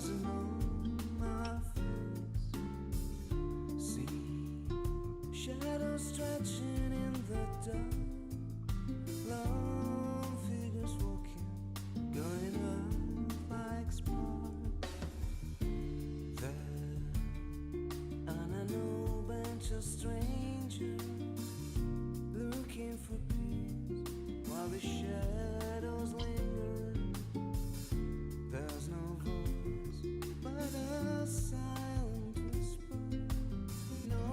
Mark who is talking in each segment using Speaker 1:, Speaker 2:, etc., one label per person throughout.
Speaker 1: doesn't know my face. See shadows stretching in the dark, long figures walking, going up like sparks. There, and I know a bunch of strangers looking for peace while the shadows linger. There's no voice but a silent whisper no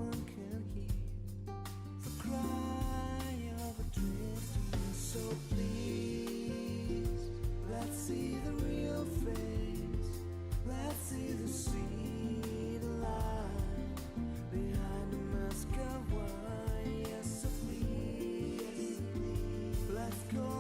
Speaker 1: one can hear, the cry of a drifter. So please, let's see the real face, let's see the seed line behind the mask of wine. Yes, so please, let's go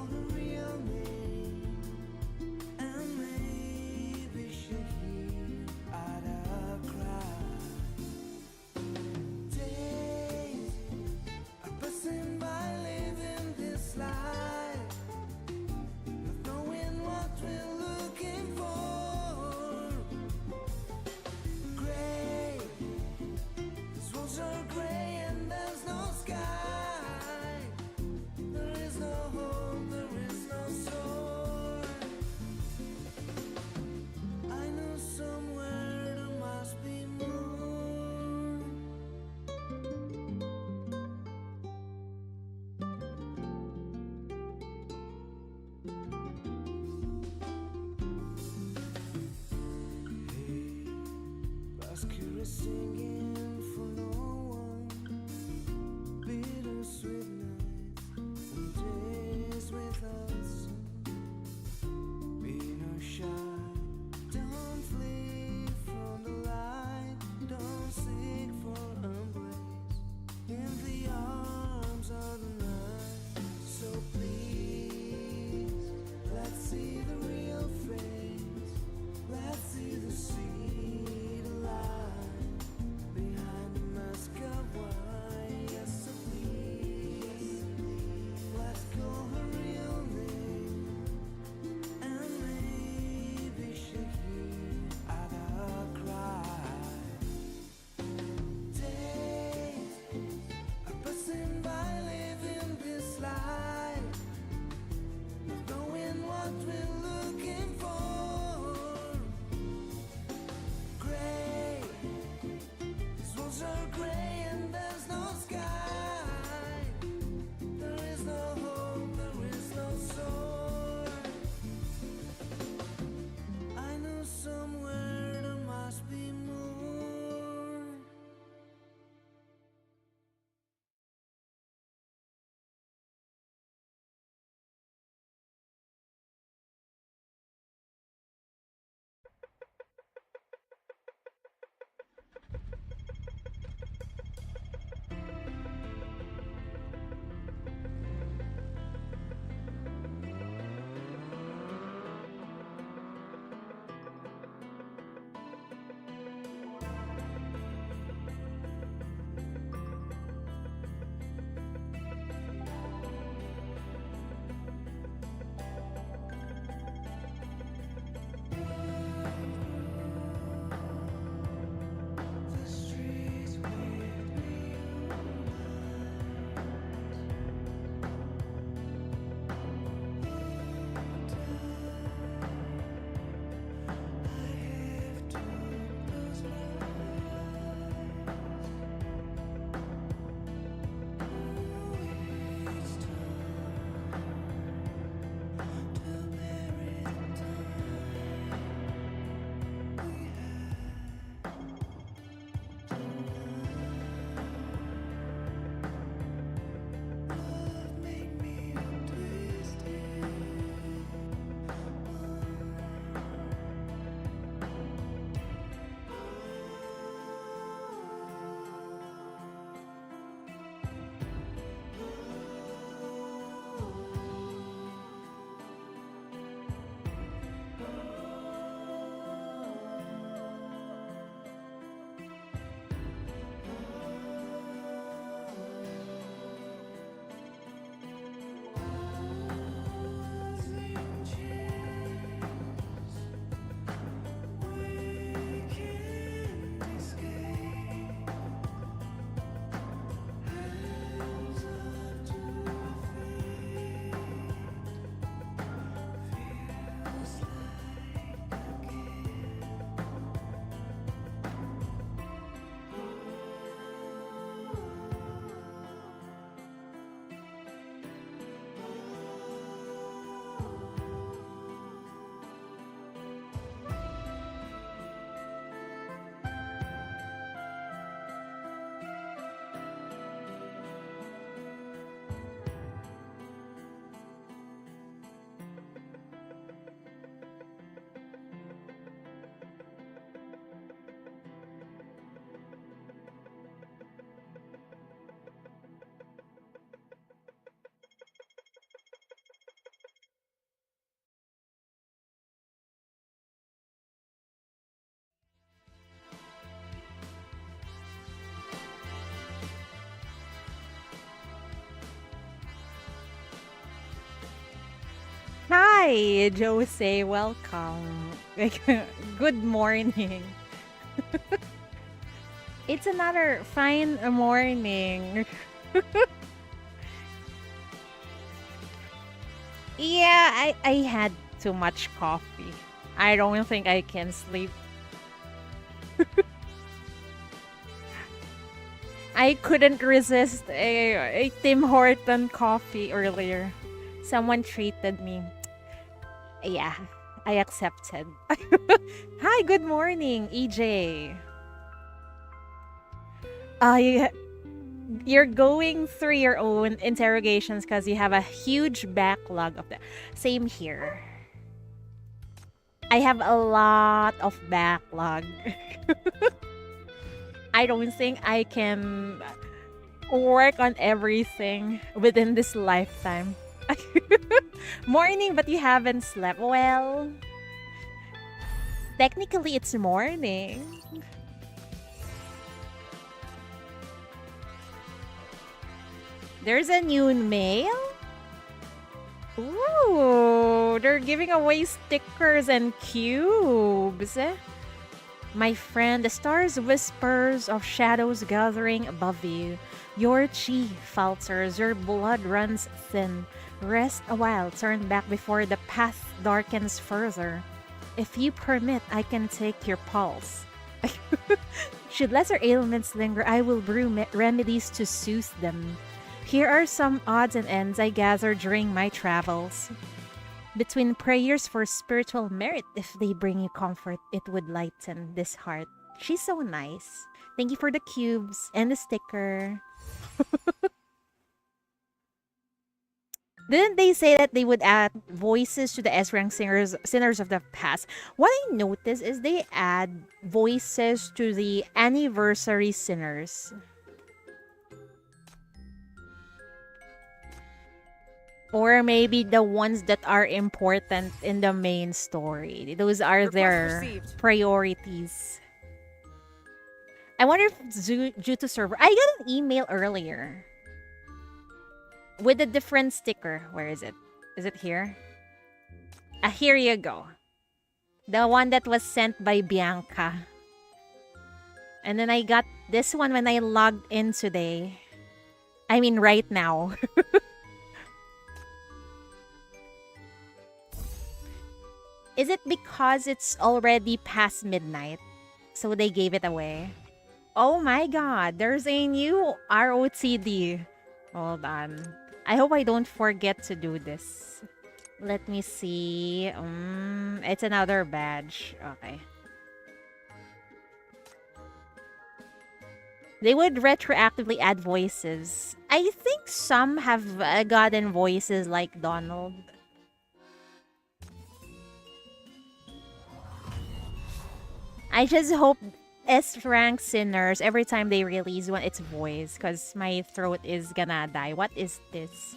Speaker 2: Hi, Jose. Welcome. Good morning. It's another fine morning. Yeah, I had too much coffee. I don't think I can sleep. I couldn't resist a Tim Horton coffee earlier. Someone treated me. Yeah, I accepted. Hi, good morning, EJ. I You're going through your own interrogations because you have a huge backlog of them. Same here. I have a lot of backlog. I don't think I can work on everything within this lifetime. Morning, but you haven't slept. Well, technically, it's morning. There's a new mail. Ooh, they're giving away stickers and cubes. My friend, the stars whispers of shadows gathering above you. Your chi falters, your blood runs thin. Rest a while, turn back before the path darkens further. If you permit, I can take your pulse. Should lesser ailments linger, I will brew remedies to soothe them. Here are some odds and ends I gathered during my travels. Between prayers for spiritual merit, if they bring you comfort, it would lighten this heart. She's so nice. Thank you for the cubes and the sticker. Didn't they say that they would add voices to the S-rank sinners of the past? What I noticed is they add voices to the anniversary sinners. Or maybe the ones that are important in the main story. Those are
Speaker 1: Request
Speaker 2: their
Speaker 1: received.
Speaker 2: priorities. I wonder if it's due to server. I got an email earlier with a different sticker. Where is it? Is it here? Ah, here you go. The one that was sent by Bianca. And then I got this one when I logged in today. I mean, right now. Is it because it's already past midnight? So they gave it away? Oh my god, there's a new ROTD. Hold on. I hope I don't forget to do this. Let me see. It's another badge. Okay. They would retroactively add voices. I think some have gotten voices like Donald. I just hope S rank sinners every time they release one, it's voice, because my throat is gonna die. What is this?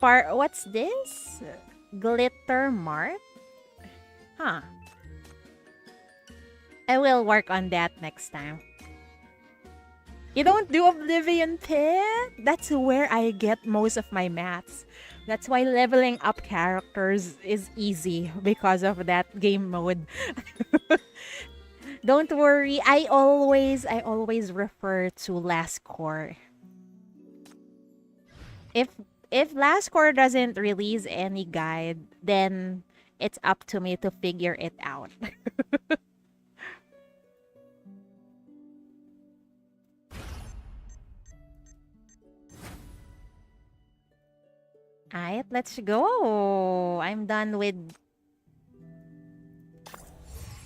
Speaker 2: What's this? Glitter Mart? Huh. I will work on that next time. You don't do Oblivion Pit? That's where I get most of my maths. That's why leveling up characters is easy because of that game mode. Don't worry, I always refer to last core. If if last core doesn't release any guide, then it's up to me to figure it out. Alright, let's go. I'm done with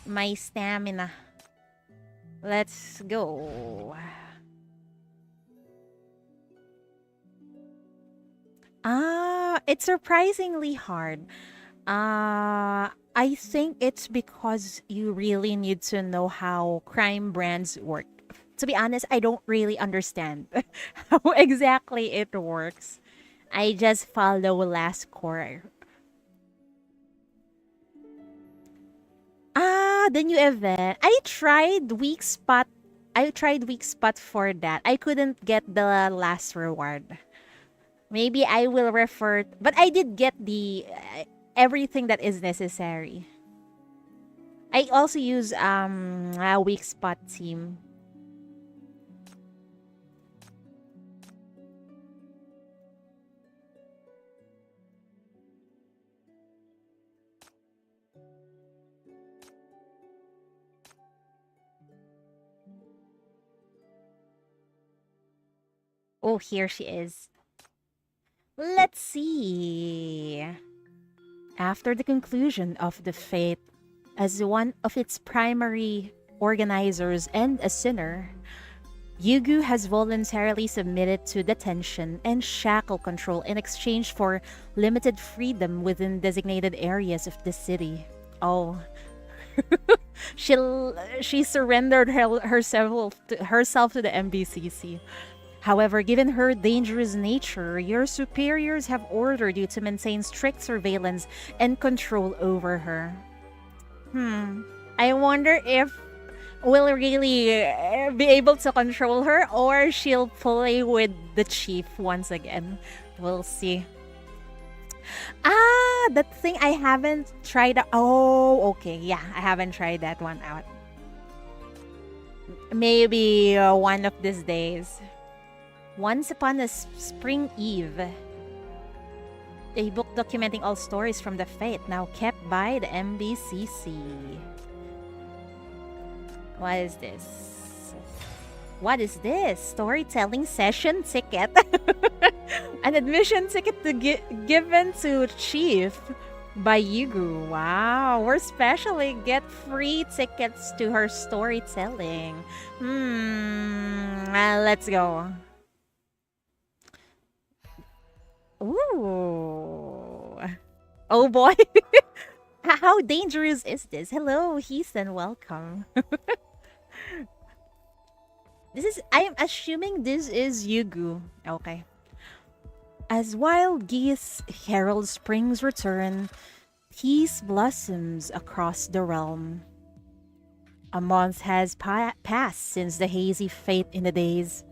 Speaker 2: my stamina. Let's go. It's surprisingly hard. I think it's because you really need to know how crime brands work. To be honest, I don't really understand how exactly it works. I just follow last core. The new event. I tried weak spot for that. I couldn't get the last reward. Maybe I will refer, but I did get the everything that is necessary. I also use a weak spot team. Oh, here she is. Let's see. After the conclusion of the fate, as one of its primary organizers and a sinner, Yugu has voluntarily submitted to detention and shackle control in exchange for limited freedom within designated areas of the city. Oh, she she surrendered herself to the MBCC. However, given her dangerous nature, your superiors have ordered you to maintain strict surveillance and control over her. I wonder if we'll really be able to control her or she'll play with the chief once again. We'll see. Ah, that thing I haven't tried. Oh, okay. Yeah, I haven't tried that one out. Maybe one of these days. Once upon a spring eve, a book documenting all stories from the fate now kept by the MBCC. What is this? What is this? Storytelling session ticket? An admission ticket given to Chief by Yugu. Wow, we're specially get free tickets to her storytelling. Let's go. Ooh. Oh boy. How dangerous is this? Hello, Heathen, welcome. I am assuming this is Yugu. Okay. As wild geese herald spring's return, peace blossoms across the realm. A month has passed since the hazy fate in the days.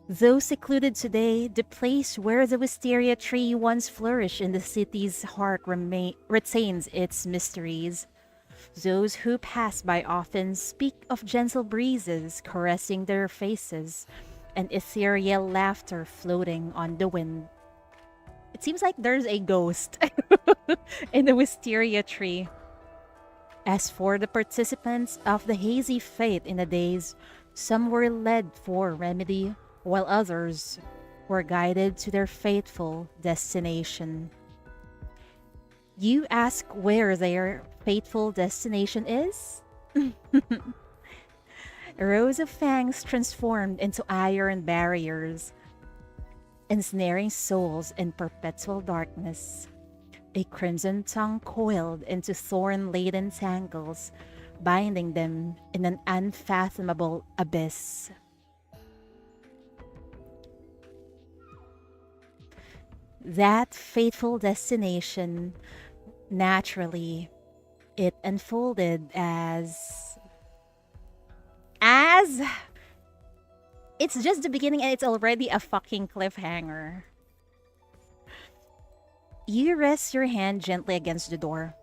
Speaker 2: Though secluded today, the place where the wisteria tree once flourished in the city's heart retains its mysteries. Those who pass by often speak of gentle breezes caressing their faces and ethereal laughter floating on the wind. It seems like there's a ghost in the wisteria tree. As for the participants of the hazy fate in the days, some were led for remedy, while others were guided to their fateful destination. You ask where their fateful destination is? Rows of fangs transformed into iron barriers, ensnaring souls in perpetual darkness. A crimson tongue coiled into thorn-laden tangles, binding them in an unfathomable abyss. That fateful destination, naturally, it unfolded as it's just the beginning and it's already a fucking cliffhanger. You rest your hand gently against the door.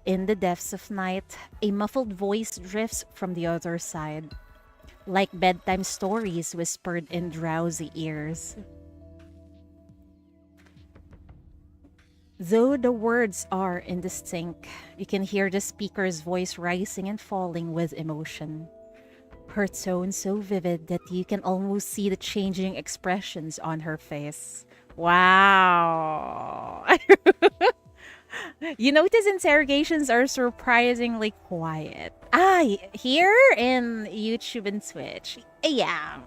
Speaker 2: In the depths of night, a muffled voice drifts from the other side, like bedtime stories whispered in drowsy ears. Though the words are indistinct, you can hear the speaker's voice rising and falling with emotion. Her tone so vivid that you can almost see the changing expressions on her face. Wow. You notice interrogations are surprisingly quiet. Here in YouTube and Twitch. Yeah.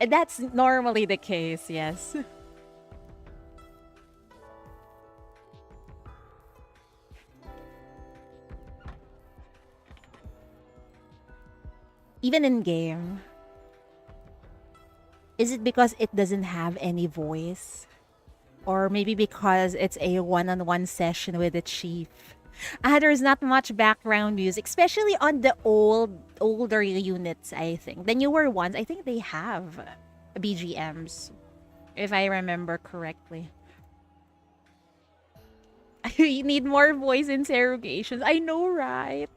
Speaker 2: That's normally the case, yes. Even in game. Is it because it doesn't have any voice? Or maybe because it's a one-on-one session with the chief? There's not much background music, especially on the older units, I think. The newer ones, I think they have BGMs. if I remember correctly. You need more voice interrogations. I know, right?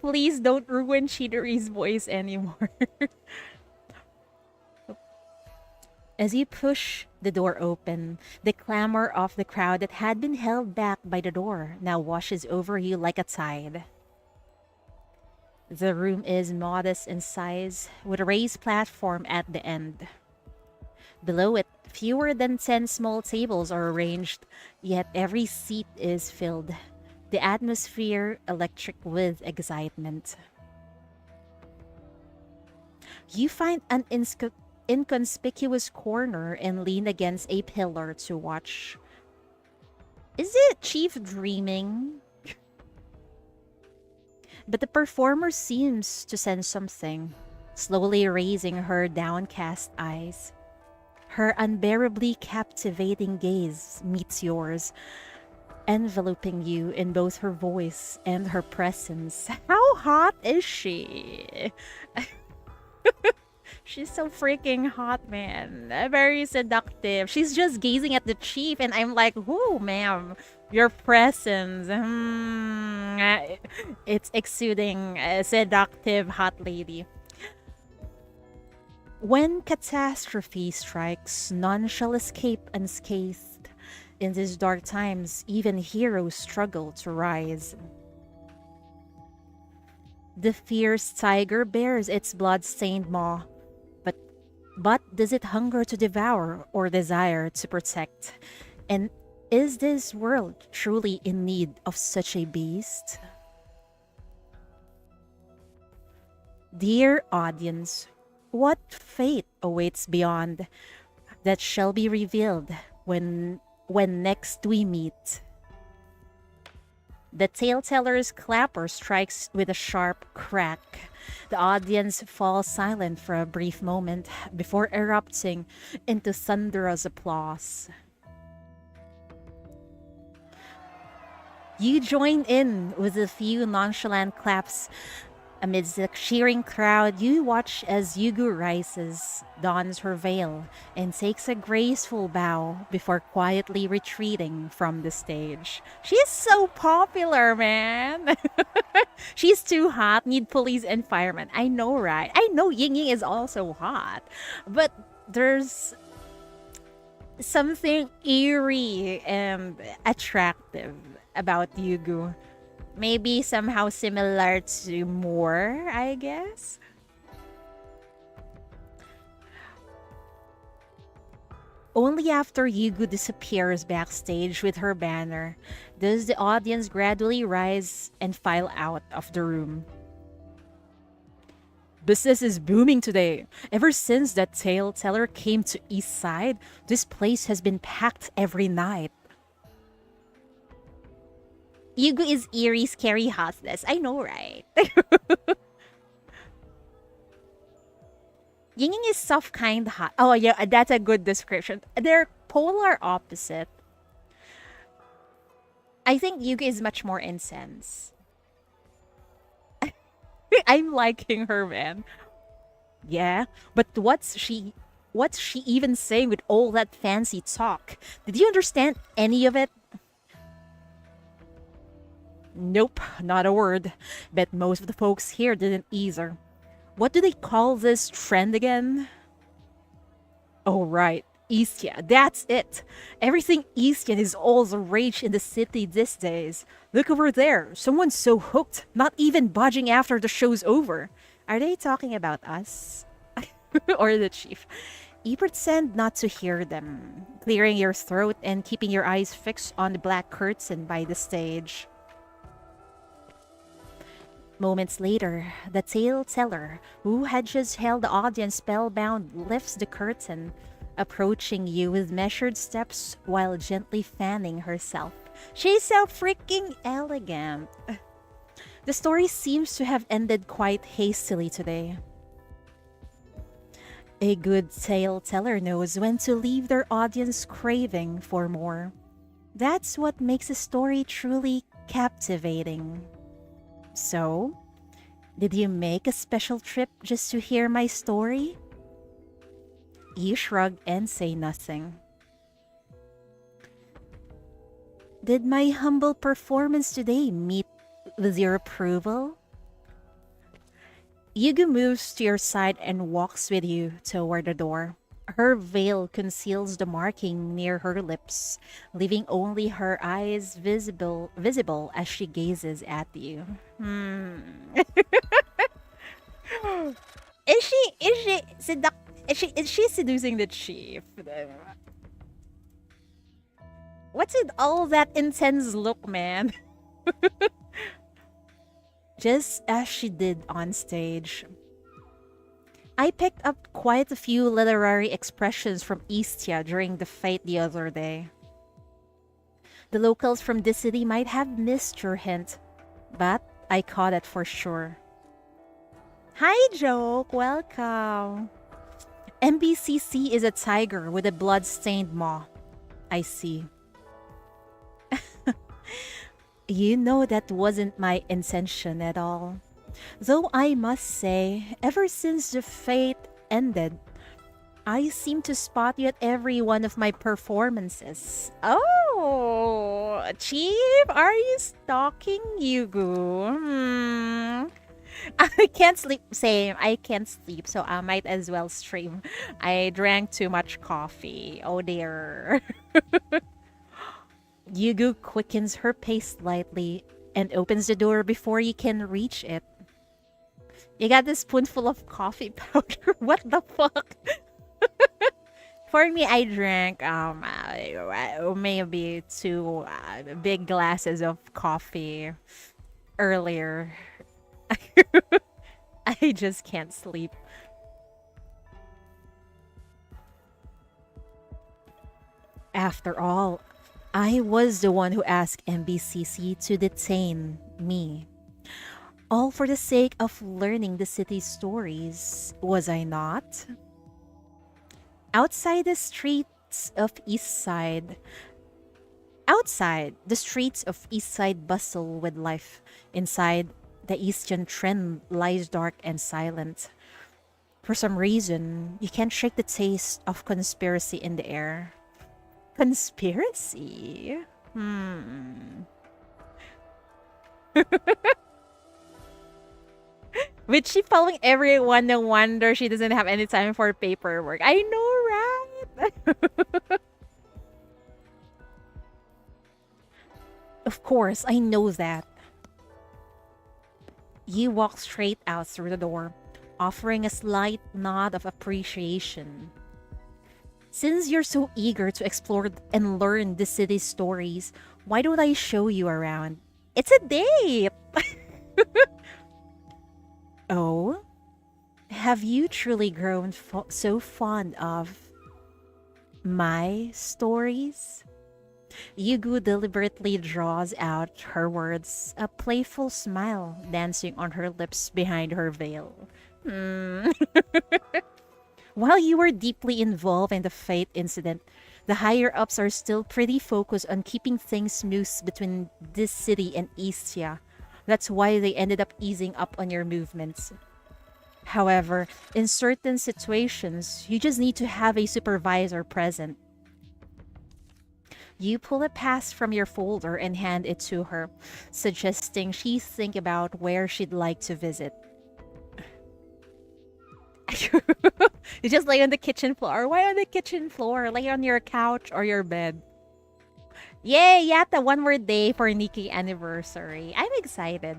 Speaker 2: Please don't ruin Chidori's voice anymore. As you push the door open, the clamor of the crowd that had been held back by the door now washes over you like a tide. The room is modest in size, with a raised platform at the end. Below it, fewer than 10 small tables are arranged, yet every seat is filled. The atmosphere electric with excitement. You find an inconspicuous corner and lean against a pillar to watch. Is it Chief dreaming? But the performer seems to sense something, slowly raising her downcast eyes. Her unbearably captivating gaze meets yours, enveloping you in both her voice and her presence. How hot is she? She's so freaking hot, man. Very seductive. She's just gazing at the chief, and I'm like, "Whoo, ma'am, your presence. It's exuding a seductive hot lady." When catastrophe strikes, none shall escape unscathed. In these dark times, even heroes struggle to rise. The fierce tiger bears its blood-stained maw, but does it hunger to devour or desire to protect? And is this world truly in need of such a beast? Dear audience, what fate awaits beyond that shall be revealed when next we meet? The tale-teller's clapper strikes with a sharp crack. The audience falls silent for a brief moment before erupting into thunderous applause. You join in with a few nonchalant claps. Amidst the cheering crowd, you watch as Yugu rises, dons her veil, and takes a graceful bow before quietly retreating from the stage. She's so popular, man! She's too hot, need police and firemen. I know, right? I know Ying Ying is also hot, but there's something eerie and attractive about Yugu. Maybe somehow similar to Moore, I guess. Only after Yugu disappears backstage with her banner does the audience gradually rise and file out of the room. Business is booming today. Ever since that tale teller came to East Side, this place has been packed every night. Yugu is eerie, scary, hotness. I know, right? Yinging is soft, kind, hot. Oh, yeah, that's a good description. They're polar opposite. I think Yugu is much more intense. I'm liking her, man. Yeah, but what's she even saying with all that fancy talk? Did you understand any of it? Nope, not a word. Bet most of the folks here didn't either. What do they call this trend again? Oh, right. Eastya, that's it. Everything Eastyan is all the rage in the city these days. Look over there. Someone's so hooked, not even budging after the show's over. Are they talking about us? Or the chief? You pretend not to hear them, clearing your throat and keeping your eyes fixed on the black curtain by the stage. Moments later, the tale teller, who had just held the audience spellbound, lifts the curtain, approaching you with measured steps while gently fanning herself. She's so freaking elegant. The story seems to have ended quite hastily today. A good tale teller knows when to leave their audience craving for more. That's what makes a story truly captivating. So, did you make a special trip just to hear my story? You shrug and say nothing. Did my humble performance today meet with your approval? Yugu moves to your side and walks with you toward the door. Her veil conceals the marking near her lips, leaving only her eyes visible as she gazes at you. Hmm. Is she seducing the chief? What's with all that intense look, man? Just as she did on stage. I picked up quite a few literary expressions from Istia during the fight the other day. The locals from this city might have missed your hint, but I caught it for sure. Hi, Joke. Welcome. MBCC is a tiger with a blood-stained maw. I see. You know that wasn't my intention at all. Though I must say, ever since the fate ended, I seem to spot you at every one of my performances. Oh, Chief, are you stalking Yugu? I can't sleep. Same, I can't sleep, so I might as well stream. I drank too much coffee. Oh dear. Yugu quickens her pace slightly and opens the door before you can reach it. You got this spoonful of coffee powder. What the fuck? For me, I drank maybe two big glasses of coffee earlier. I just can't sleep. After all, I was the one who asked MBCC to detain me. All for the sake of learning the city's stories, was I not? Outside the streets of East Side, Outside, the streets of East Side bustle with life. Inside, the Eastern trend lies dark and silent. For some reason, you can't shake the taste of conspiracy in the air. Conspiracy? With she following everyone, no wonder she doesn't have any time for paperwork. I know, right? Of course, I know that. You walk straight out through the door, offering a slight nod of appreciation. Since you're so eager to explore and learn the city's stories, why don't I show you around? It's a date! Oh? Have you truly grown so fond of my stories? Yugu deliberately draws out her words, a playful smile dancing on her lips behind her veil. Hmm. While you were deeply involved in the Fate incident, the higher ups are still pretty focused on keeping things smooth between this city and Istia. That's why they ended up easing up on your movements. However, in certain situations, you just need to have a supervisor present. You pull a pass from your folder and hand it to her, suggesting she think about where she'd like to visit. You just lay on the kitchen floor. Why on the kitchen floor? Lay on your couch or your bed. Yay, yata, one more day for Nikki anniversary. I'm excited.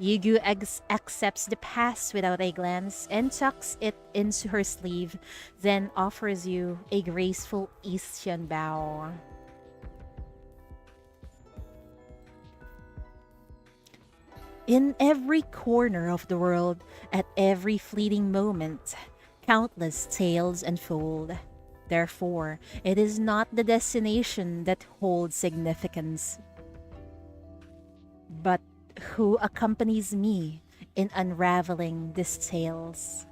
Speaker 2: Yugu accepts the pass without a glance and tucks it into her sleeve, then offers you a graceful Eastern bow. In every corner of the world, at every fleeting moment, countless tales unfold. Therefore, it is not the destination that holds significance, but who accompanies me in unraveling these tales.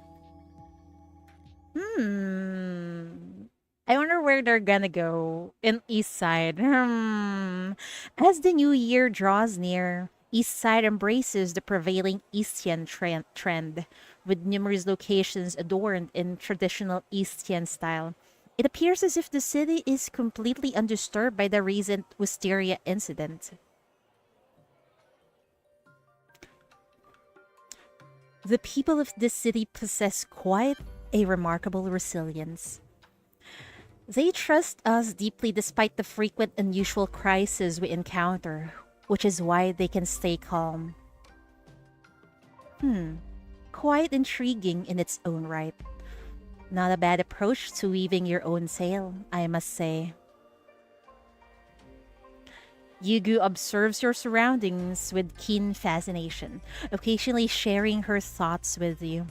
Speaker 2: I wonder where they're gonna go in East Side. As the new year draws near, East Side embraces the prevailing Eastian trend, with numerous locations adorned in traditional Eastian style. It appears as if the city is completely undisturbed by the recent wisteria incident. The people of this city possess quite a remarkable resilience. They trust us deeply despite the frequent unusual crises we encounter, which is why they can stay calm. Quite intriguing in its own right. Not a bad approach to weaving your own sail, I must say. Yugu observes your surroundings with keen fascination, occasionally sharing her thoughts with you.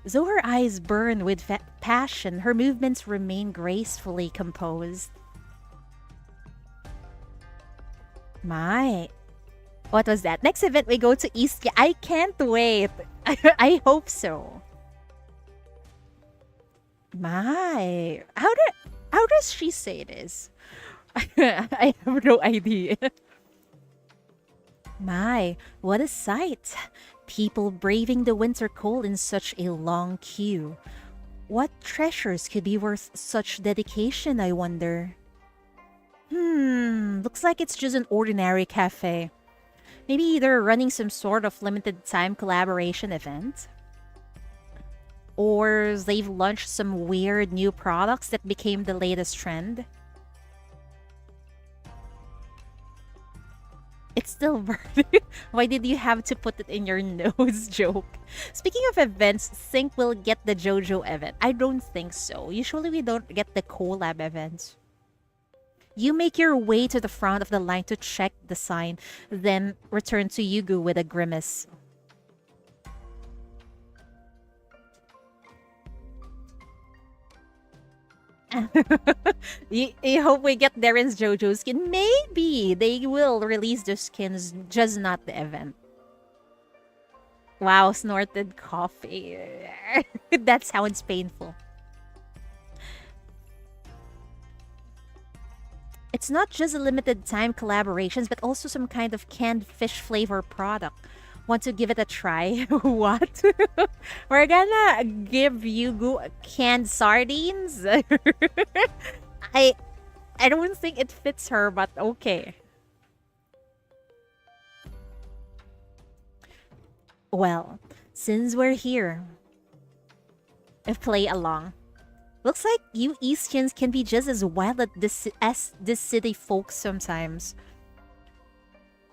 Speaker 2: Though her eyes burn with passion, her movements remain gracefully composed. My, what was that? Next event we go to East. I can't wait. I hope so. My, how does she say this? I have no idea. My, what a sight! People braving the winter cold in such a long queue. What treasures could be worth such dedication, I wonder? Looks like it's just an ordinary cafe. Maybe they're running some sort of limited time collaboration event. Or they've launched some weird new products that became the latest trend. It's still burning. Why did you have to put it in your nose? Joke. Speaking of events, think we'll get the JoJo event. I don't think so. Usually we don't get the collab events. You make your way to the front of the line to check the sign, then return to Yugu with a grimace. you hope we get Darren's JoJo skin. Maybe they will release the skins, just not the event. Wow, snorted coffee. That sounds painful. It's not just a limited time collaborations, but also some kind of canned fish flavor product. Want to give it a try? What? We're gonna give Yugu canned sardines? I I don't think it fits her, but okay. Well, since we're here, play along. Looks like you Eastians can be just as wild as this city folks sometimes.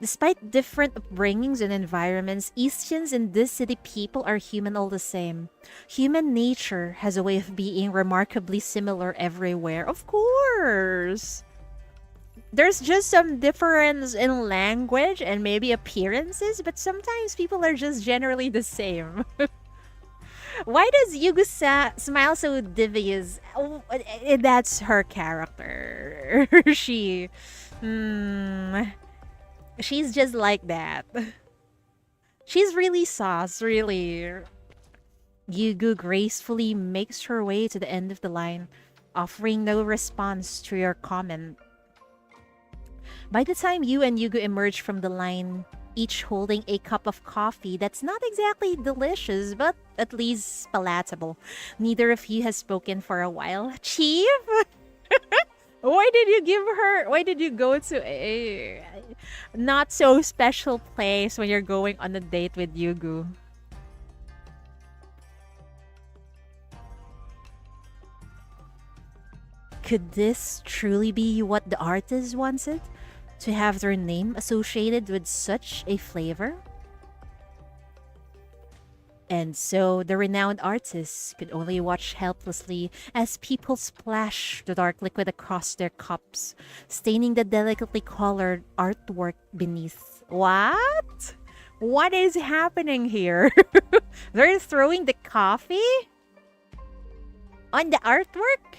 Speaker 2: Despite different upbringings and environments, Eastians and this city people are human all the same. Human nature has a way of being remarkably similar everywhere. Of course! There's just some difference in language and maybe appearances, but sometimes people are just generally the same. Why does Yugu smile so devious? Oh, that's her character. she... Hmm... She's just like that. She's really sauce, really. Yugu gracefully makes her way to the end of the line, offering no response to your comment. By the time you and Yugu emerge from the line, each holding a cup of coffee that's not exactly delicious, but at least palatable, neither of you has spoken for a while. Chief? Why did you go to a not so special place when you're going on a date with Yugu? Could this truly be what the artist wanted? To have their name associated with such a flavor? And so the renowned artists could only watch helplessly as people splash the dark liquid across their cups, staining the delicately colored artwork beneath. What? What is happening here? They're throwing the coffee on the artwork?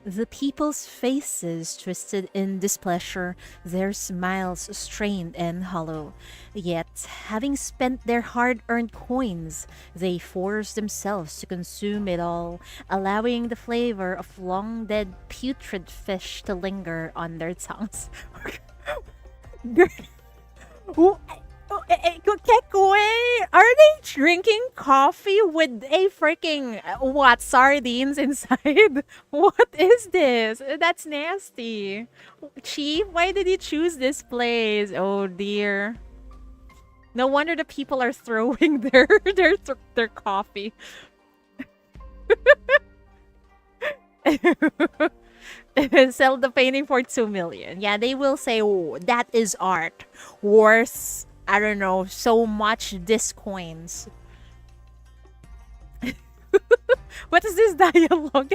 Speaker 2: The people's faces twisted in displeasure, their smiles strained and hollow. Yet, having spent their hard earned coins, they forced themselves to consume it all, allowing the flavor of long dead putrid fish to linger on their tongues. Who- Kekwe, are they drinking coffee with a freaking what sardines inside? What is this? That's nasty. Chief, why did you choose this place? Oh dear. No wonder the people are throwing their coffee. Sell the painting for 2 million. Yeah, they will say, oh, that is art. Worth, I don't know, so much this coins. What is this dialogue?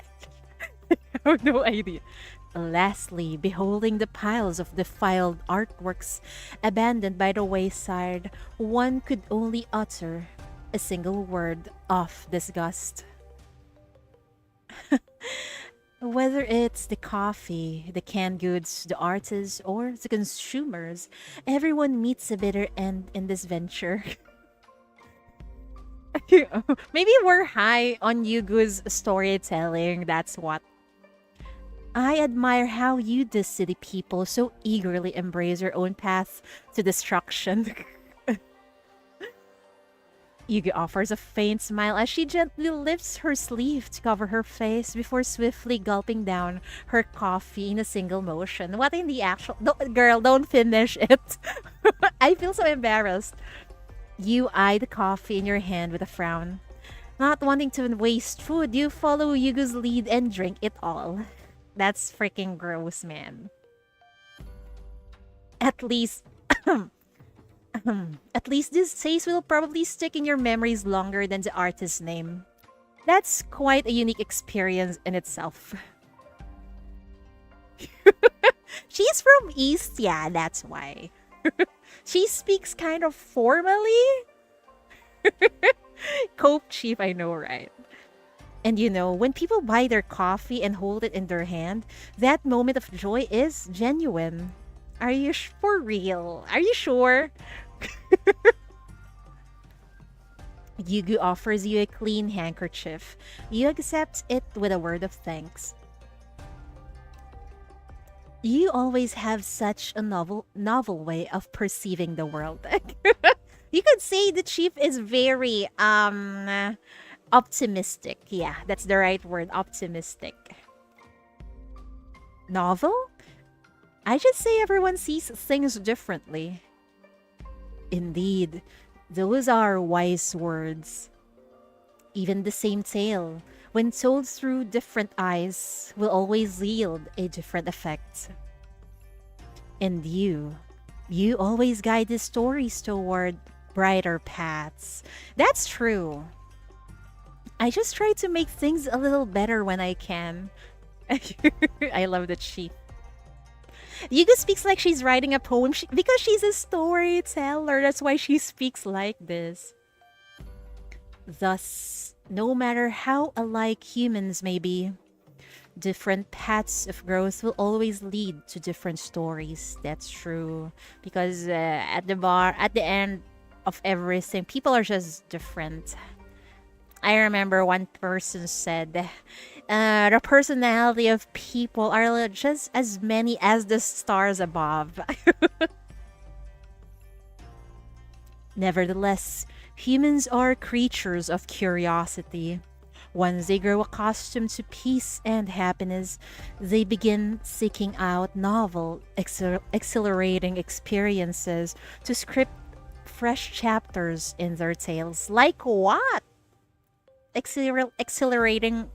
Speaker 2: I have no idea. Lastly, beholding the piles of defiled artworks abandoned by the wayside, one could only utter a single word of disgust. Whether it's the coffee, the canned goods, the artists, or the consumers, everyone meets a bitter end in this venture. Maybe we're high on Yugu's storytelling, that's what. I admire how you, the city people, so eagerly embrace your own path to destruction. Yugi offers a faint smile as she gently lifts her sleeve to cover her face before swiftly gulping down her coffee in a single motion. What in the actual... Girl, don't finish it. I feel so embarrassed. You eye the coffee in your hand with a frown. Not wanting to waste food, you follow Yugu's lead and drink it all. That's freaking gross, man. At least... At least this taste will probably stick in your memories longer than the artist's name. That's quite a unique experience in itself. She's from East, yeah, that's why. She speaks kind of formally. Cope Chief, I know, right? And you know, when people buy their coffee and hold it in their hand, that moment of joy is genuine. Are you for real? Are you sure? Yugu offers you a clean handkerchief. You accept it with a word of thanks. You always have such a novel way of perceiving the world. You could say the chief is very optimistic. Yeah, that's the right word, optimistic. Novel? I just say everyone sees things differently. Indeed, those are wise words. Even the same tale, when told through different eyes, will always yield a different effect. And you always guide the stories toward brighter paths. That's true. I just try to make things a little better when I can. I love that she. Yuga speaks like she's writing a poem because she's a storyteller. That's why she speaks like this. Thus, no matter how alike humans may be, different paths of growth will always lead to different stories. That's true. Because at the end of everything, people are just different. I remember one person said, the personality of people are just as many as the stars above. Nevertheless, humans are creatures of curiosity. Once they grow accustomed to peace and happiness, they begin seeking out novel, exhilarating experiences to script fresh chapters in their tales. Like what? Exhilarating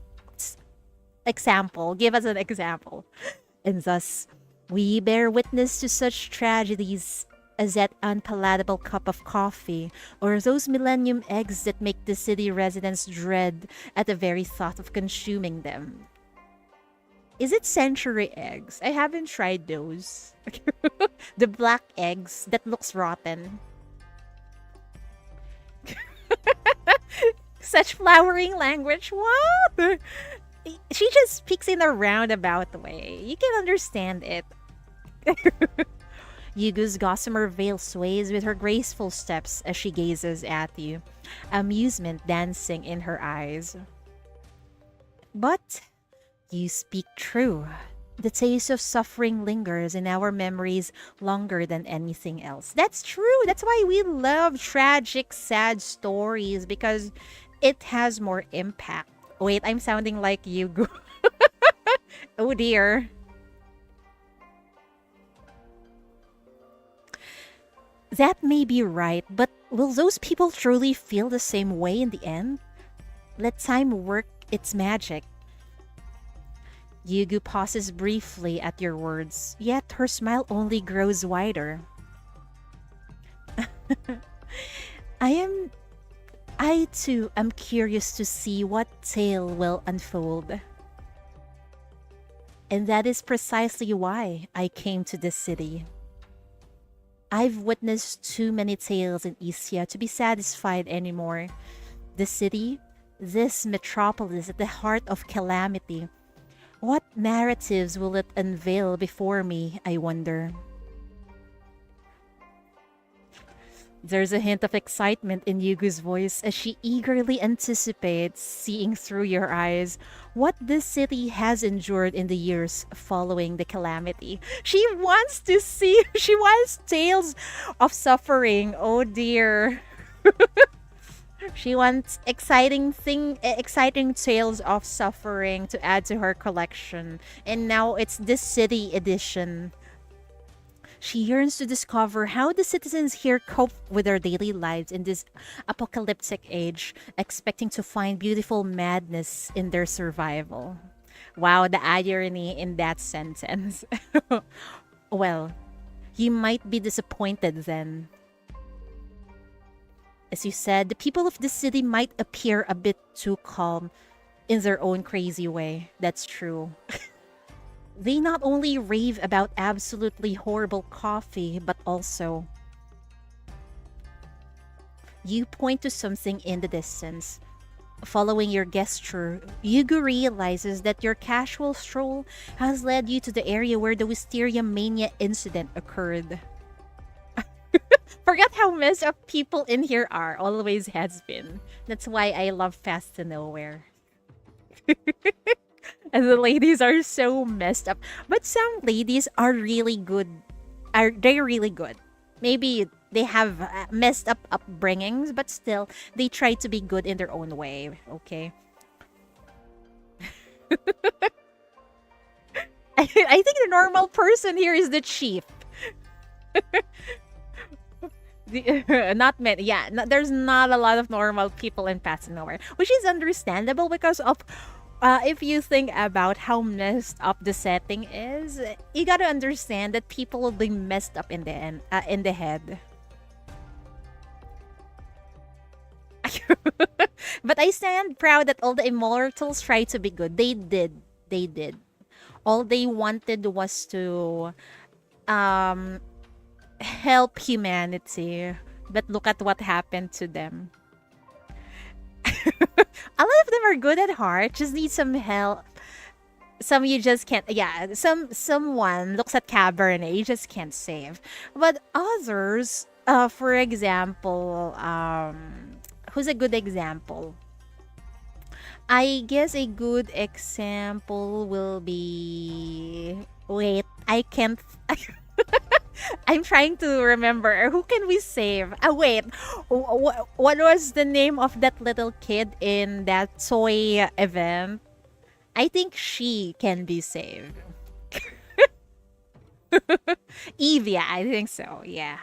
Speaker 2: example. Give us an example. And thus, we bear witness to such tragedies as that unpalatable cup of coffee, or those millennium eggs that make the city residents dread at the very thought of consuming them. Is it century eggs? I haven't tried those. The black eggs that looks rotten. Such flowering language. What? She just speaks in a roundabout way. You can understand it. Yugu's gossamer veil sways with her graceful steps as she gazes at you, amusement dancing in her eyes. But you speak true. The taste of suffering lingers in our memories longer than anything else. That's true. That's why we love tragic, sad stories because it has more impact. Wait, I'm sounding like Yugu. Oh dear. That may be right, but will those people truly feel the same way in the end? Let time work its magic. Yugu pauses briefly at your words, yet her smile only grows wider. I am. I too am curious to see what tale will unfold. And that is precisely why I came to this city. I've witnessed too many tales in Isia to be satisfied anymore. The city, this metropolis at the heart of calamity. What narratives will it unveil before me, I wonder? There's a hint of excitement in Yugu's voice as she eagerly anticipates seeing through your eyes what this city has endured in the years following the calamity. She wants to see, she wants tales of suffering. Oh dear. She wants exciting tales of suffering to add to her collection. And now it's this city edition. She yearns to discover how the citizens here cope with their daily lives in this apocalyptic age, expecting to find beautiful madness in their survival. Wow, the irony in that sentence. Well, you might be disappointed then. As you said, the people of the city might appear a bit too calm in their own crazy way. That's true. They not only rave about absolutely horrible coffee, but also. You point to something in the distance. Following your gesture, Yugu realizes that your casual stroll has led you to the area where the Wisteria Mania incident occurred. Forgot how messed up people in here are, always has been. That's why I love Fast to Nowhere. And the ladies are so messed up. But some ladies are really good. They're really good. Maybe they have messed up upbringings, but still, they try to be good in their own way, okay? I think the normal person here is the chief. Not many, yeah. There's not a lot of normal people in Pass Nowhere, which is understandable because of if you think about how messed up the setting is, you gotta understand that people will be messed up in the head. But I stand proud that all the immortals tried to be good. They did. They did. All they wanted was to help humanity. But look at what happened to them. A lot of them are good at heart, just need some help. Some you just can't, yeah, someone looks at Cabernet, you just can't save. But others, for example, who's a good example? I guess a good example will be, wait, I can't. I'm trying to remember. Who can we save? Wait. What was the name of that little kid in that toy event? I think she can be saved. Evia, I think so. Yeah.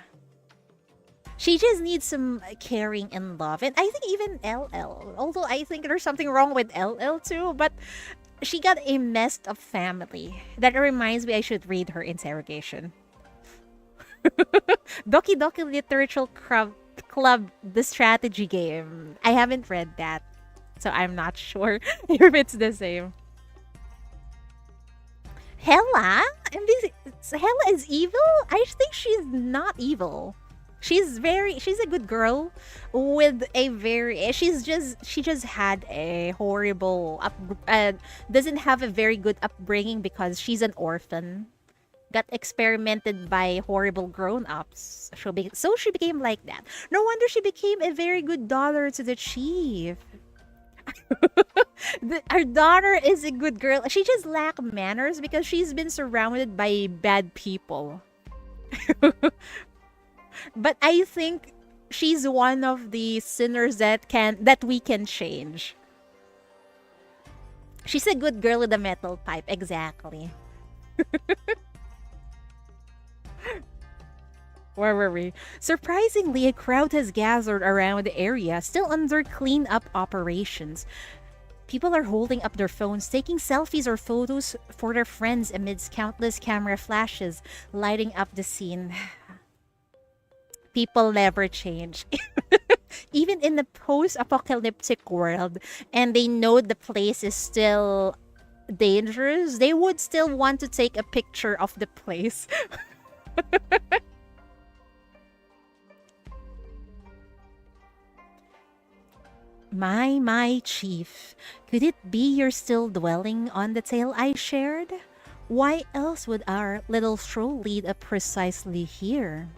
Speaker 2: She just needs some caring and love. And I think even LL. Although I think there's something wrong with LL too. But she got a messed up family. That reminds me I should read her Interrogation. Doki Doki Literature Club, the strategy game. I haven't read that, so I'm not sure if it's the same. Hella? Hella is evil? I think she's not evil. She's a good girl with a very she just had a horrible doesn't have a very good upbringing because she's an orphan, got experimented by horrible grown-ups. So she became like that. No wonder she became a very good daughter to the chief. Our daughter is a good girl. She just lack manners because she's been surrounded by bad people. But I think she's one of the sinners that we can change. She's a good girl with a metal pipe, exactly. Where were we? Surprisingly, a crowd has gathered around the area, still under cleanup operations. People are holding up their phones, taking selfies or photos for their friends amidst countless camera flashes lighting up the scene. People never change. Even in the post-apocalyptic world, and they know the place is still dangerous, they would still want to take a picture of the place. My chief, could it be you're still dwelling on the tale I shared? Why else would our little stroll lead up precisely here?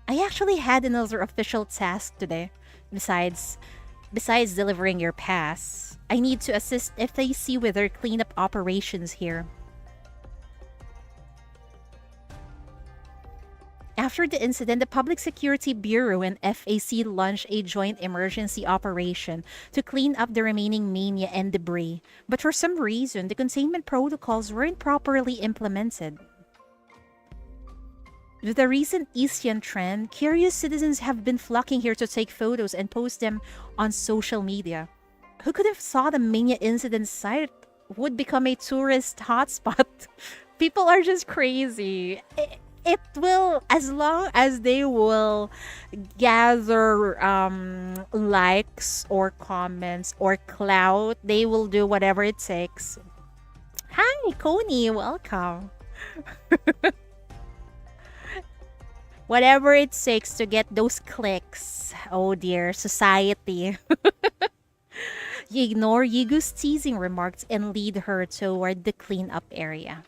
Speaker 2: I actually had another official task today. Besides besides delivering your pass, I need to assist FAC with their cleanup operations here. After the incident, the Public Security Bureau and FAC launched a joint emergency operation to clean up the remaining mania and debris. But for some reason, the containment protocols weren't properly implemented. With the recent Asian trend, curious citizens have been flocking here to take photos and post them on social media. Who could have thought the mania incident site would become a tourist hotspot? People are just crazy. It will, as long as they will gather likes or comments or clout, they will do whatever it takes. Hi, Coney, welcome. Whatever it takes to get those clicks. Oh dear, society. You ignore Yugu's teasing remarks and lead her toward the cleanup area.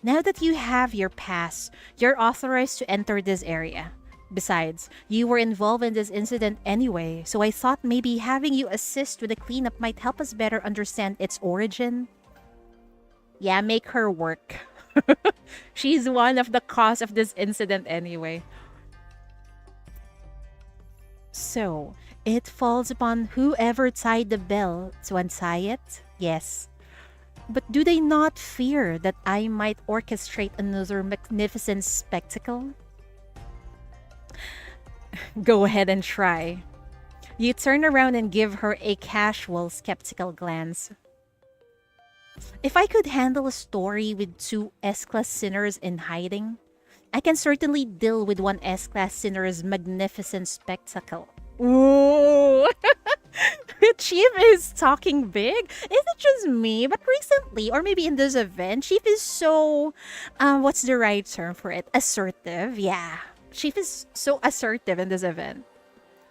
Speaker 2: Now that you have your pass, you're authorized to enter this area. Besides, you were involved in this incident anyway, so I thought maybe having you assist with the cleanup might help us better understand its origin. Yeah, make her work. She's one of the cause of this incident anyway. So, it falls upon whoever tied the bell to untie it? Yes. But do they not fear that I might orchestrate another magnificent spectacle? Go ahead and try. You turn around and give her a casual, skeptical glance. If I could handle a story with two S-class sinners in hiding, I can certainly deal with one S-class sinner's magnificent spectacle. Ooh! Chief is talking big. Is it just me? But recently, or maybe in this event, Chief is so, what's the right term for it? Assertive. Yeah. Chief is so assertive in this event.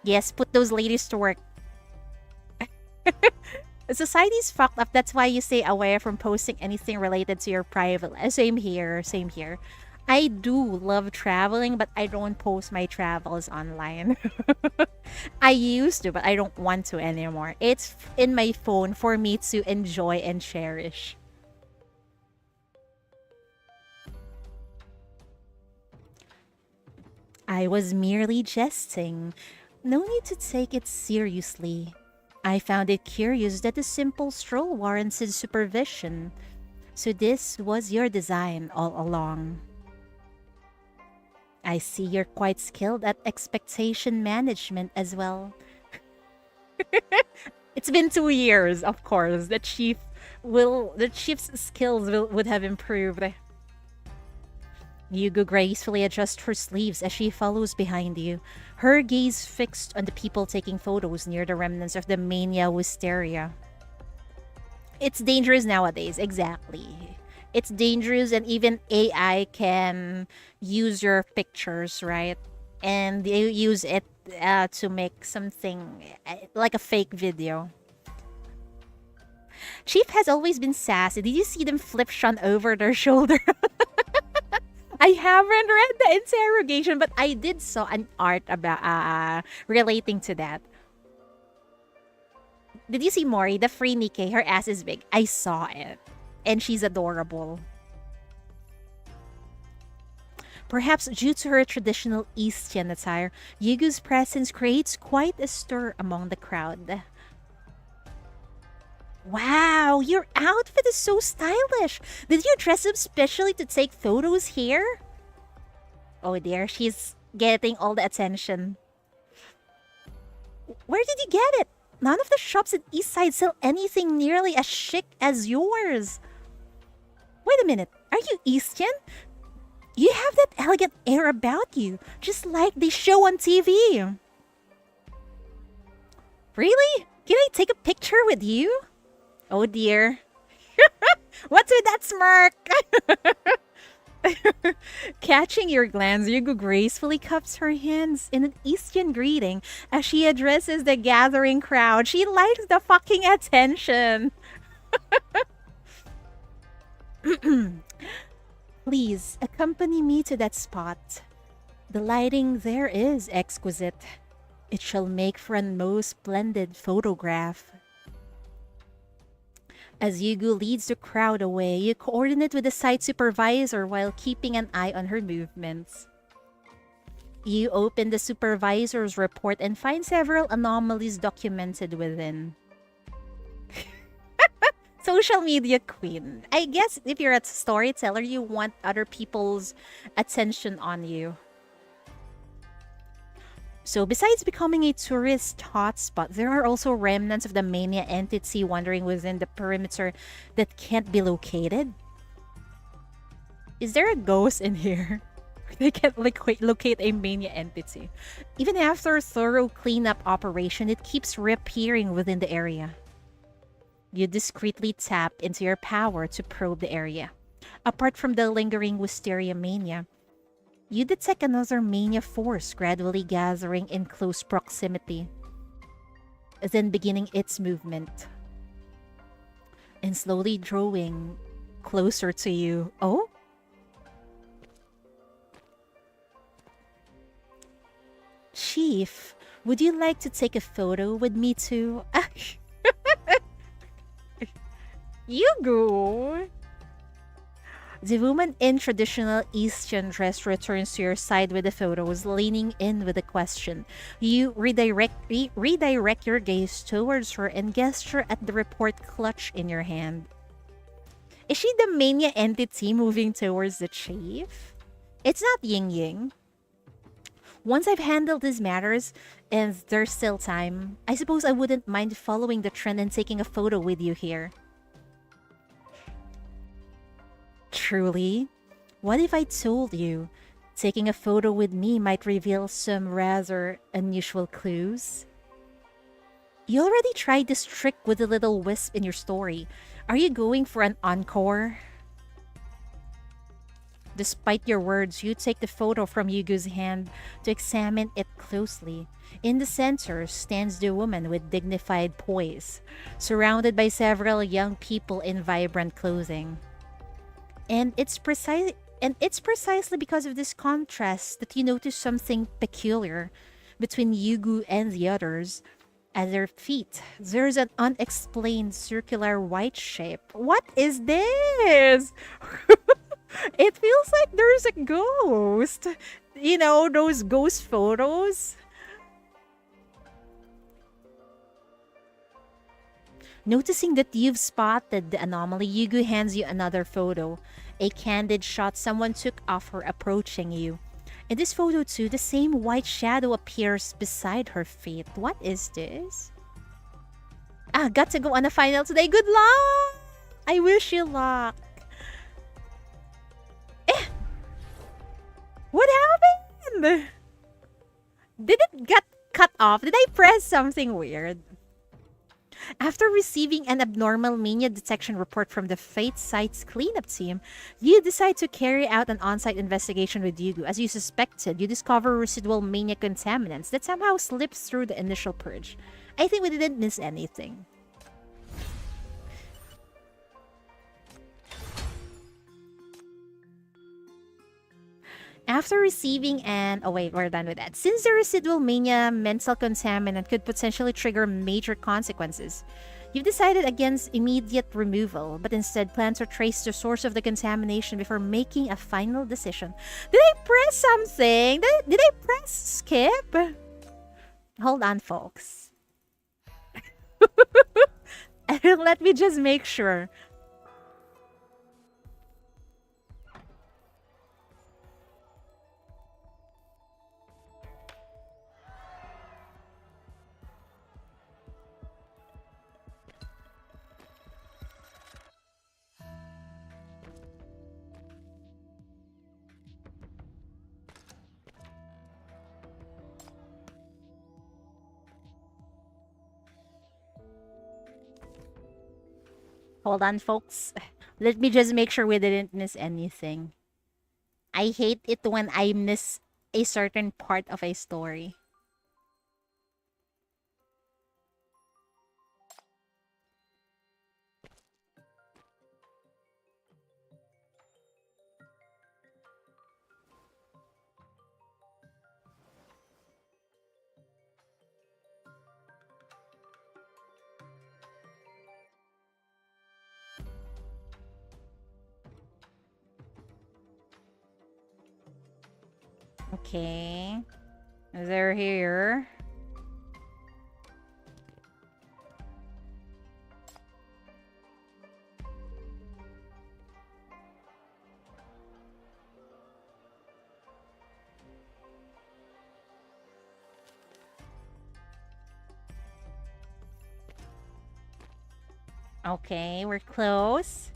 Speaker 2: Yes, put those ladies to work. Society's fucked up. That's why you stay away from posting anything related to your private life. Same here. Same here. I do love traveling, but I don't post my travels online. I used to, but I don't want to anymore. It's in my phone for me to enjoy and cherish. I was merely jesting. No need to take it seriously. I found it curious that a simple stroll warranted supervision. So this was your design all along. I see you're quite skilled at expectation management as well. It's been 2 years, of course. The chief's skills would have improved. Yugu gracefully adjusts her sleeves as she follows behind you, her gaze fixed on the people taking photos near the remnants of the mania hysteria. It's dangerous nowadays, exactly. It's dangerous, and even AI can use your pictures, right? And they use it to make something like a fake video. Chief has always been sassy. Did you see them flip Sean over their shoulder? I haven't read the interrogation, but I did saw an art about relating to that. Did you see Mori, the free Nikkei? Her ass is big. I saw it. And she's adorable. Perhaps due to her traditional Eastern attire, Yugu's presence creates quite a stir among the crowd. Wow, your outfit is so stylish. Did you dress up specially to take photos here? Oh dear, she's getting all the attention. Where did you get it? None of the shops in Eastside sell anything nearly as chic as yours. Wait a minute, are you Eastern? You have that elegant air about you, just like they show on TV. Really? Can I take a picture with you? Oh dear. What's with that smirk? Catching your glance, Yugu gracefully cups her hands in an Eastern greeting as she addresses the gathering crowd. She likes the fucking attention. Please, accompany me to that spot. The lighting there is exquisite. It shall make for a most splendid photograph. As Yugu leads the crowd away, you coordinate with the site supervisor while keeping an eye on her movements. You open the supervisor's report and find several anomalies documented within. Social media queen. I guess if you're a storyteller, you want other people's attention on you. So besides becoming a tourist hotspot, there are also remnants of the mania entity wandering within the perimeter that can't be located. Is there a ghost in here? They can't locate a mania entity. Even after a thorough cleanup operation, it keeps reappearing within the area. You discreetly tap into your power to probe the area. Apart from the lingering wisteria mania, you detect another mania force gradually gathering in close proximity, then beginning its movement and slowly drawing closer to you. Oh? Chief, would you like to take a photo with me too? Yugu! The woman in traditional Eastern dress returns to your side with the photos, leaning in with a question. You redirect your gaze towards her and gesture at the report clutch in your hand. Is she the mania entity moving towards the chief? It's not Ying Ying. Once I've handled these matters, and there's still time, I suppose I wouldn't mind following the trend and taking a photo with you here. Truly? What if I told you taking a photo with me might reveal some rather unusual clues? You already tried this trick with the little wisp in your story. Are you going for an encore? Despite your words, you take the photo from Yugu's hand to examine it closely. In the center stands the woman with dignified poise, surrounded by several young people in vibrant clothing. And it's precisely because of this contrast that you notice something peculiar between Yugu and the others. At their feet, there's an unexplained circular white shape. What is this? It feels like there's a ghost. You know, those ghost photos? Noticing that you've spotted the anomaly, Yugu hands you another photo. A candid shot someone took of her approaching you. In this photo too, the same white shadow appears beside her feet. What is this? Got to go on a final today. Good luck! I wish you luck. What happened? Did it get cut off? Did I press something weird? After receiving an abnormal mania detection report from the Fate Site's cleanup team, you decide to carry out an on site investigation with Yugu. As you suspected, you discover residual mania contaminants that somehow slips through the initial purge. I think we didn't miss anything. After receiving an... Oh wait, we're done with that. Since the residual mania mental contaminant could potentially trigger major consequences, you've decided against immediate removal, but instead plan to trace the source of the contamination before making a final decision. Did I press something? Did I press skip? Hold on, folks. Let me just make sure. Hold on, folks. Let me just make sure we didn't miss anything. I hate it when I miss a certain part of a story. Okay. They're here. Okay, we're close.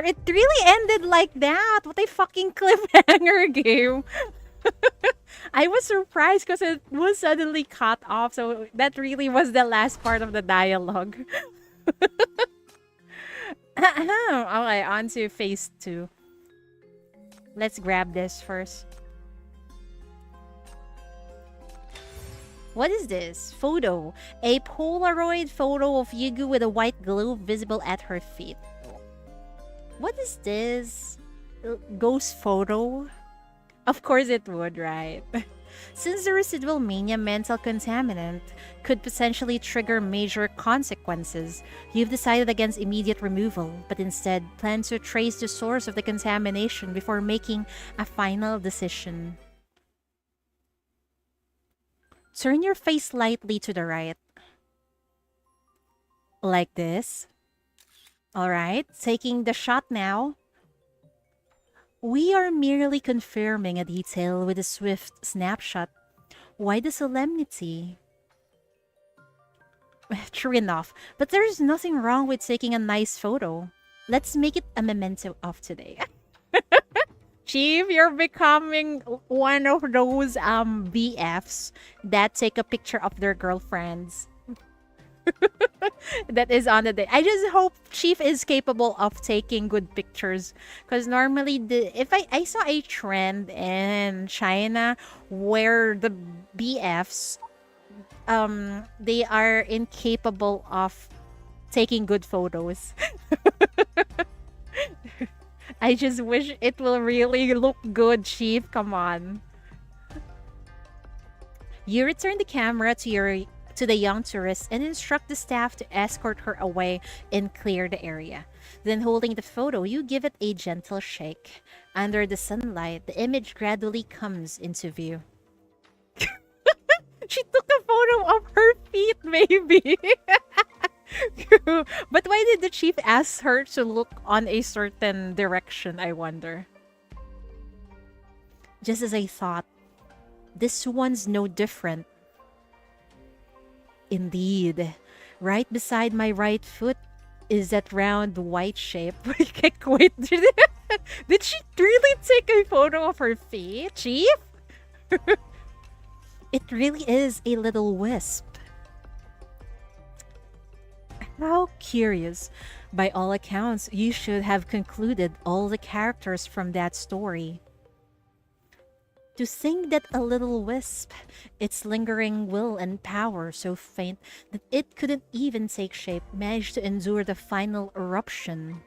Speaker 2: It really ended like that. What a fucking cliffhanger game. I was surprised because it was suddenly cut off. So that really was the last part of the dialogue. Okay, on to phase 2. Let's grab this first. What is this? Photo. A Polaroid photo of Yugu with a white globe visible at her feet. What is this? Ghost photo? Of course it would, right? Since the residual mania mental contaminant could potentially trigger major consequences, you've decided against immediate removal, but instead plan to trace the source of the contamination before making a final decision. Turn your face slightly to the right. Like this. Alright, taking the shot now. We are merely confirming a detail with a swift snapshot. Why the solemnity? True enough, but there's nothing wrong with taking a nice photo. Let's make it a memento of today. Chief, you're becoming one of those BFs that take a picture of their girlfriends. That is on the day. I just hope Chief is capable of taking good pictures, because normally if I saw a trend in China where the BFs they are incapable of taking good photos. I just wish it will really look good, Chief. Come on. You return the camera to the young tourist and instruct the staff to escort her away and clear the area. Then, holding the photo, you give it a gentle shake. Under the sunlight, the image gradually comes into view. She took a photo of her feet, maybe. But why did the chief ask her to look on a certain direction, I wonder? Just as I thought, this one's no different. Indeed, right beside my right foot is that round white shape. Wait, did she really take a photo of her feet, Chief? It really is a little wisp. How curious. By all accounts, you should have concluded all the characters from that story. To think that a little wisp, its lingering will and power so faint that it couldn't even take shape, managed to endure the final eruption.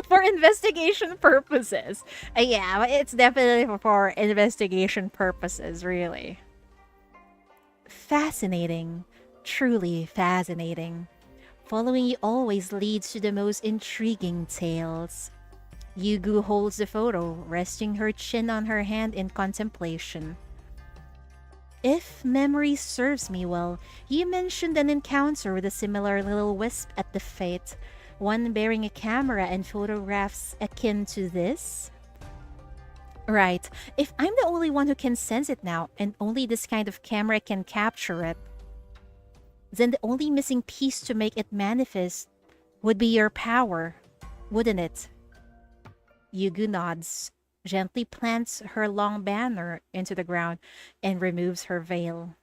Speaker 2: For investigation purposes. Yeah, it's definitely for investigation purposes, really. Fascinating. Truly fascinating. Following you always leads to the most intriguing tales. Yugu holds the photo, resting her chin on her hand in contemplation. If memory serves me well, you mentioned an encounter with a similar little wisp at the fete, one bearing a camera and photographs akin to this? Right. If I'm the only one who can sense it now, and only this kind of camera can capture it, then the only missing piece to make it manifest would be your power, wouldn't it? Yugu nods, gently plants her long banner into the ground, and removes her veil.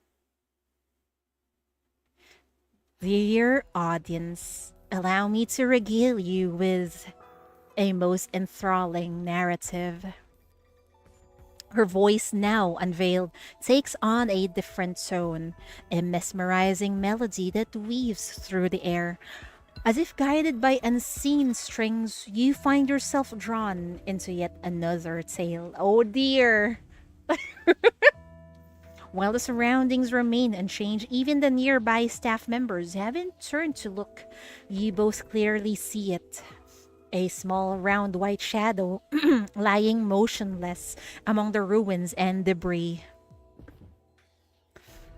Speaker 2: Dear audience, allow me to regale you with a most enthralling narrative. Her voice, now unveiled, takes on a different tone, a mesmerizing melody that weaves through the air. As if guided by unseen strings, you find yourself drawn into yet another tale. Oh dear! While the surroundings remain unchanged, even the nearby staff members haven't turned to look. You both clearly see it. A small round white shadow lying motionless among the ruins and debris.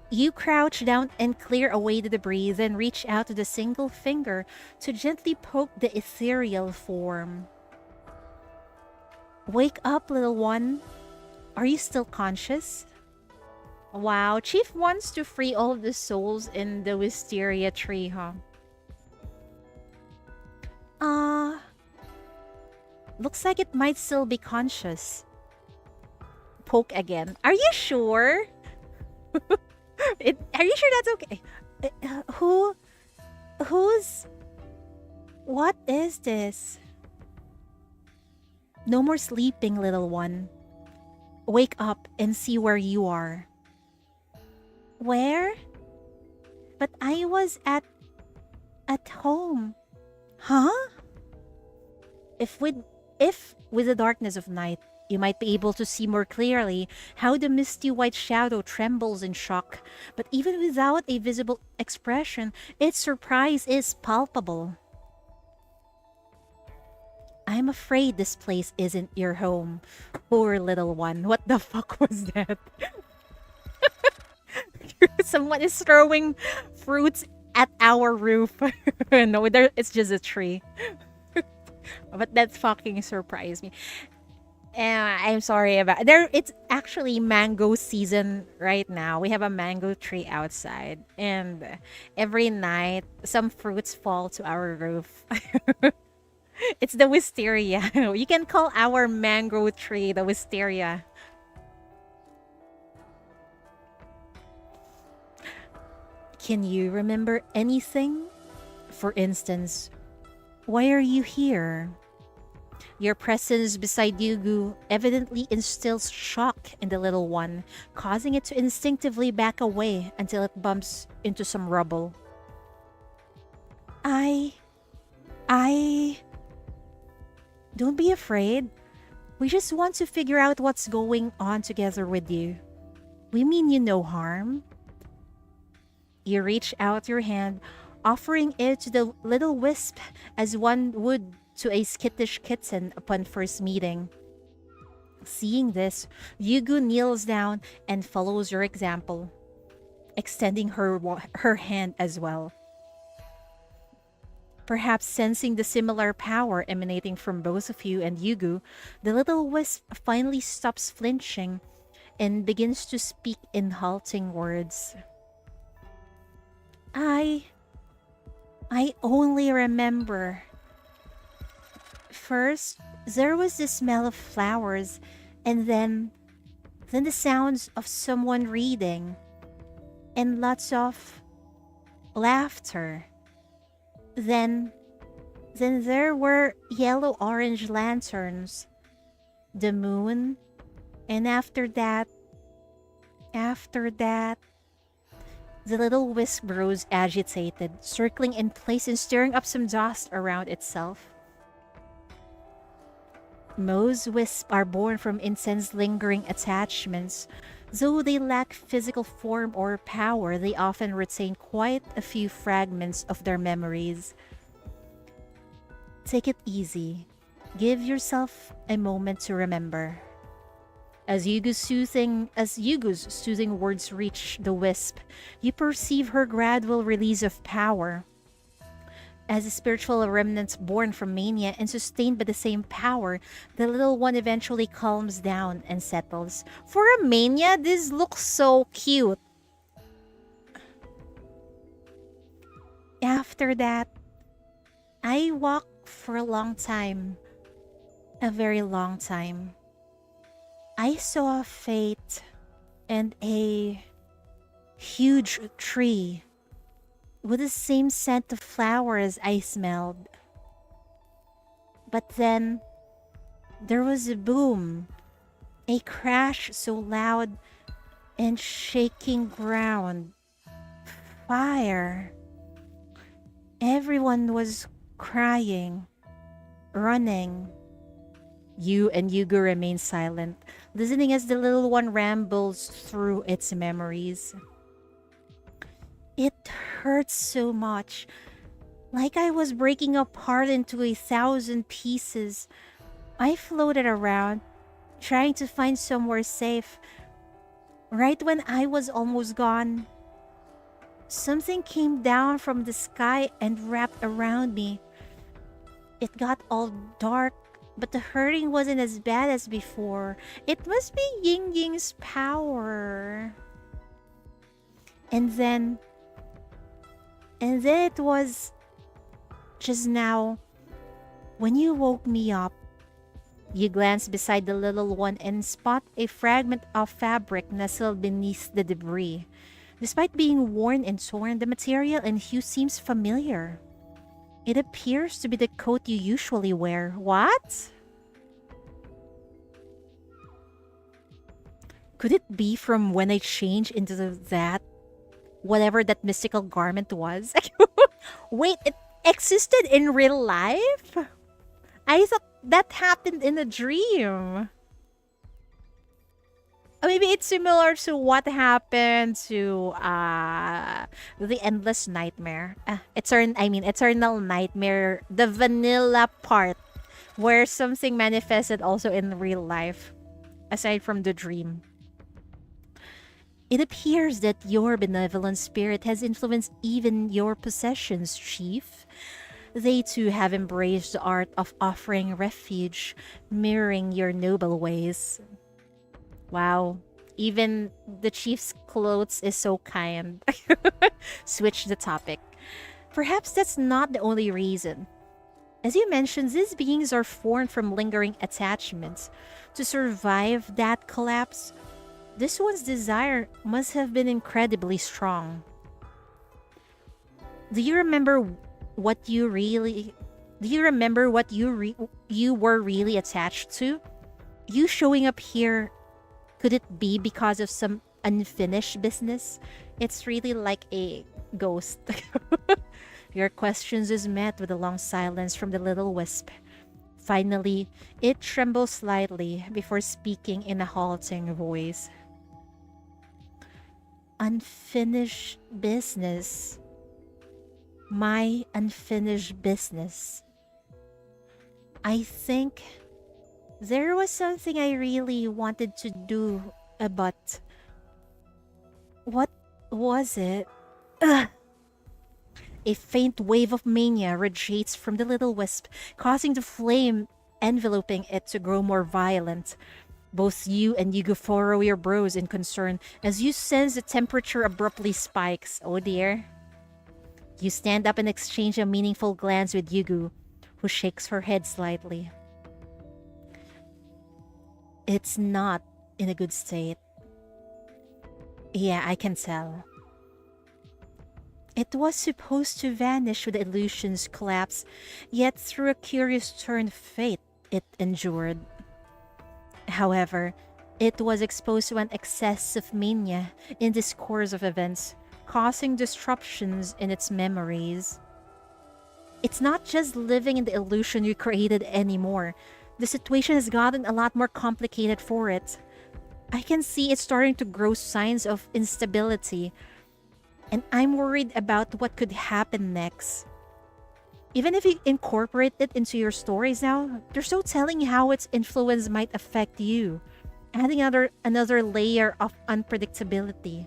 Speaker 2: You crouch down and clear away the debris, then reach out with a single finger to gently poke the ethereal form. Wake up, little one. Are you still conscious? Wow, Chief wants to free all of the souls in the wisteria tree, huh? Looks like it might still be conscious. Poke again. Are you sure? Are you sure that's okay? Who's... What is this? No more sleeping, little one. Wake up and see where you are. Where? But I was at home. Huh? If with the darkness of night, you might be able to see more clearly how the misty white shadow trembles in shock, but even without a visible expression, its surprise is palpable. I'm afraid this place isn't your home. Poor little one. What the fuck was that? Someone is throwing fruits at our roof. No, it's just a tree. But that fucking surprised me. I'm sorry about there. It's actually mango season right now. We have a mango tree outside, and every night some fruits fall to our roof. It's the wisteria. You can call our mango tree the wisteria. Can you remember anything? For instance, why are you here? Your presence beside Yugu evidently instills shock in the little one, causing it to instinctively back away until it bumps into some rubble. I... Don't be afraid. We just want to figure out what's going on together with you. We mean you no harm. You reach out your hand, offering it to the little wisp as one would to a skittish kitten upon first meeting. Seeing this, Yugu kneels down and follows your example, extending her hand as well. Perhaps sensing the similar power emanating from both of you and Yugu, the little wisp finally stops flinching and begins to speak in halting words. I only remember. First, there was the smell of flowers, and then the sounds of someone reading, and lots of laughter. Then then there were yellow-orange lanterns, the moon, and after that, the little wisp rose agitated, circling in place and stirring up some dust around itself. Most wisps are born from intense lingering attachments. Though they lack physical form or power, they often retain quite a few fragments of their memories. Take it easy. Give yourself a moment to remember. As Yugu's soothing words reach the wisp, you perceive her gradual release of power. As a spiritual remnant born from mania and sustained by the same power, the little one eventually calms down and settles. For a mania, this looks so cute. After that, I walked for a long time. A very long time. I saw a fate and a huge tree with the same scent of flowers I smelled. But then there was a boom, a crash so loud and shaking ground. Fire. Everyone was crying, running. You and Yugu remain silent, listening as the little one rambles through its memories. It hurts so much, like I was breaking apart into 1,000 pieces. I floated around, trying to find somewhere safe. Right when I was almost gone, something came down from the sky and wrapped around me. It got all dark, but the hurting wasn't as bad as before. It must be Ying Ying's power. And then it was just now when you woke me up. You glance beside the little one and spot a fragment of fabric nestled beneath the debris. Despite being worn and torn, the material and hue seems familiar. It appears to be the coat you usually wear. What? Could it be from when I changed into that, whatever that mystical garment was? Wait, it existed in real life? I thought that happened in a dream. Maybe it's similar to what happened to the endless nightmare. Eternal nightmare, the vanilla part where something manifested also in real life aside from the dream. It appears that your benevolent spirit has influenced even your possessions, Chief. They too have embraced the art of offering refuge, mirroring your noble ways. Wow. Even the chief's clothes is so kind. Switch the topic. Perhaps that's not the only reason. As you mentioned, these beings are formed from lingering attachments. To survive that collapse, this one's desire must have been incredibly strong. Do you remember what you really do you remember what you were really attached to? You showing up here, could it be because of some unfinished business? It's really like a ghost. Your questions is met with a long silence from the little wisp. Finally, it trembles slightly before speaking in a halting voice. Unfinished business. My unfinished business. I think there was something I really wanted to do, but what was it? Ugh. A faint wave of mania radiates from the little wisp, causing the flame enveloping it to grow more violent. Both you and Yugu furrow your brows in concern as you sense the temperature abruptly spikes. Oh dear. You stand up and exchange a meaningful glance with Yugu, who shakes her head slightly. It's not in a good state. Yeah, I can tell. It was supposed to vanish with the illusion's collapse, yet through a curious turn of fate, it endured. However, it was exposed to an excess of mania in this course of events, causing disruptions in its memories. It's not just living in the illusion you created anymore. The situation has gotten a lot more complicated for it. I can see it starting to grow signs of instability, and I'm worried about what could happen next. Even if you incorporate it into your stories now, there's no telling how its influence might affect you, adding another layer of unpredictability.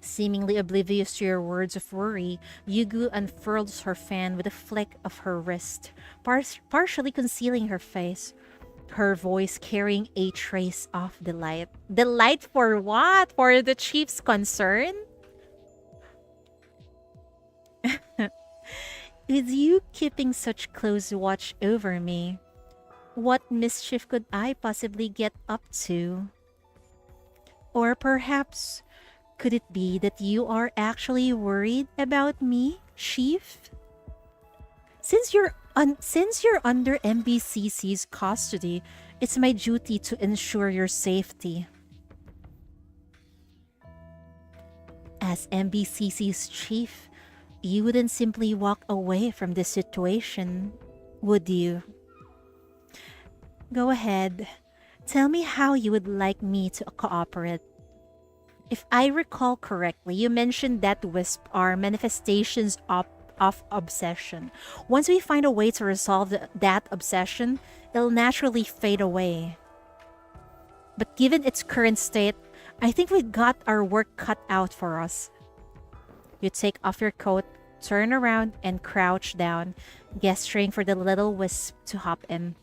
Speaker 2: Seemingly oblivious to your words of worry, Yugu unfurls her fan with a flick of her wrist, partially concealing her face, her voice carrying a trace of delight. Delight for what? For the chief's concern? With you keeping such close watch over me, what mischief could I possibly get up to? Or perhaps, could it be that you are actually worried about me, Chief? Since you're under MBCC's custody, it's my duty to ensure your safety. As MBCC's chief, you wouldn't simply walk away from this situation, would you? Go ahead. Tell me how you would like me to cooperate. If I recall correctly, you mentioned that wisp are manifestations of obsession. Once we find a way to resolve that obsession, it'll naturally fade away. But given its current state, I think we got our work cut out for us. You take off your coat, turn around, and crouch down, gesturing for the little wisp to hop in.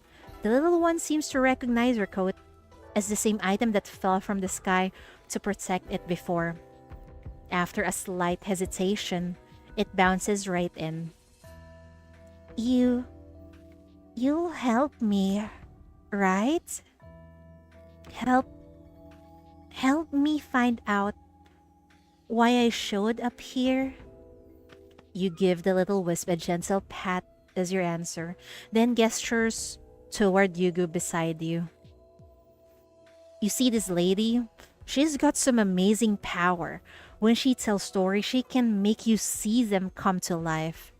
Speaker 2: The little one seems to recognize your coat as the same item that fell from the sky to protect it before. After a slight hesitation, it bounces right in. You'll help me, right? Help me find out why I showed up here? You give the little wisp a gentle pat as your answer, then gestures toward Yugu beside you. You see this lady? She's got some amazing power. When she tells stories, she can make you see them come to life.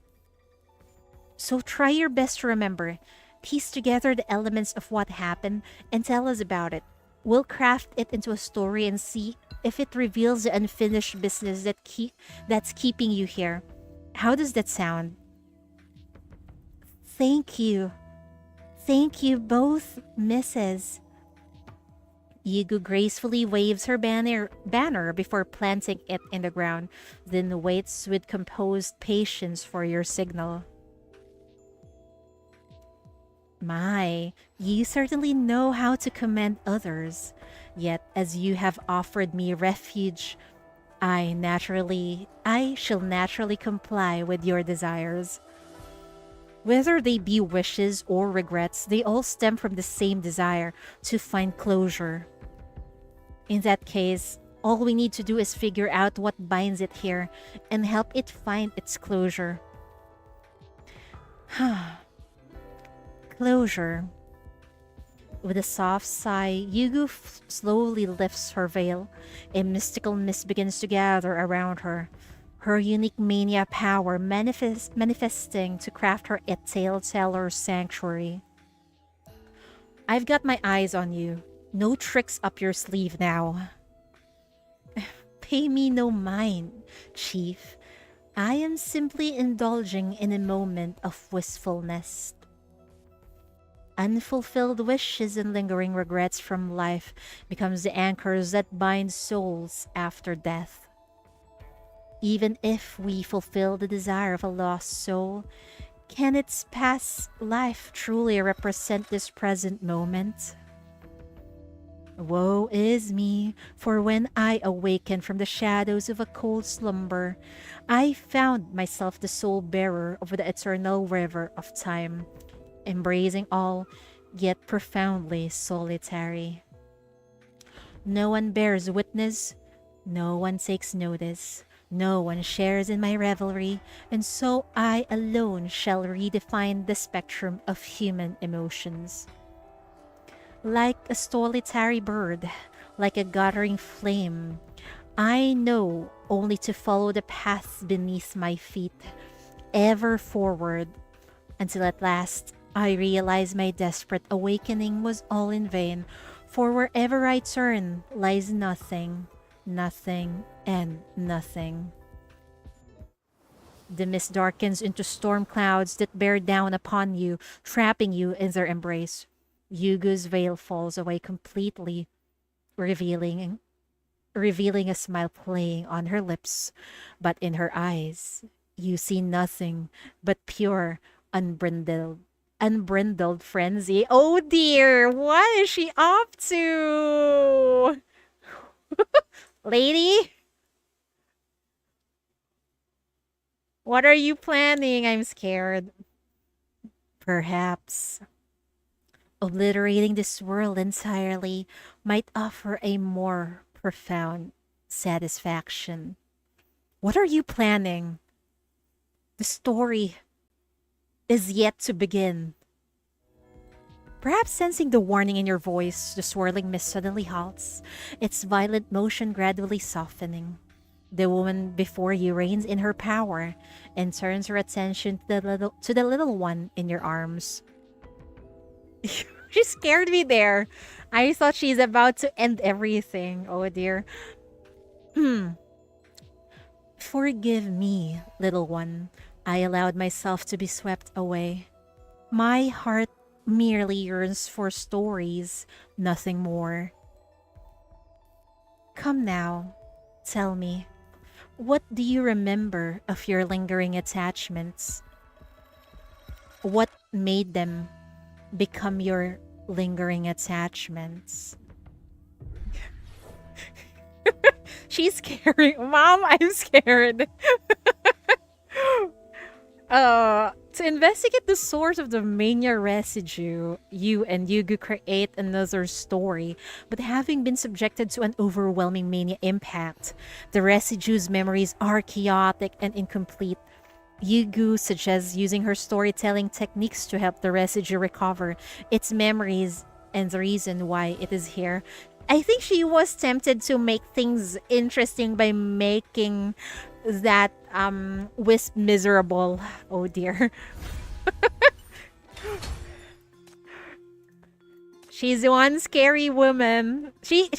Speaker 2: So try your best to remember, piece together the elements of what happened, and tell us about it. We'll craft it into a story and see if it reveals the unfinished business that's keeping you here. How does that sound? Thank you. Thank you both, Mrs. Yugu gracefully waves her banner before planting it in the ground, then waits with composed patience for your signal. My, you certainly know how to commend others. Yet, as you have offered me refuge, I shall naturally comply with your desires. Whether they be wishes or regrets, they all stem from the same desire to find closure. In that case, all we need to do is figure out what binds it here and help it find its closure. Closure. With a soft sigh, Yugu slowly lifts her veil. A mystical mist begins to gather around her, her unique mania power manifesting to craft her a tale-teller sanctuary. I've got my eyes on you. No tricks up your sleeve now. Pay me no mind, Chief. I am simply indulging in a moment of wistfulness. Unfulfilled wishes and lingering regrets from life becomes the anchors that bind souls after death. Even if we fulfill the desire of a lost soul, can its past life truly represent this present moment? Woe is me, for when I awakened from the shadows of a cold slumber, I found myself the sole bearer of the eternal river of time, embracing all, yet profoundly solitary. No one bears witness, no one takes notice, no one shares in my revelry, and so I alone shall redefine the spectrum of human emotions. Like a solitary bird, like a guttering flame, I know only to follow the paths beneath my feet, ever forward, until at last I realize my desperate awakening was all in vain, for wherever I turn lies nothing, nothing, and nothing. The mist darkens into storm clouds that bear down upon you, trapping you in their embrace. Yugu's veil falls away completely, revealing revealing a smile playing on her lips, but in her eyes you see nothing but pure, unbridled frenzy. Oh dear, what is she up to? Lady, what are you planning? I'm scared. Perhaps obliterating this world entirely might offer a more profound satisfaction. What are you planning? The story is yet to begin. Perhaps sensing the warning in your voice, the swirling mist suddenly halts, its violent motion gradually softening. The woman before you reins in her power and turns her attention to the little one in your arms. She scared me there. I thought she's about to end everything. Oh dear. Forgive me, little one. I allowed myself to be swept away. My heart merely yearns for stories, nothing more. Come now, tell me, what do you remember of your lingering attachments? What made them become your lingering attachments? She's scaring. Mom, I'm scared. To investigate the source of the mania residue, you and Yugu create another story, but having been subjected to an overwhelming mania impact, the residue's memories are chaotic and incomplete. Yugu suggests using her storytelling techniques to help the residue recover its memories and the reason why it is here. I think she was tempted to make things interesting by making that wisp miserable. Oh dear. She's one scary woman. She's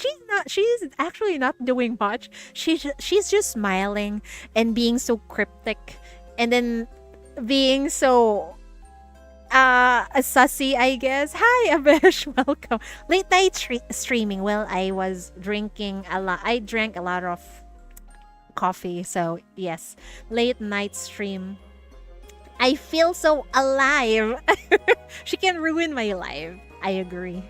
Speaker 2: actually not doing much. She's just smiling and being so cryptic, and then being so a sussy, I guess. Hi, Abesh, welcome. Late night streaming. Well, I was drinking a lot. I drank a lot of coffee, so yes, late night stream. I feel so alive. She can ruin my life. I agree.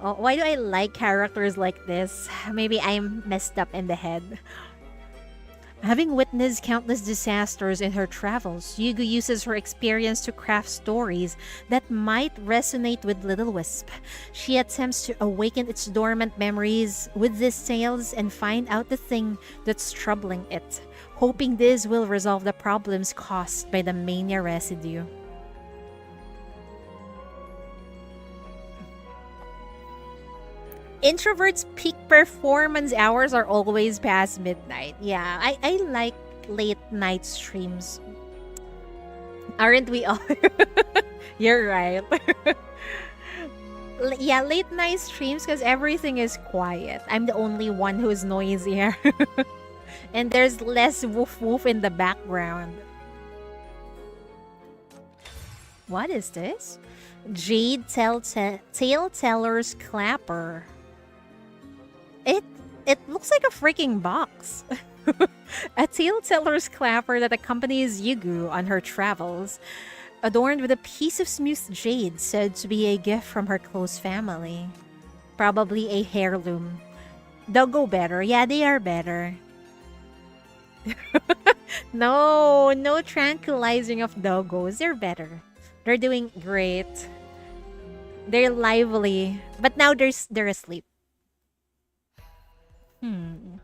Speaker 2: Oh, why do I like characters like this? Maybe I'm messed up in the head. Having witnessed countless disasters in her travels, Yugu uses her experience to craft stories that might resonate with Little Wisp. She attempts to awaken its dormant memories with these tales and find out the thing that's troubling it, hoping this will resolve the problems caused by the mania residue. Introverts' peak performance hours are always past midnight. Yeah, I like late night streams. Aren't we all? You're right. Yeah, late night streams because everything is quiet. I'm the only one who's noisy here. And there's less woof woof in the background. What is this? Jade Tale-Teller's Clapper. It looks like a freaking box. A tale-teller's clapper that accompanies Yugu on her travels, adorned with a piece of smooth jade said to be a gift from her close family. Probably a heirloom. Doggo better. Yeah, they are better. No, no tranquilizing of doggos. They're better. They're doing great. They're lively. But now they're asleep. Hmm.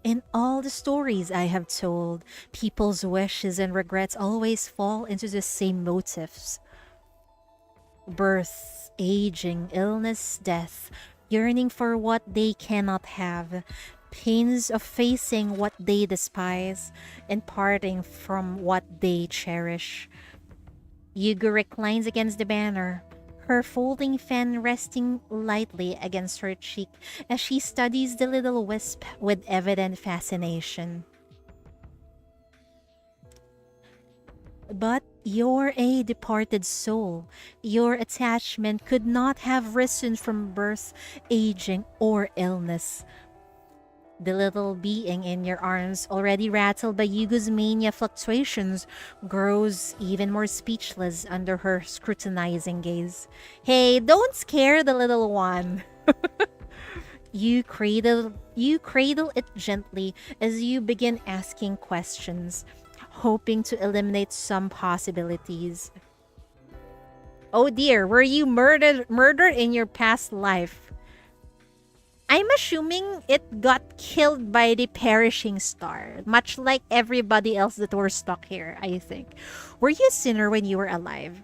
Speaker 2: In all the stories I have told, people's wishes and regrets always fall into the same motifs: birth, aging, illness, death, yearning for what they cannot have, pains of facing what they despise, and parting from what they cherish. Yugu reclines against the banner, her folding fan resting lightly against her cheek as she studies the little wisp with evident fascination. But you're a departed soul. Your attachment could not have risen from birth, aging, or illness. The little being in your arms, already rattled by Yugo's mania fluctuations, grows even more speechless under her scrutinizing gaze. Hey, don't scare the little one. You cradle it gently as you begin asking questions, hoping to eliminate some possibilities. Oh dear, were you murdered in your past life? I'm assuming it got killed by the perishing star, much like everybody else that were stuck here, I think. Were you a sinner when you were alive?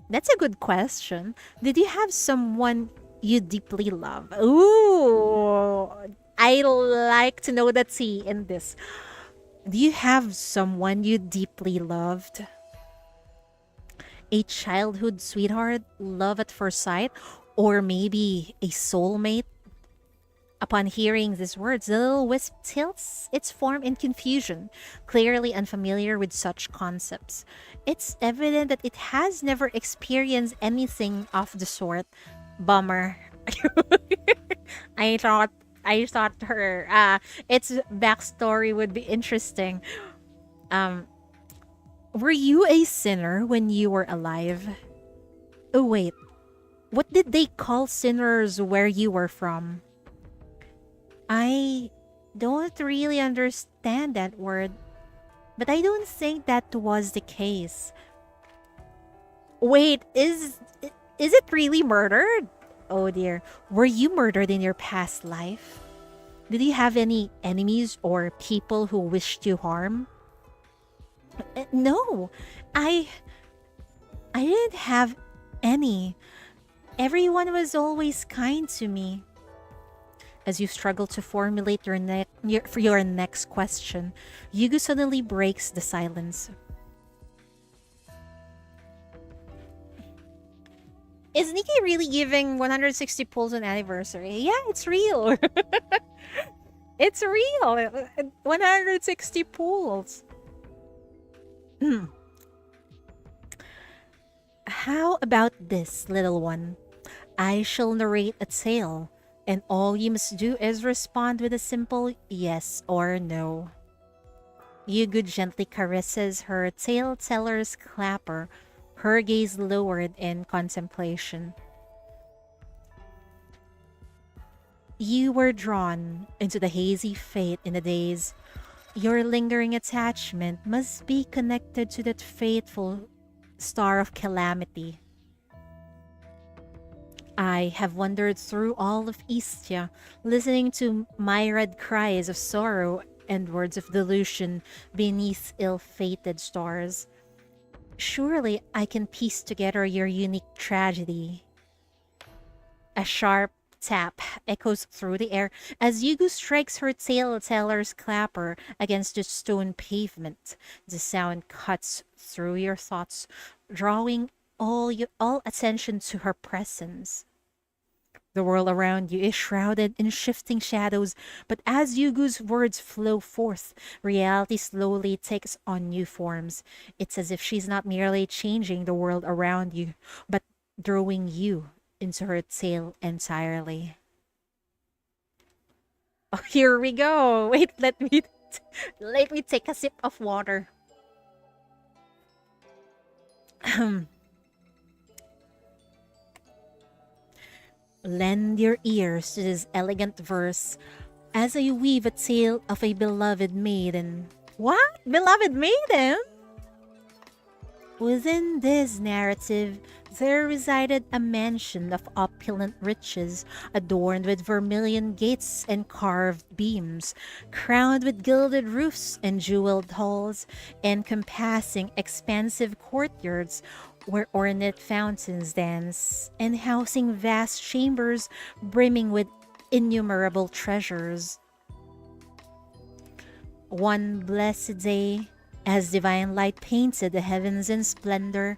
Speaker 2: That's a good question. Did you have someone you deeply love? Ooh, I like to know the tea in this. Do you have someone you deeply loved? A childhood sweetheart, love at first sight, or maybe a soulmate? Upon hearing these words, the little wisp tilts its form in confusion, clearly unfamiliar with such concepts. It's evident that it has never experienced anything of the sort. Bummer. I thought I thought her its backstory would be interesting. Um, were you a sinner when you were alive? Oh wait, what did they call sinners where you were from? I don't really understand that word, but I don't think that was the case. Wait, is it really murdered? Oh dear. Were you murdered in your past life? Did you have any enemies or people who wished you harm? No. I I didn't have any. Everyone was always kind to me. As you struggle to formulate for your next question, Yugu suddenly breaks the silence. Is Nikki really giving 160 pulls on anniversary? Yeah, it's real. It's real. 160 pulls. How about this, little one? I shall narrate a tale, and all you must do is respond with a simple yes or no. Yugu gently caresses her tale teller's clapper, her gaze lowered in contemplation. You were drawn into the hazy fate in the days. Your lingering attachment must be connected to that fateful star of calamity. I have wandered through all of Istia, listening to myriad cries of sorrow and words of delusion beneath ill-fated stars. Surely I can piece together your unique tragedy. A sharp tap echoes through the air as Yugu strikes her tale-teller's clapper against the stone pavement. The sound cuts through your thoughts, drawing all attention to her presence. The world around you is shrouded in shifting shadows, but as Yugu's words flow forth, reality slowly takes on new forms. It's as if she's not merely changing the world around you, but drawing you into her tale entirely. Oh, here we go. Wait, let me take a sip of water. Lend your ears to this elegant verse as I weave a tale of a beloved maiden. What? Beloved maiden? Within this narrative, there resided a mansion of opulent riches, adorned with vermilion gates and carved beams, crowned with gilded roofs and jeweled halls, encompassing expansive courtyards where ornate fountains dance, and housing vast chambers brimming with innumerable treasures. One blessed day, as divine light painted the heavens in splendor,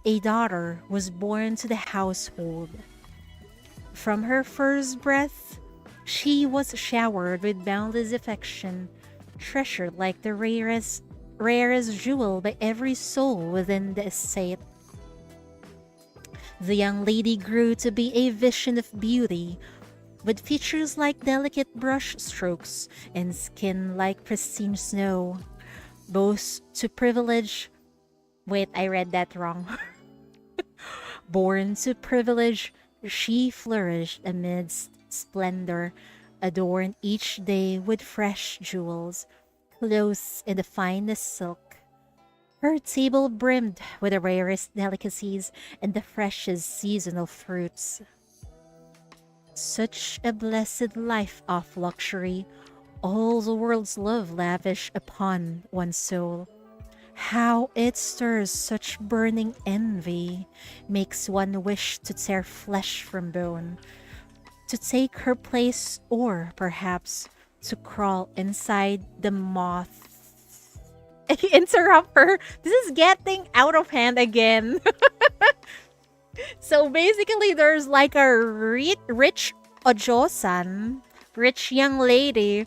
Speaker 2: a daughter was born to the household. From her first breath, she was showered with boundless affection, treasured like the rarest jewel by every soul within the estate. The young lady grew to be a vision of beauty, with features like delicate brush strokes and skin like pristine snow. Both to privilege. Wait, I read that wrong. Born to privilege, she flourished amidst splendor, adorned each day with fresh jewels, clothes in the finest silk. Her table brimmed with the rarest delicacies and the freshest seasonal fruits. Such a blessed life of luxury, all the world's love lavish upon one's soul. How it stirs such burning envy, makes one wish to tear flesh from bone, to take her place, or perhaps to crawl inside the moth. Interrupt her. This is getting out of hand again. So basically, there's like a rich Ojosan, rich young lady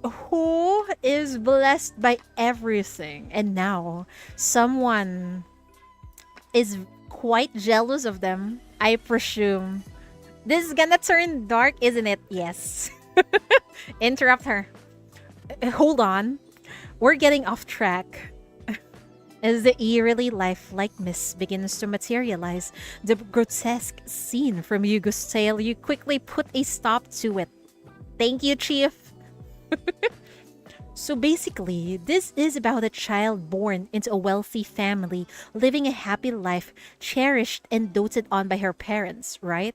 Speaker 2: who is blessed by everything. And now someone is quite jealous of them, I presume. This is gonna turn dark, isn't it? Yes. Interrupt her. Hold on. We're getting off track. As the eerily lifelike mist begins to materialize, the grotesque scene from Yugo's tale, you quickly put a stop to it. Thank you, Chief. So basically, this is about a child born into a wealthy family, living a happy life, cherished and doted on by her parents, right?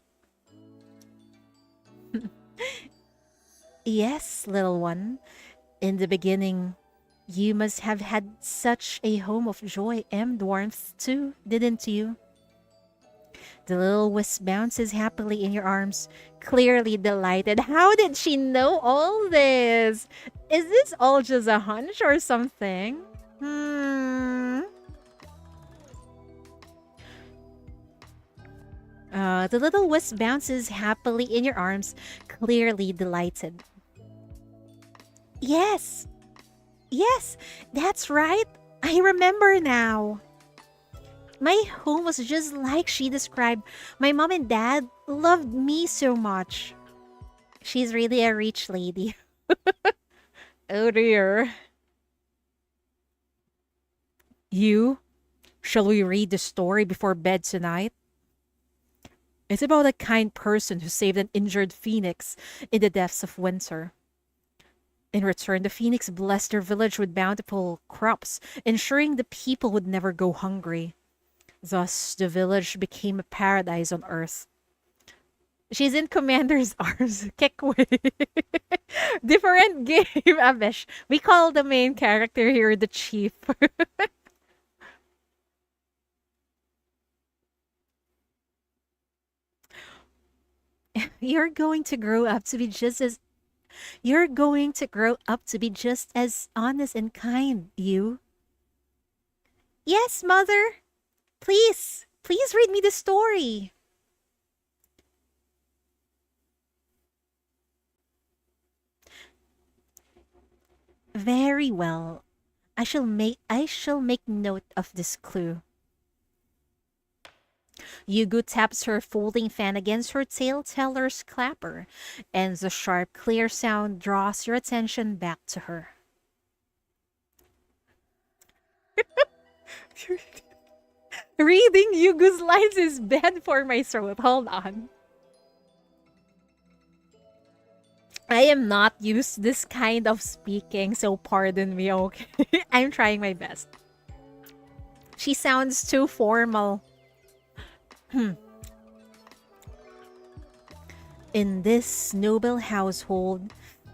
Speaker 2: Yes, little one. In the beginning, you must have had such a home of joy and warmth too, didn't you? The little wisp bounces happily in your arms, clearly delighted. How did she know all this? Is this all just a hunch or something? The little wisp bounces happily in your arms, clearly delighted. Yes, yes, that's right. I remember now. My home was just like she described. My mom and dad loved me so much. She's really a rich lady. Oh dear. You? Shall we read the story before bed tonight? It's about a kind person who saved an injured phoenix in the depths of winter. In return, the phoenix blessed their village with bountiful crops, ensuring the people would never go hungry. Thus, the village became a paradise on earth. She's in Commander's Arms. Kekwe. Different game, Abesh. We call the main character here the chief. You're going to grow up to be just as You're going to grow up to be just as honest and kind, you. Yes, mother. Please read me the story. Very well. I shall make note of this clue. Yugu taps her folding fan against her tale-teller's clapper, and the sharp, clear sound draws your attention back to her. Reading Yugu's lines is bad for my throat. Hold on. I am not used to this kind of speaking, so pardon me, okay? I'm trying my best. She sounds too formal. In this noble household,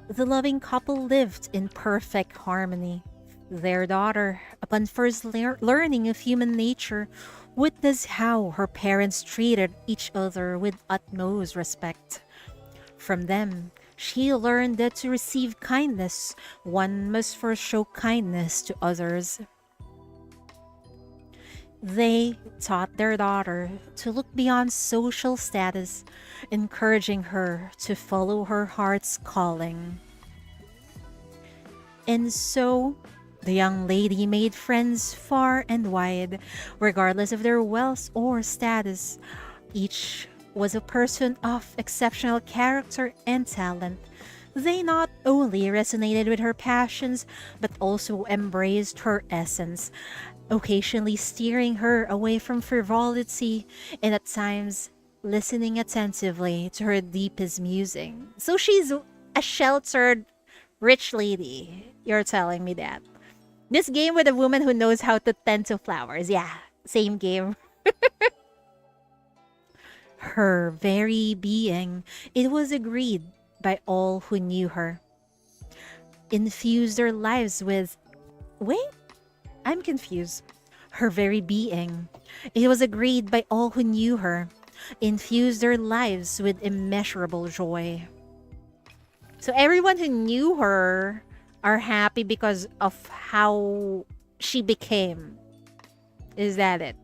Speaker 2: the loving couple lived in perfect harmony. Their daughter, upon first learning of human nature, witnessed how her parents treated each other with utmost respect. From them, she learned that to receive kindness, one must first show kindness to others. They taught their daughter to look beyond social status, encouraging her to follow her heart's calling. And so, the young lady made friends far and wide, regardless of their wealth or status. Each was a person of exceptional character and talent. They not only resonated with her passions, but also embraced her essence, occasionally steering her away from frivolity and at times listening attentively to her deepest musing. So she's a sheltered rich lady. You're telling me that. This game with a woman who knows how to tend to flowers. Yeah, same game. Her very being, it was agreed by all who knew her, infused their lives with. Wait, I'm confused. Her very being, it was agreed by all who knew her, infused their lives with immeasurable joy. So everyone who knew her are happy because of how she became. Is that it?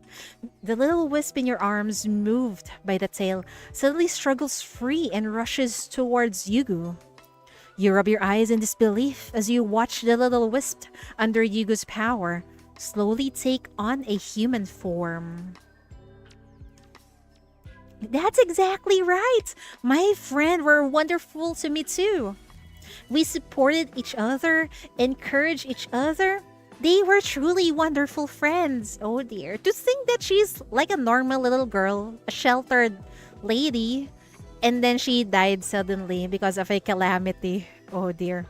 Speaker 2: The little wisp in your arms, moved by the tail, suddenly struggles free and rushes towards Yugu. You rub your eyes in disbelief as you watch the little wisp, under Yugu's power, slowly take on a human form. That's exactly right! My friend were wonderful to me too. We supported each other, encouraged each other. They were truly wonderful friends. Oh dear. To think that she's like a normal little girl, a sheltered lady, and then she died suddenly because of a calamity. Oh dear.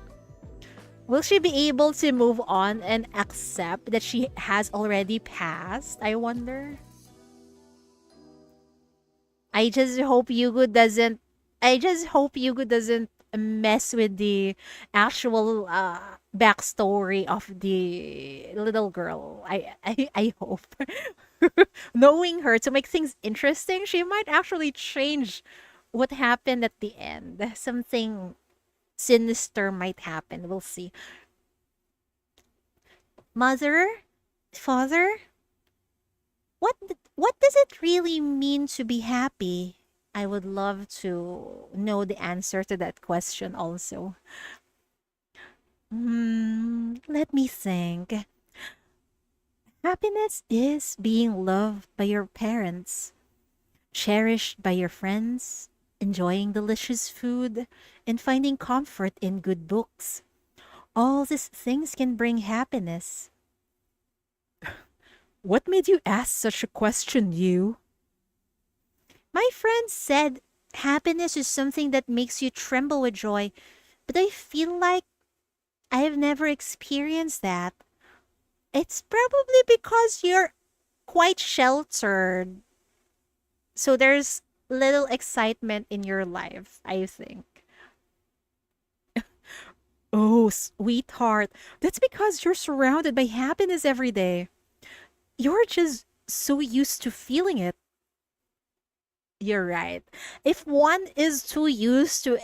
Speaker 2: Will she be able to move on and accept that she has already passed? I wonder. I just hope Yugo doesn't I just hope Yugo doesn't mess with the actual backstory of the little girl. I hope. Knowing her to make things interesting, she might actually change what happened at the end. Something sinister might happen. We'll see. Mother? Father? What does it really mean to be happy? I would love to know the answer to that question also. Let me think. Happiness is being loved by your parents, cherished by your friends, enjoying delicious food, and finding comfort in good books. All these things can bring happiness. What made you ask such a question, you? My friend said happiness is something that makes you tremble with joy, but I feel like I have never experienced that. It's probably because you're quite sheltered. So there's little excitement in your life, I think. Oh, sweetheart. That's because you're surrounded by happiness every day. You're just so used to feeling it. You're right. If one is too used to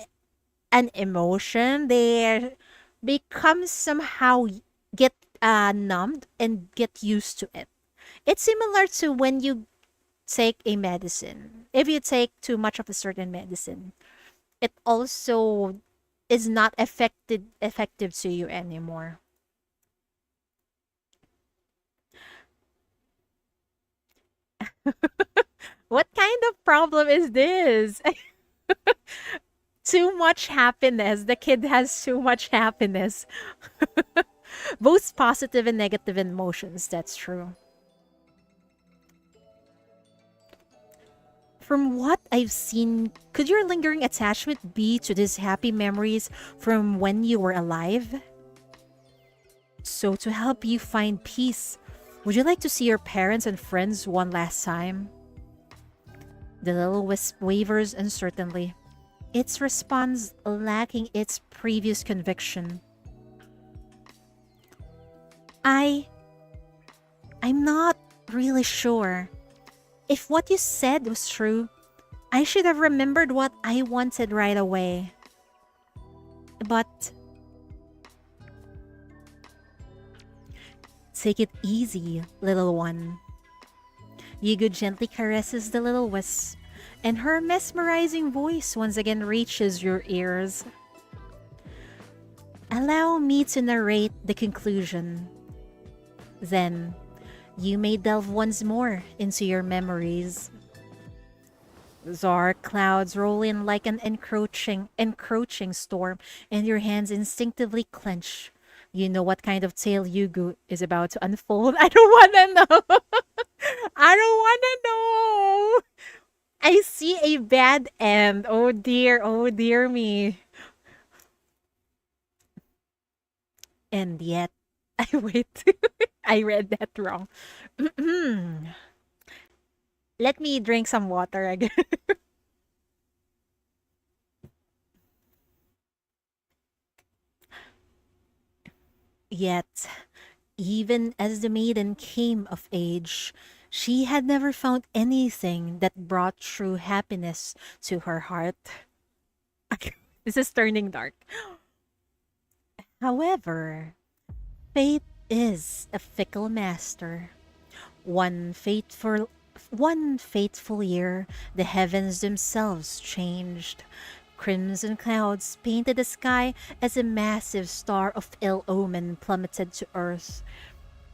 Speaker 2: an emotion, they become somehow get numbed and get used to it. It's similar to when you take a medicine. If you take too much of a certain medicine, it also is not effective to you anymore. What kind of problem is this? Too much happiness. The kid has too much happiness. Both positive and negative emotions, that's true. From what I've seen, could your lingering attachment be to these happy memories from when you were alive? So, to help you find peace, would you like to see your parents and friends one last time? The little wisp wavers uncertainly, its response lacking its previous conviction. I. I'm not really sure. If what you said was true, I should have remembered what I wanted right away. But take it easy, little one. Yugu gently caresses the little wisp, and her mesmerizing voice once again reaches your ears. Allow me to narrate the conclusion. Then, you may delve once more into your memories. Dark clouds roll in like an encroaching storm, and your hands instinctively clench. You know what kind of tale Yugu is about to unfold. I don't wanna know. I don't wanna know. I see a bad end. Oh dear me. And yet, I wait. I read that wrong. Let me drink some water again. Yet, even as the maiden came of age, she had never found anything that brought true happiness to her heart. This is turning dark. However, fate is a fickle master. One fateful one fateful year, the heavens themselves changed. Crimson clouds painted the sky as a massive star of ill omen plummeted to earth.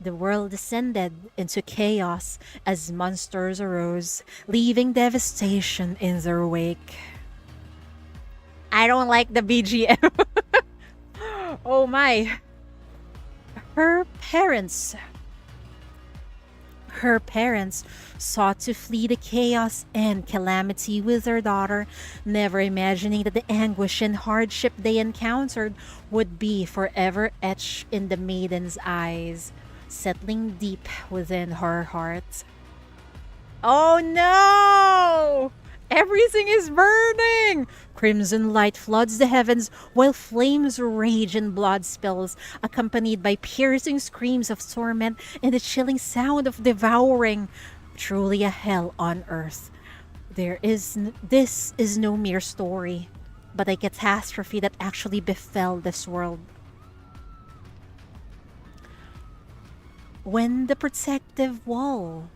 Speaker 2: The world descended into chaos as monsters arose, leaving devastation in their wake. I don't like the BGM. Oh my. Her parents Her parents sought to flee the chaos and calamity with their daughter, never imagining that the anguish and hardship they encountered would be forever etched in the maiden's eyes, settling deep within her heart. Oh no! Everything is burning! Crimson light floods the heavens while flames rage and blood spills, accompanied by piercing screams of torment and the chilling sound of devouring. Truly a hell on earth. This is no mere story, but a catastrophe that actually befell this world. When the protective wall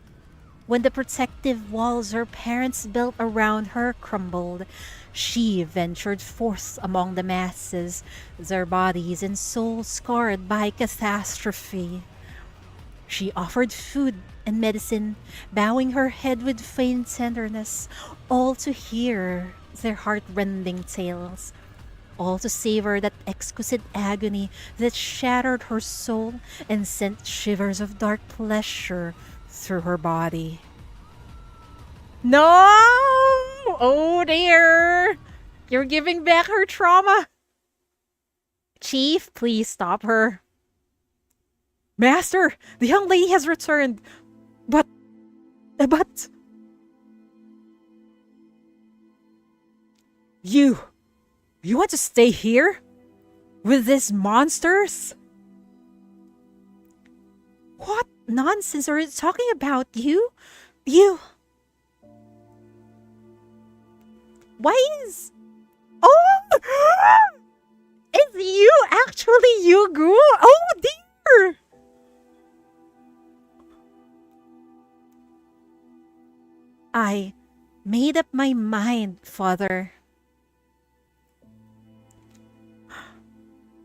Speaker 2: When the protective walls her parents built around her crumbled, she ventured forth among the masses, their bodies and souls scarred by catastrophe. She offered food and medicine, bowing her head with feigned tenderness, all to hear their heartrending tales, all to savor that exquisite agony that shattered her soul and sent shivers of dark pleasure through her body. No! Oh dear! You're giving back her trauma! Chief, please stop her. Master, the young lady has returned. But... You want to stay here? With these monsters? What nonsense are you talking about? You... Why is... Oh! It's you, actually, Yugu! Oh dear! I made up my mind, Father.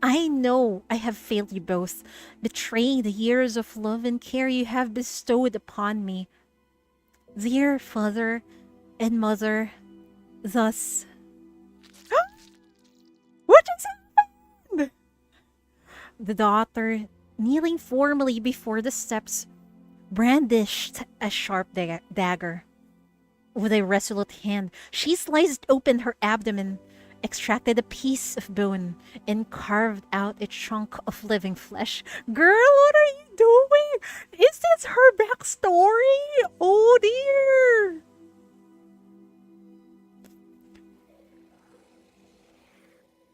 Speaker 2: I know I have failed you both, betraying the years of love and care you have bestowed upon me. Dear Father and Mother, thus... What just happened? The daughter, kneeling formally before the steps, brandished a sharp dagger. With a resolute hand, she sliced open her abdomen, extracted a piece of bone, and carved out a chunk of living flesh. Girl, what are you doing? Is this her backstory? Oh dear.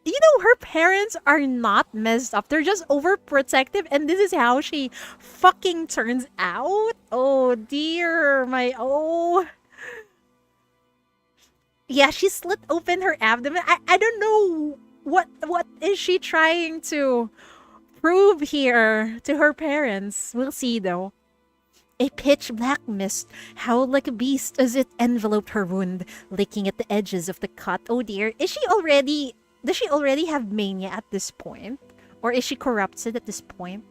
Speaker 2: You know, her parents are not messed up. They're just overprotective, and this is how she fucking turns out. Oh dear, my oh. Yeah, she slit open her abdomen. I don't know what is she trying to prove here to her parents. We'll see though. A pitch black mist howled like a beast as it enveloped her wound, licking at the edges of the cut. Oh dear, does she already have mania at this point? Or is she corrupted at this point?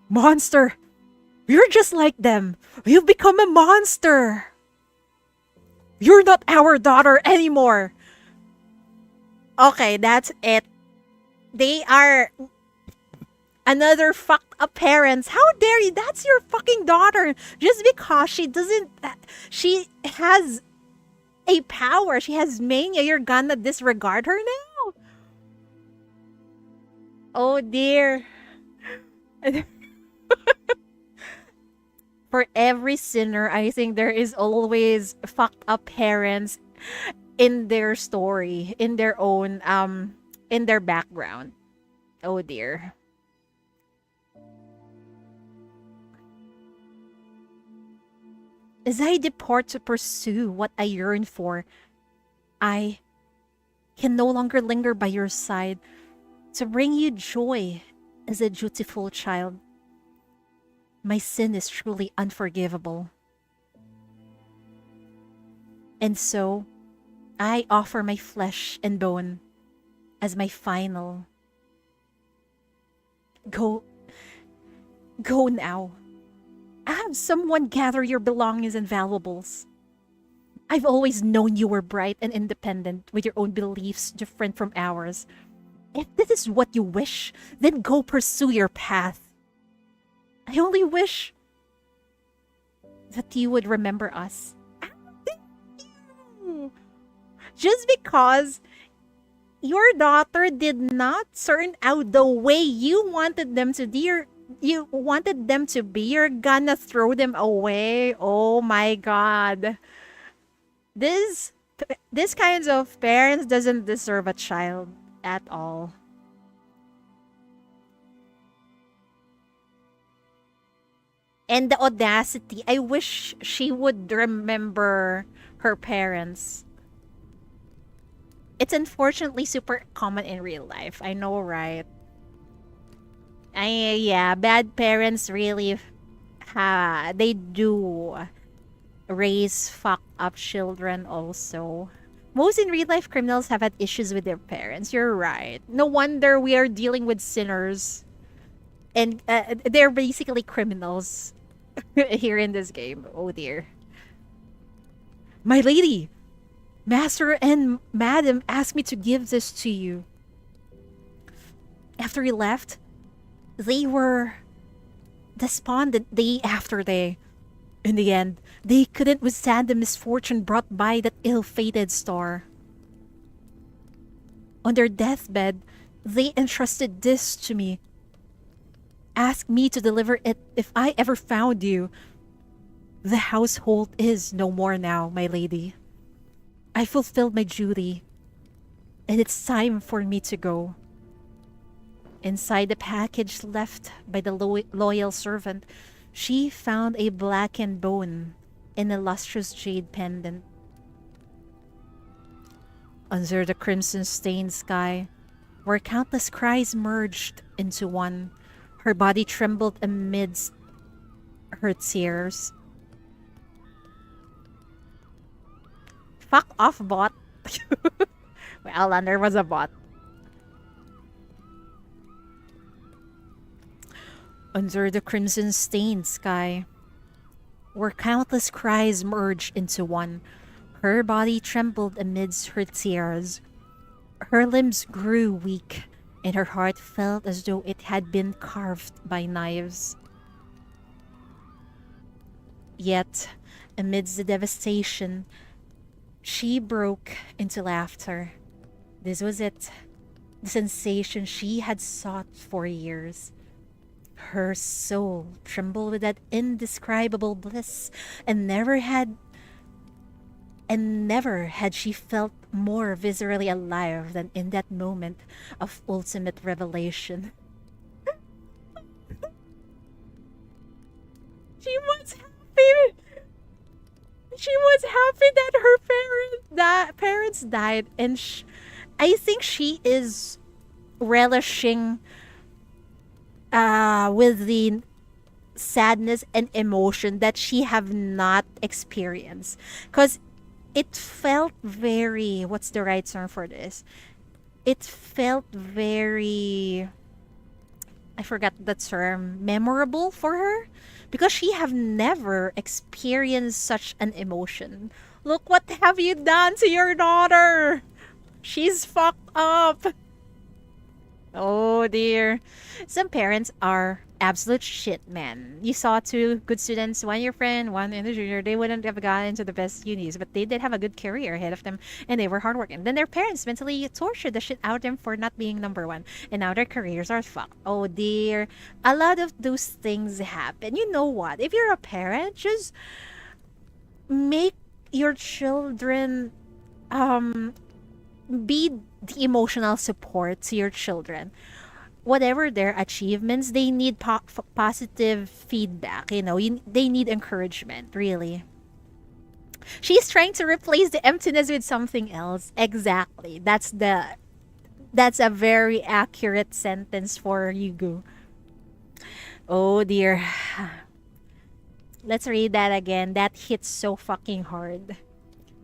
Speaker 2: Monster! You're just like them! You've become a monster! You're not our daughter anymore! Okay, that's it. They are another fucked up parents. How dare you? That's your fucking daughter. Just because she has a power, she has mania, you're gonna disregard her now? Oh dear. For every sinner, I think there is always fucked up parents in their story, in their own in their background. Oh dear. As I depart to pursue what I yearn for, I can no longer linger by your side to bring you joy as a dutiful child. My sin is truly unforgivable. And so, I offer my flesh and bone as my final. Go now. Have someone gather your belongings and valuables. I've always known you were bright and independent with your own beliefs different from ours. If this is what you wish, then go pursue your path. I only wish that you would remember us. Just because your daughter did not turn out the way you wanted them to, you wanted them to be, you're gonna throw them away. Oh my god. This kinds of parents doesn't deserve a child at all. And the audacity, I wish she would remember her parents. It's unfortunately super common in real life. I know, right? Yeah, bad parents really, they do raise fucked up children also. Most in real life criminals have had issues with their parents. You're right. No wonder we are dealing with sinners. And they're basically criminals here in this game. Oh dear. My lady, master and madam asked me to give this to you. After he left, they were despondent day after day. In the end, they couldn't withstand the misfortune brought by that ill-fated star. On their deathbed, they entrusted this to me. Ask me to deliver it if I ever found you. The household is no more now, my lady. I fulfilled my duty, and it's time for me to go. Inside the package left by the loyal servant, she found a blackened bone and a lustrous jade pendant. Under the crimson-stained sky, where countless cries merged into one, her body trembled amidst her tears. Fuck off, bot. Well, and there was a bot. Under the crimson-stained sky, where countless cries merged into one, her body trembled amidst her tears. Her limbs grew weak, and her heart felt as though it had been carved by knives. Yet, Amidst the devastation, she broke into laughter. This was it. The sensation she had sought for years. Her soul trembled with that indescribable bliss, and never had she felt more viscerally alive than in that moment of ultimate revelation. She was happy. She was happy that her parents died, and I think she is relishing with the sadness and emotion that she have not experienced, because it felt very, what's the right term for this, it felt very, I forgot the term, memorable for her, because she have never experienced such an emotion. Look what have you done to your daughter. She's fucked up. Oh dear. Some parents are absolute shit, man. You saw two good students, one your friend, one in the junior. They wouldn't have gotten into the best unis, but they did have a good career ahead of them, and they were hardworking. Then their parents mentally tortured the shit out of them for not being number one, and now their careers are fucked. Oh dear. A lot of those things happen. You know what? If you're a parent, just make your children be the emotional support to your children. Whatever their achievements, they need positive feedback. They need encouragement, really. She's trying to replace the emptiness with something else. Exactly. That's a very accurate sentence for Yugu. Oh dear. Let's read that again. That hits so fucking hard.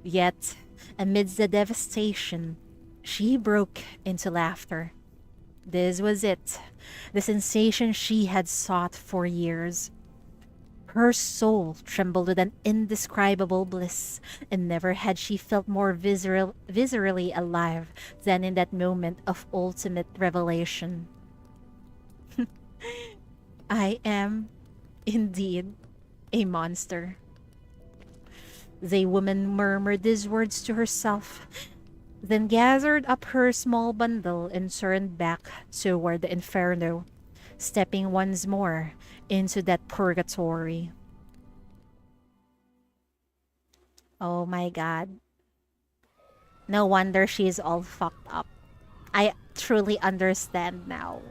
Speaker 2: Yet, amidst the devastation, she broke into laughter. This was it, the sensation she had sought for years. Her soul trembled with an indescribable bliss, and never had she felt more viscerally alive than in that moment of ultimate revelation. I am, indeed, a monster. The woman murmured these words to herself, then gathered up her small bundle and turned back toward the inferno, stepping once more into that purgatory. Oh my god. No wonder she's all fucked up. I truly understand now.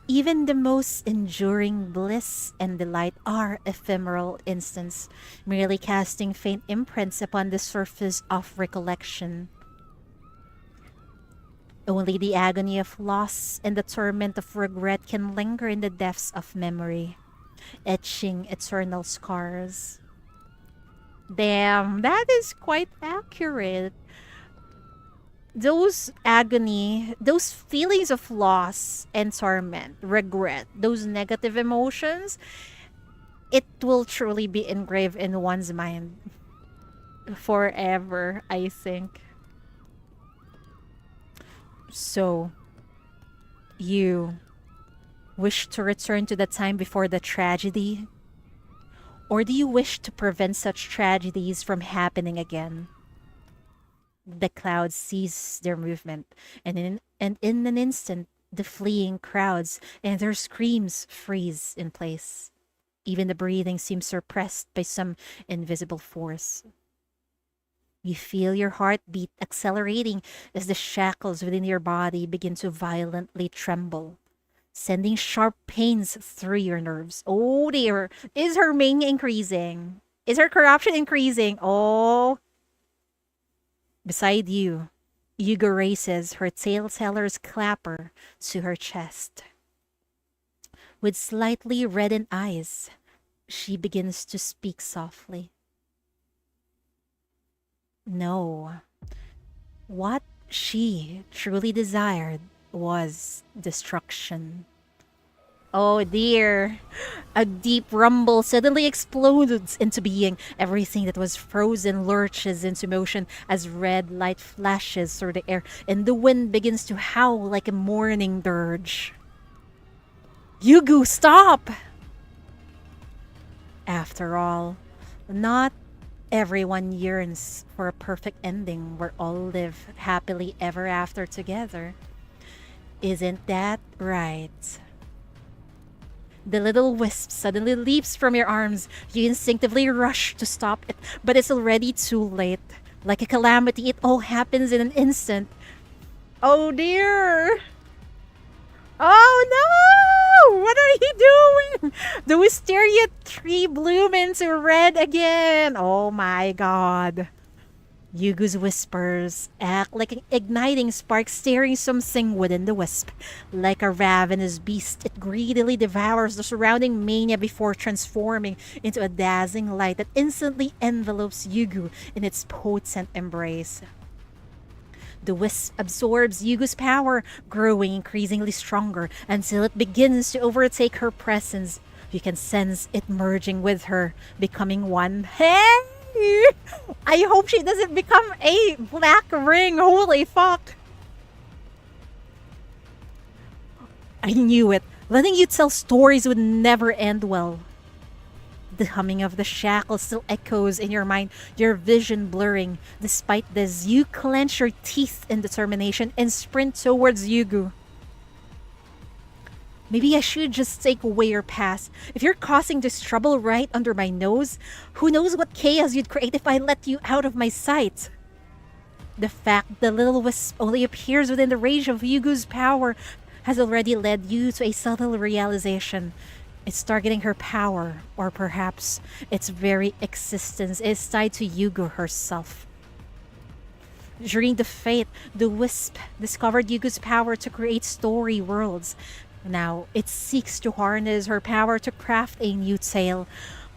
Speaker 2: Even the most enduring bliss and delight are ephemeral instants, merely casting faint imprints upon the surface of recollection. Only the agony of loss and the torment of regret can linger in the depths of memory, etching eternal scars. Damn, that is quite accurate. Those agony, those feelings of loss and torment, regret, those negative emotions, it will truly be engraved in one's mind forever, I think. So, you wish to return to the time before the tragedy? Or do you wish to prevent such tragedies from happening again? The clouds cease their movement, and in an instant, the fleeing crowds and their screams freeze in place. Even the breathing seems suppressed by some invisible force. You feel your heartbeat accelerating as the shackles within your body begin to violently tremble, sending sharp pains through your nerves. Oh dear, is her Ming increasing? Is her corruption increasing? Oh. Beside you, Yuga raises her tale-teller's clapper to her chest. With slightly reddened eyes, she begins to speak softly. No, what she truly desired was destruction. Oh dear. A deep rumble suddenly explodes into being. Everything that was frozen lurches into motion as red light flashes through the air, and the wind begins to howl like a mourning dirge. Yugu, stop! After all, not everyone yearns for a perfect ending where all live happily ever after together. Isn't that right? The little wisp suddenly leaps from your arms. You instinctively rush to stop it, but it's already too late. Like a calamity, it all happens in an instant. Oh dear! Oh no! What are you doing? The wisteria tree bloom into red again. Oh my god. Yugu's whispers act like an igniting spark stirring something within the wisp. Like a ravenous beast, it greedily devours the surrounding mania before transforming into a dazzling light that instantly envelopes Yugu in its potent embrace. The wisp absorbs Yugu's power, growing increasingly stronger until it begins to overtake her presence. You can sense it merging with her, becoming one. Hey! I hope she doesn't become a black ring. Holy fuck. I knew it. Letting you tell stories would never end well. The humming of the shackle still echoes in your mind, your vision blurring. Despite this, you clench your teeth in determination and sprint towards Yugu. Maybe I should just take away your past. If you're causing this trouble right under my nose, who knows what chaos you'd create if I let you out of my sight? The fact the little wisp only appears within the range of Yugu's power has already led you to a subtle realization. It's targeting her power, or perhaps its very existence is tied to Yugu herself. During the fate, the wisp discovered Yugu's power to create story worlds. Now, it seeks to harness her power to craft a new tale,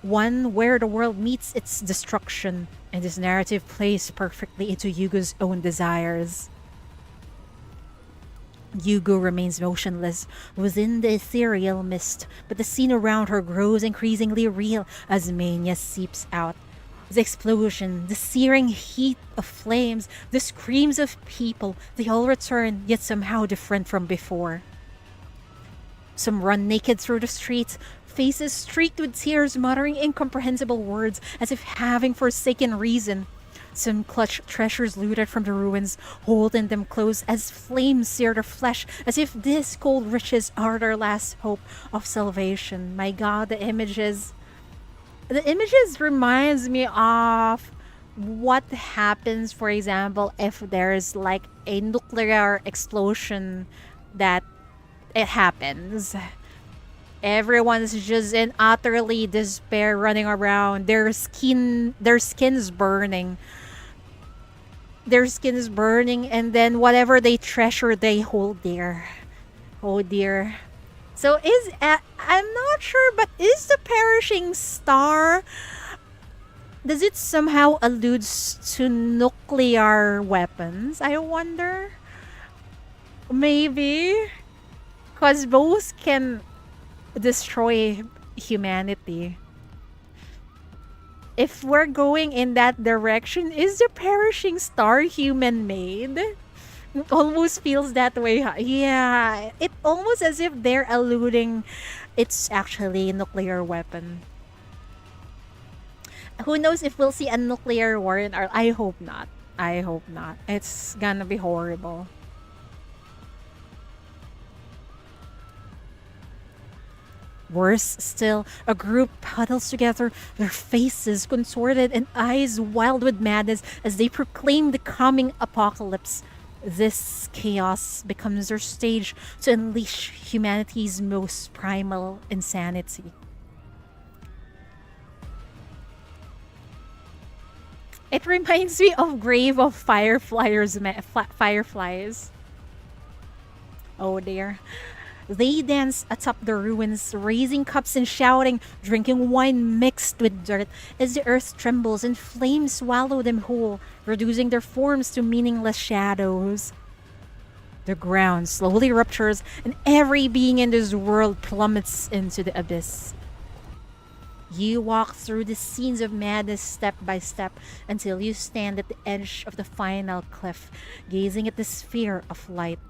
Speaker 2: one where the world meets its destruction, and this narrative plays perfectly into Yugu's own desires. Yugu remains motionless within the ethereal mist, but the scene around her grows increasingly real as mania seeps out. The explosion, the searing heat of flames, the screams of people, they all return, yet somehow different from before. Some run naked through the streets, faces streaked with tears, muttering incomprehensible words as if having forsaken reason. Some clutch treasures looted from the ruins, holding them close as flames sear their flesh, as if these cold riches are their last hope of salvation. My god, the images. The images reminds me of what happens, for example, if there's like a nuclear explosion that it happens. Everyone's just in utterly despair, running around. Their skin's burning. Their skin is burning, and then whatever they treasure, they hold dear. Oh dear. So I'm not sure, but is the perishing star? Does it somehow alludes to nuclear weapons? I wonder. Maybe, because both can destroy humanity. If we're going in that direction, is the perishing star human made? It almost feels that way. Yeah, it almost as if they're alluding it's actually a nuclear weapon. Who knows if we'll see a nuclear war in our... I hope not. I hope not. It's gonna be horrible. Worse still, a group huddles together, their faces contorted and eyes wild with madness as they proclaim the coming apocalypse. This chaos becomes their stage to unleash humanity's most primal insanity. It reminds me of Grave of Fireflies. Oh dear. They dance atop the ruins, raising cups and shouting, drinking wine mixed with dirt as the earth trembles and flames swallow them whole, reducing their forms to meaningless shadows. The ground slowly ruptures, and every being in this world plummets into the abyss. You walk through the scenes of madness step by step until you stand at the edge of the final cliff, gazing at the sphere of light.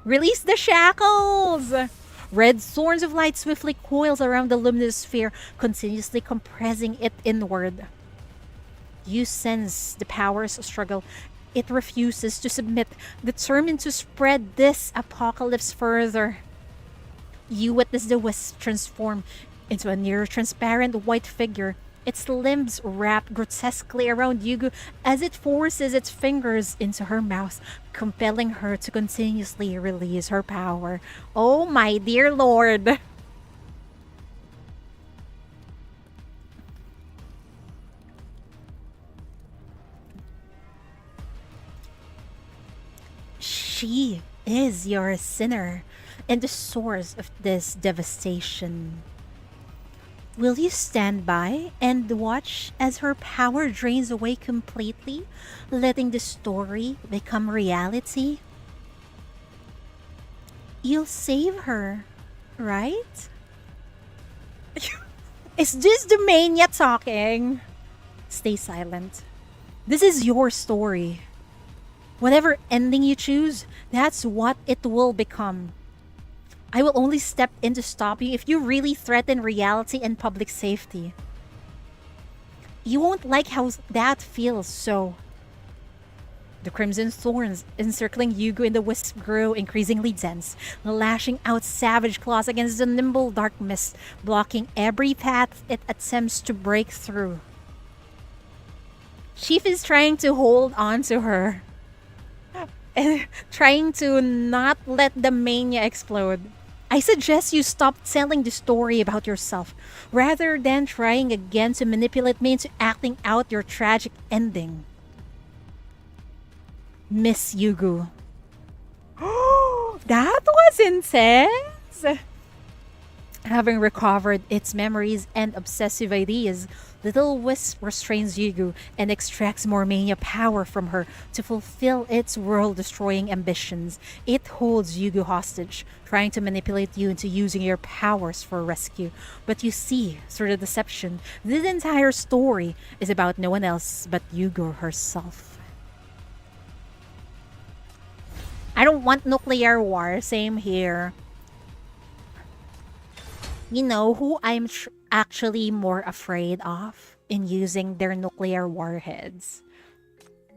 Speaker 2: Release the shackles! Red thorns of light swiftly coils around the luminous sphere, continuously compressing it inward. You sense the power's struggle. It refuses to submit, determined to spread this apocalypse further. You witness the wisp transform into a near transparent white figure, its limbs wrapped grotesquely around Yugu as it forces its fingers into her mouth, compelling her to continuously release her power. Oh my dear lord! She is your sinner and the source of this devastation. Will you stand by and watch as her power drains away completely, letting the story become reality? You'll save her, right? Is this the mania talking? Stay silent. This is your story. Whatever ending you choose, that's what it will become. I will only step in to stop you if you really threaten reality and public safety. You won't like how that feels, so. The crimson thorns encircling Yugu in the wisp grew increasingly dense, lashing out savage claws against the nimble dark mist, blocking every path it attempts to break through. Chief is trying to hold on to her, and trying to not let the mania explode. I suggest you stop telling the story about yourself, rather than trying again to manipulate me into acting out your tragic ending. Miss Yugu. That was intense! Having recovered its memories and obsessive ideas, Little Wisp restrains Yugu and extracts more mania power from her to fulfill its world-destroying ambitions. It holds Yugu hostage, trying to manipulate you into using your powers for rescue. But you see, through the deception, this entire story is about no one else but Yugu herself. I don't want nuclear war, same here. You know who I'm actually more afraid of in using their nuclear warheads?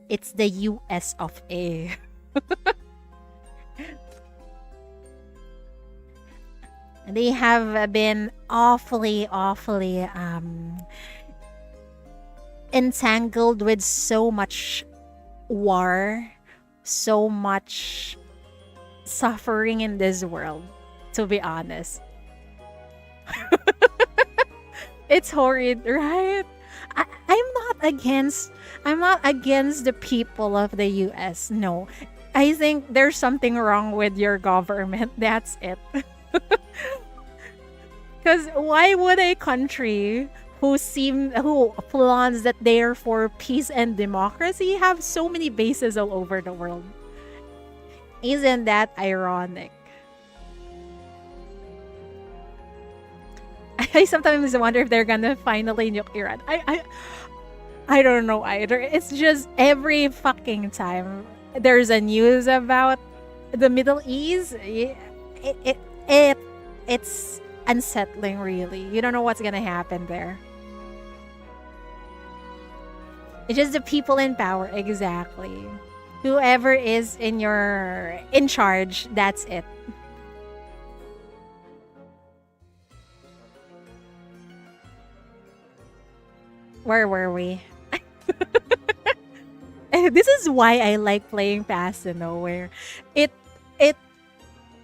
Speaker 2: It's the US of A. They have been awfully entangled with so much war, so much suffering in this world, to be honest. It's horrid, right? I'm not against the people of the US. No. I think there's something wrong with your government. That's it. Because why would a country who plans that they're for peace and democracy have so many bases all over the world? Isn't that ironic? I sometimes wonder if they're gonna finally nuke Iran. I don't know either. It's just every fucking time there's a news about the Middle East, it's unsettling, really. You don't know what's gonna happen there. It's just the people in power, exactly. Whoever is in charge, that's it. Where were we? This is why I like playing Past the Nowhere. It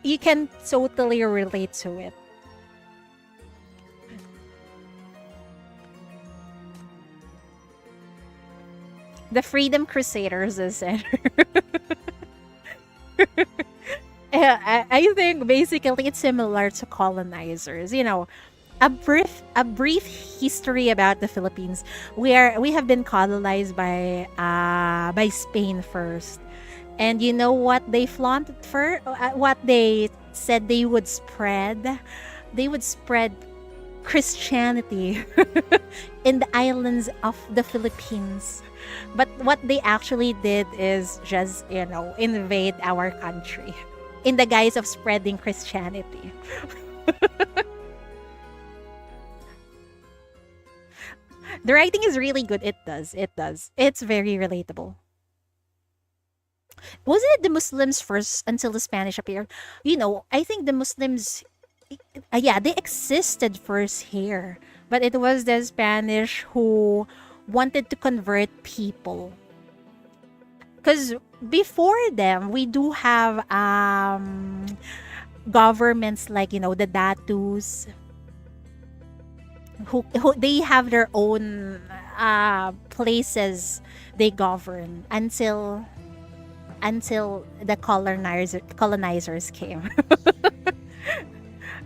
Speaker 2: you can totally relate to it. The Freedom Crusaders is it. Yeah, I think basically it's similar to colonizers. You know, a brief history about the Philippines. We have been colonized by Spain first, and you know what they flaunted for? What they said they would spread? They would spread Christianity in the islands of the Philippines. But what they actually did is just, invade our country. in the guise of spreading Christianity. The writing is really good. It does. It does. It's very relatable. Wasn't it the Muslims first until the Spanish appeared? I think the Muslims, yeah, they existed first here, but it was the Spanish who wanted to convert people. Because before them, we do have governments like the Datus, who they have their own places they govern until the colonizers came.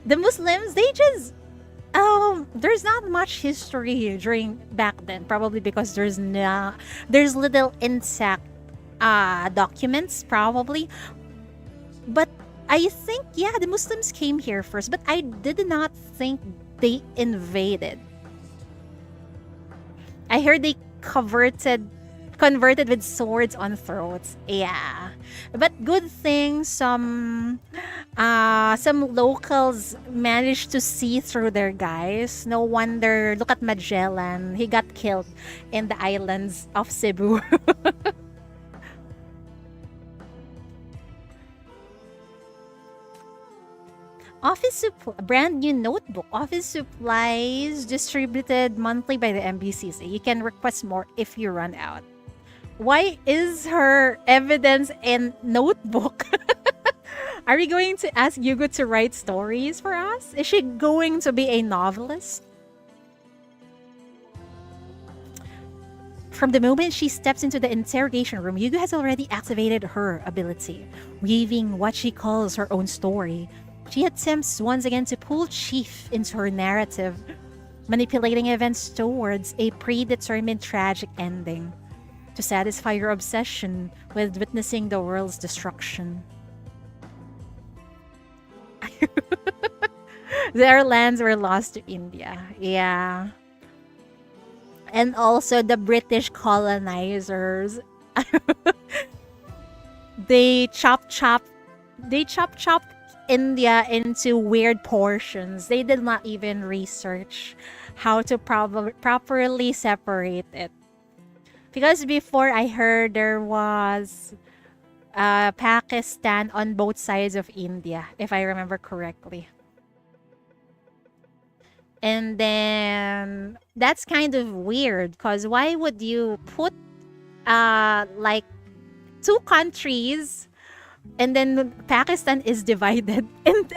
Speaker 2: The Muslims, they just there's not much history during back then, probably because there's little insect documents, probably. But I think, yeah, the Muslims came here first, but I did not think they invaded. I heard they converted with swords on throats. Yeah. But good thing some locals managed to see through their guys. No wonder, look at Magellan. He got killed in the islands of Cebu. Brand new notebook. Office supplies distributed monthly by the MBCC. You can request more if you run out. Why is her evidence in notebook? Are we going to ask Yugu to write stories for us? Is she going to be a novelist? From the moment she steps into the interrogation room, Yugu has already activated her ability, weaving what she calls her own story. She attempts once again to pull Chief into her narrative, manipulating events towards a predetermined tragic ending to satisfy your obsession with witnessing the world's destruction. Their lands were lost to India. Yeah. And also the British colonizers. they chop India into weird portions. They did not even research how to properly separate it. Because before, I heard there was Pakistan on both sides of India, if I remember correctly. And then that's kind of weird because why would you put like two countries and then Pakistan is divided and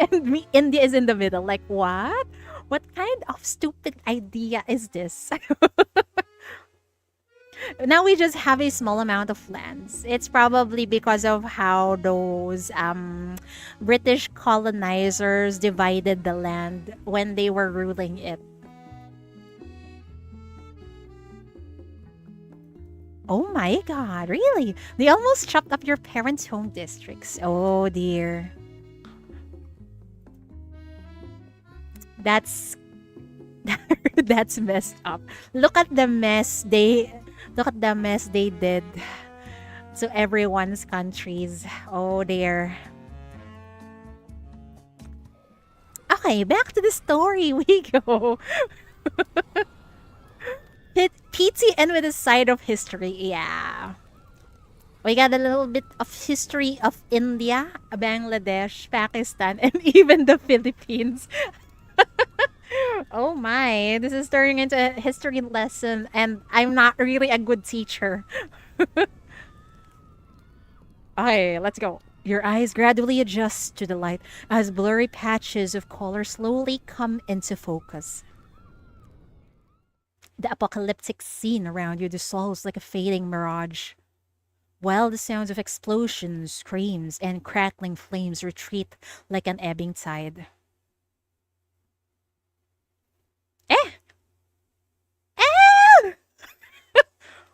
Speaker 2: India is in the middle? Like what? What kind of stupid idea is this? Now we just have a small amount of lands. It's probably because of how those British colonizers divided the land when they were ruling it. Oh my god, really? They almost chopped up your parents' home districts. Oh dear. That's that's messed up. Look at the mess they did to everyone's countries. Oh dear. Okay, back to the story we go. PTN with a side of history. Yeah. We got a little bit of history of India, Bangladesh, Pakistan, and even the Philippines. Oh my, this is turning into a history lesson, and I'm not really a good teacher. Okay, let's go. Your eyes gradually adjust to the light as blurry patches of color slowly come into focus. The apocalyptic scene around you dissolves like a fading mirage, while the sounds of explosions, screams, and crackling flames retreat like an ebbing tide. Eh! Eh!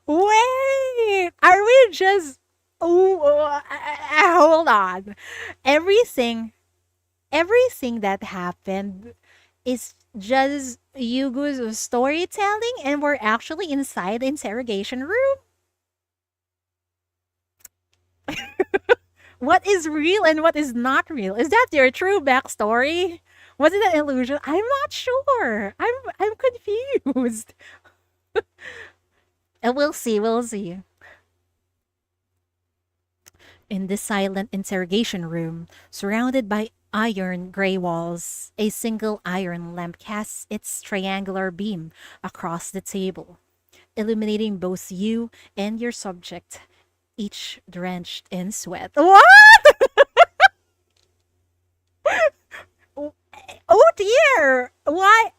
Speaker 2: Wait! Are we just... hold on. Everything that happened is just Yugu's storytelling and we're actually inside the interrogation room? What is real and what is not real? Is that your true backstory? Was it an illusion? I'm not sure. I'm confused. We'll see. We'll see. In this silent interrogation room, surrounded by iron gray walls, a single iron lamp casts its triangular beam across the table, illuminating both you and your subject, each drenched in sweat. What? Oh dear! Why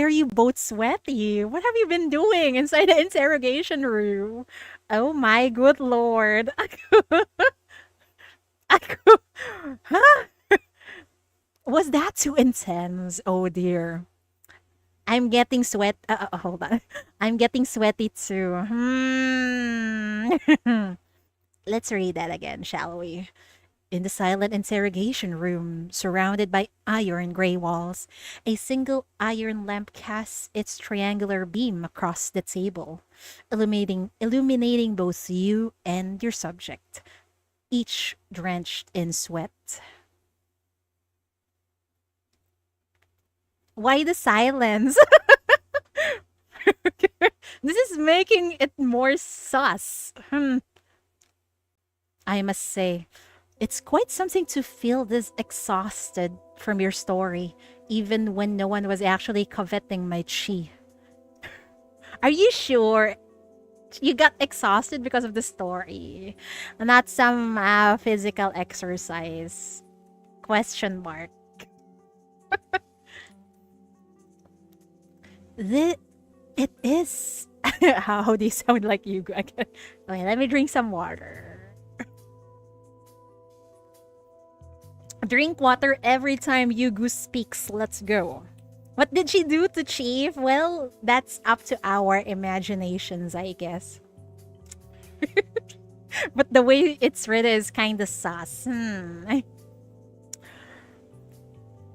Speaker 2: are you both sweaty? What have you been doing inside the interrogation room? Oh my good lord. Huh? Was that too intense? Oh dear. I'm getting hold on. I'm getting sweaty too. Let's read that again, shall we? In the silent interrogation room, surrounded by iron gray walls, a single iron lamp casts its triangular beam across the table, illuminating both you and your subject, each drenched in sweat. Why the silence? This is making it more sus. I must say, it's quite something to feel this exhausted from your story, even when no one was actually coveting my chi. Are you sure you got exhausted because of the story? Not some physical exercise? Question mark. It is. How do you sound like you? Okay, let me drink some water. Drink water every time Yugu speaks. Let's go. What did she do to Chief? Well, that's up to our imaginations, I guess. But the way it's written is kind of sus.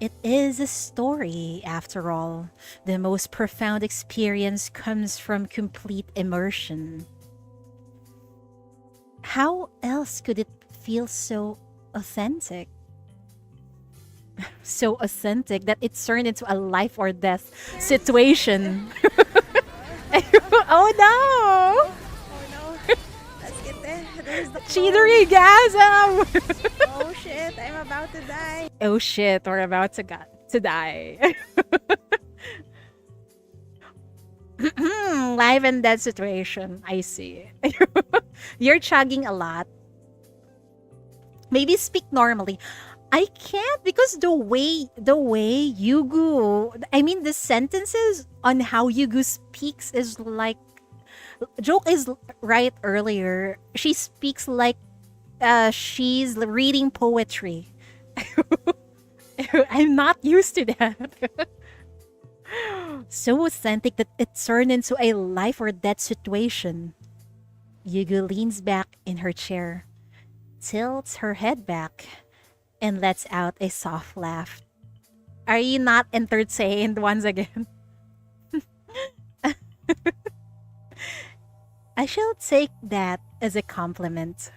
Speaker 2: It is a story, after all. The most profound experience comes from complete immersion. How else could it feel so authentic? So authentic that it turned into a life or death situation. Oh no!
Speaker 3: Oh no. Let's get there. There's the
Speaker 2: Cheatery-gasm!
Speaker 3: Oh shit, I'm about to die.
Speaker 2: Oh shit, we're about to die. Live and dead situation. I see. You're chugging a lot. Maybe speak normally. I can't because the way Yugu, I mean the sentences on how Yugu speaks is like joke is right earlier. She speaks like she's reading poetry. I'm not used to that. So authentic that it turned into a life or death situation. Yugu leans back in her chair, tilts her head back, and lets out a soft laugh. Are you not entertained once again? I shall take that as a compliment.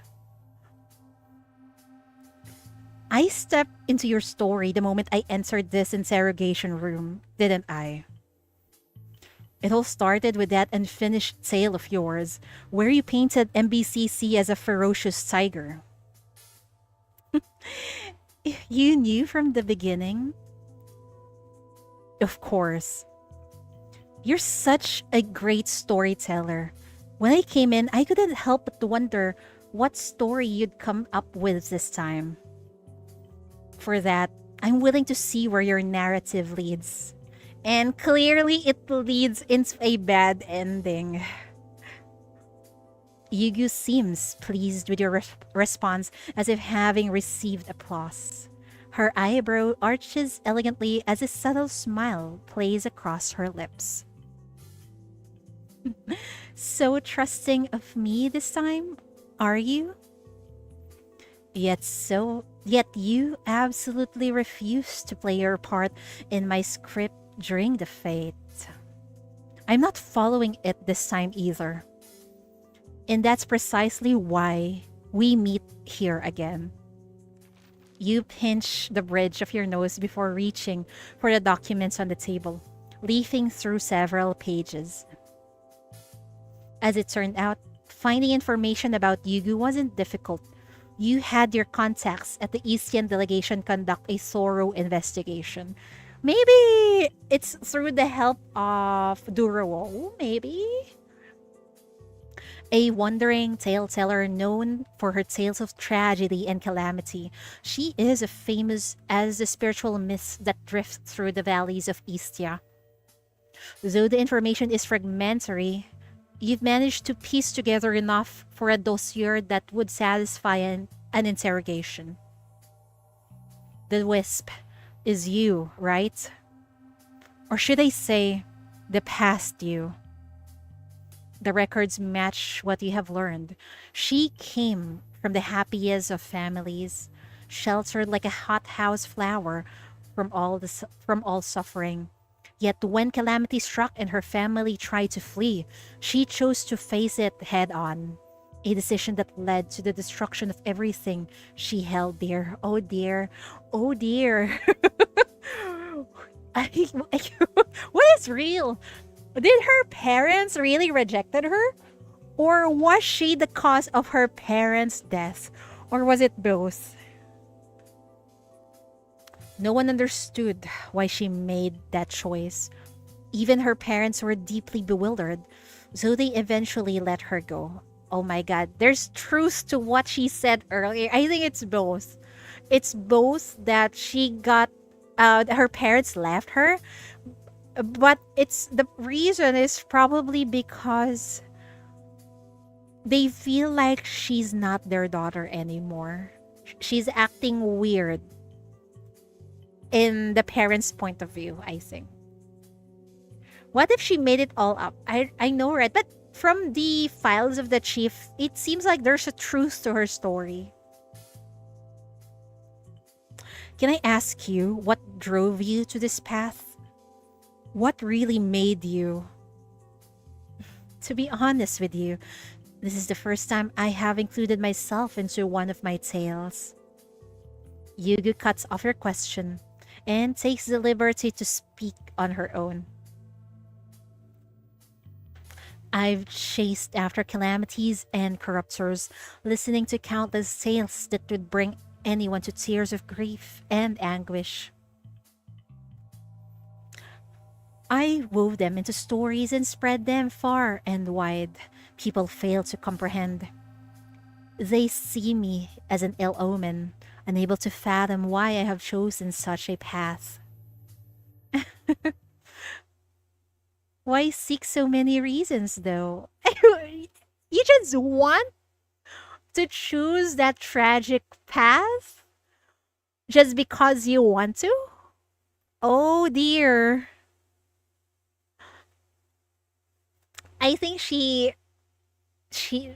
Speaker 2: I stepped into your story the moment I entered this interrogation room, didn't I? It all started with that unfinished tale of yours, where you painted MBCC as a ferocious tiger. You knew from the beginning? Of course. You're such a great storyteller. When I came in, I couldn't help but wonder what story you'd come up with this time. For that, I'm willing to see where your narrative leads. And clearly, it leads into a bad ending. Yugu seems pleased with your response as if having received applause. Her eyebrow arches elegantly as a subtle smile plays across her lips. So trusting of me this time, are you? Yet you absolutely refuse to play your part in my script during the fate. I'm not following it this time either. And that's precisely why we meet here again. You pinch the bridge of your nose before reaching for the documents on the table, leafing through several pages. As it turned out, finding information about Yugu wasn't difficult. You had your contacts at the Eastern delegation conduct a thorough investigation. Maybe it's through the help of Durowo, maybe? A wandering tale teller known for her tales of tragedy and calamity, she is as famous as the spiritual myths that drift through the valleys of Istia. Though the information is fragmentary, you've managed to piece together enough for a dossier that would satisfy an interrogation. The wisp is you, right? Or should I say, the past you? The records match what you have learned. She came from the happiest of families, sheltered like a hothouse flower from all suffering. Yet when calamity struck and her family tried to flee, she chose to face it head on. A decision that led to the destruction of everything she held dear. Oh dear. Oh dear. What is real? Did her parents really rejected her? Or was she the cause of her parents' death? Or was it both? No one understood why she made that choice. Even her parents were deeply bewildered, so they eventually let her go. Oh my god, there's truth to what she said earlier. I think it's both. It's both that she got her parents left her, but it's the reason is probably because they feel like she's not their daughter anymore. She's acting weird in the parents' point of view, I think. What if she made it all up? I know, right? But from the files of the chief, it seems like there's a truth to her story. Can I ask you what drove you to this path? What really made you? To be honest with you, this is the first time I have included myself into one of my tales. Yugu cuts off your question and takes the liberty to speak on her own. I've chased after calamities and corruptors, listening to countless tales that would bring anyone to tears of grief and anguish. I wove them into stories and spread them far and wide. People fail to comprehend. They see me as an ill omen, unable to fathom why I have chosen such a path. Why seek so many reasons, though? You just want to choose that tragic path? Just because you want to? Oh dear. I think she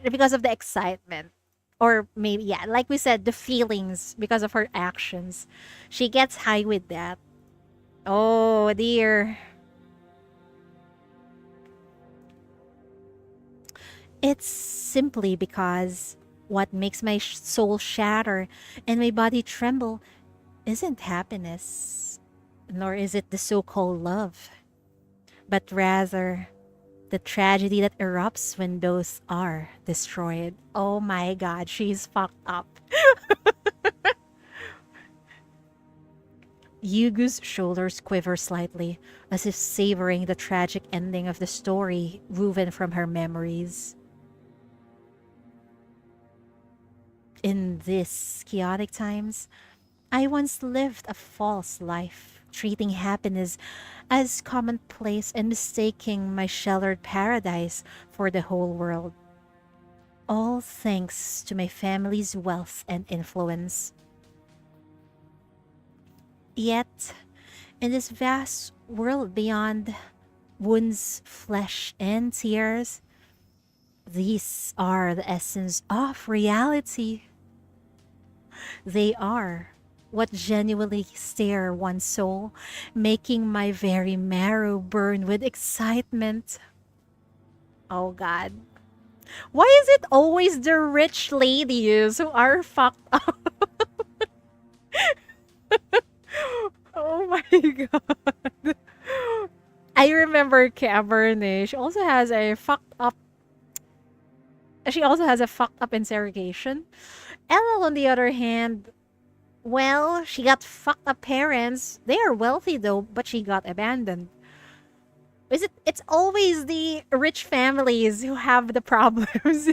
Speaker 2: because of the excitement, or maybe, yeah, like we said, the feelings because of her actions, she gets high with that. Oh dear. It's simply because what makes my soul shatter and my body tremble isn't happiness, nor is it the so-called love, but rather the tragedy that erupts when both are destroyed. Oh my god, she's fucked up. Yugu's shoulders quiver slightly, as if savoring the tragic ending of the story woven from her memories. In these chaotic times, I once lived a false life, treating happiness as commonplace and mistaking my sheltered paradise for the whole world. All thanks to my family's wealth and influence. Yet, in this vast world beyond wounds, flesh, and tears, these are the essence of reality. They are what genuinely stir one's soul, making my very marrow burn with excitement. Oh god. Why is it always the rich ladies who are fucked up? God. I remember Cabernet. She also has a fucked up interrogation. Ella, on the other hand, well, she got fucked up parents. They are wealthy though, but she got abandoned. It's always the rich families who have the problems.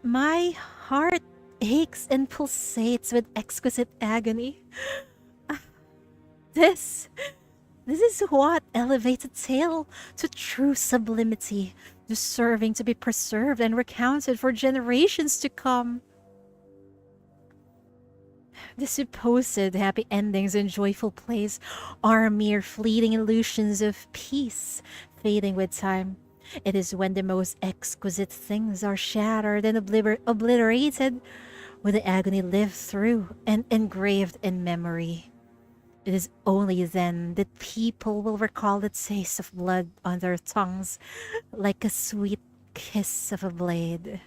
Speaker 2: My heart aches and pulsates with exquisite agony. This this is what elevates a tale to true sublimity, deserving to be preserved and recounted for generations to come. The supposed happy endings and joyful plays are mere fleeting illusions of peace, fading with time. It is when the most exquisite things are shattered and obliterated, with the agony lived through and engraved in memory. It is only then that people will recall the taste of blood on their tongues, like a sweet kiss of a blade.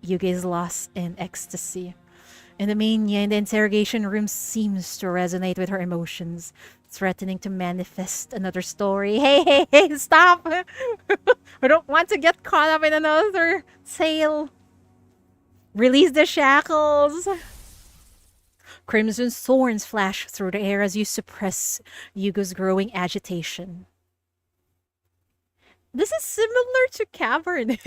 Speaker 2: Yugi is lost in ecstasy. And the mania in the interrogation room seems to resonate with her emotions, threatening to manifest another story. Hey, hey, hey, stop! We don't want to get caught up in another tale. Release the shackles! Crimson thorns flash through the air as you suppress Yugo's growing agitation. This is similar to Cavern.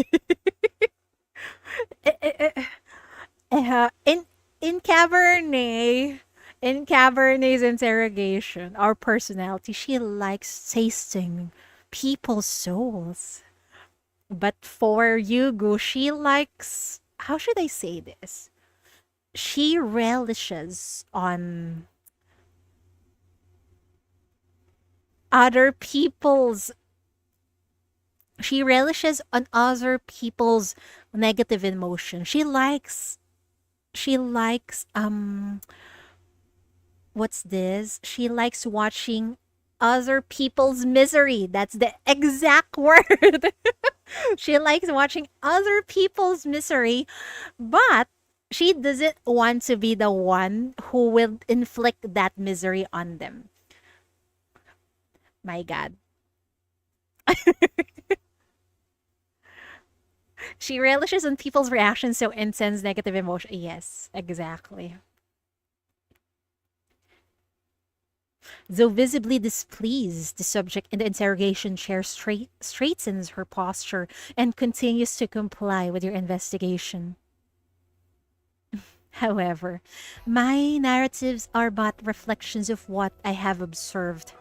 Speaker 2: In Cabernet, in Cabernet's interrogation, our personality, she likes tasting people's souls. But for Yugu, she likes, how should I say this? She relishes on other people's negative emotion. She likes what's this? She likes watching other people's misery. That's the exact word. She likes watching other people's misery, but she doesn't want to be the one who will inflict that misery on them. My God. She relishes on people's reactions so intense negative emotion. Yes, exactly. Though visibly displeased, the subject in the interrogation chair straightens her posture and continues to comply with your investigation. However, my narratives are but reflections of what I have observed,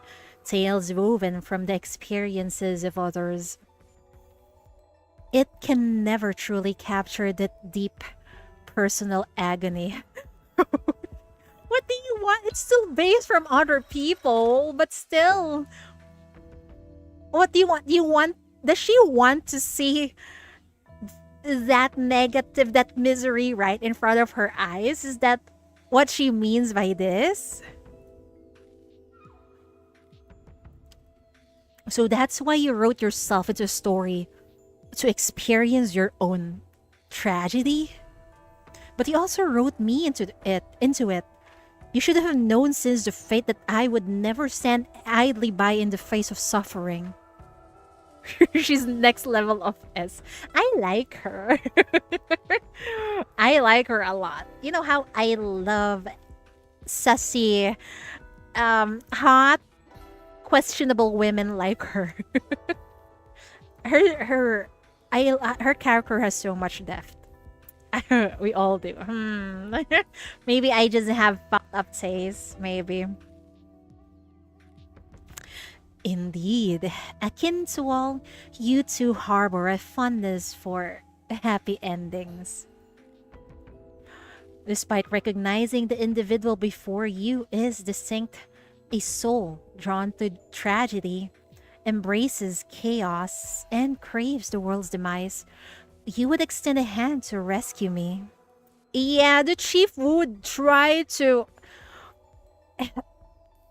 Speaker 2: tales woven from the experiences of others. It can never truly capture that deep personal agony. What do you want? It's still based from other people, but still. What do you want? Does she want to see that negative, that misery right in front of her eyes? Is that what she means by this? So that's why you wrote yourself into a story to experience your own tragedy? But you also wrote me into it. You should have known since the fate that I would never stand idly by in the face of suffering. She's next level of S. I like her. I like her a lot. You know how I love sassy, hot, questionable women like her. Her character has so much depth. We all do. Maybe I just have fucked up taste. Maybe. Indeed, akin to all, you two harbor a fondness for happy endings. Despite recognizing the individual before you is distinct, a soul drawn to tragedy embraces chaos and craves the world's demise, you would extend a hand to rescue me. Yeah, the chief would try to.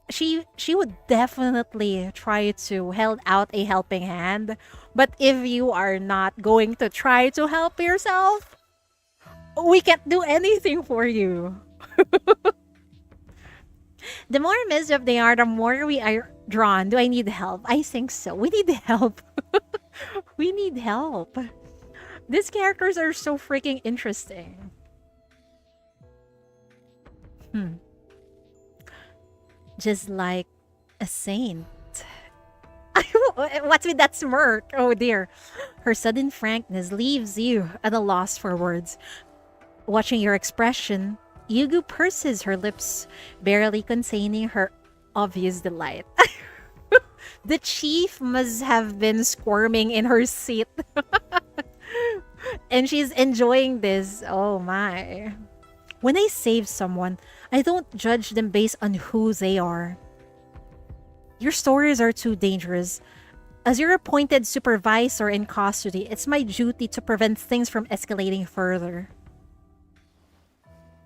Speaker 2: She would definitely try to hold out a helping hand, but if you are not going to try to help yourself, We can't do anything for you. The more miserable they are, the more we are drawn. Do I need help? I think so. We need help. We need help. These characters are so freaking interesting. Hmm. Just like a saint. What's with that smirk? Oh dear. Her sudden frankness leaves you at a loss for words. Watching your expression, Yugu purses her lips, barely containing her obvious delight. The chief must have been squirming in her seat. And she's enjoying this. Oh my. When I save someone, I don't judge them based on who they are. Your stories are too dangerous. As your appointed supervisor in custody, it's my duty to prevent things from escalating further.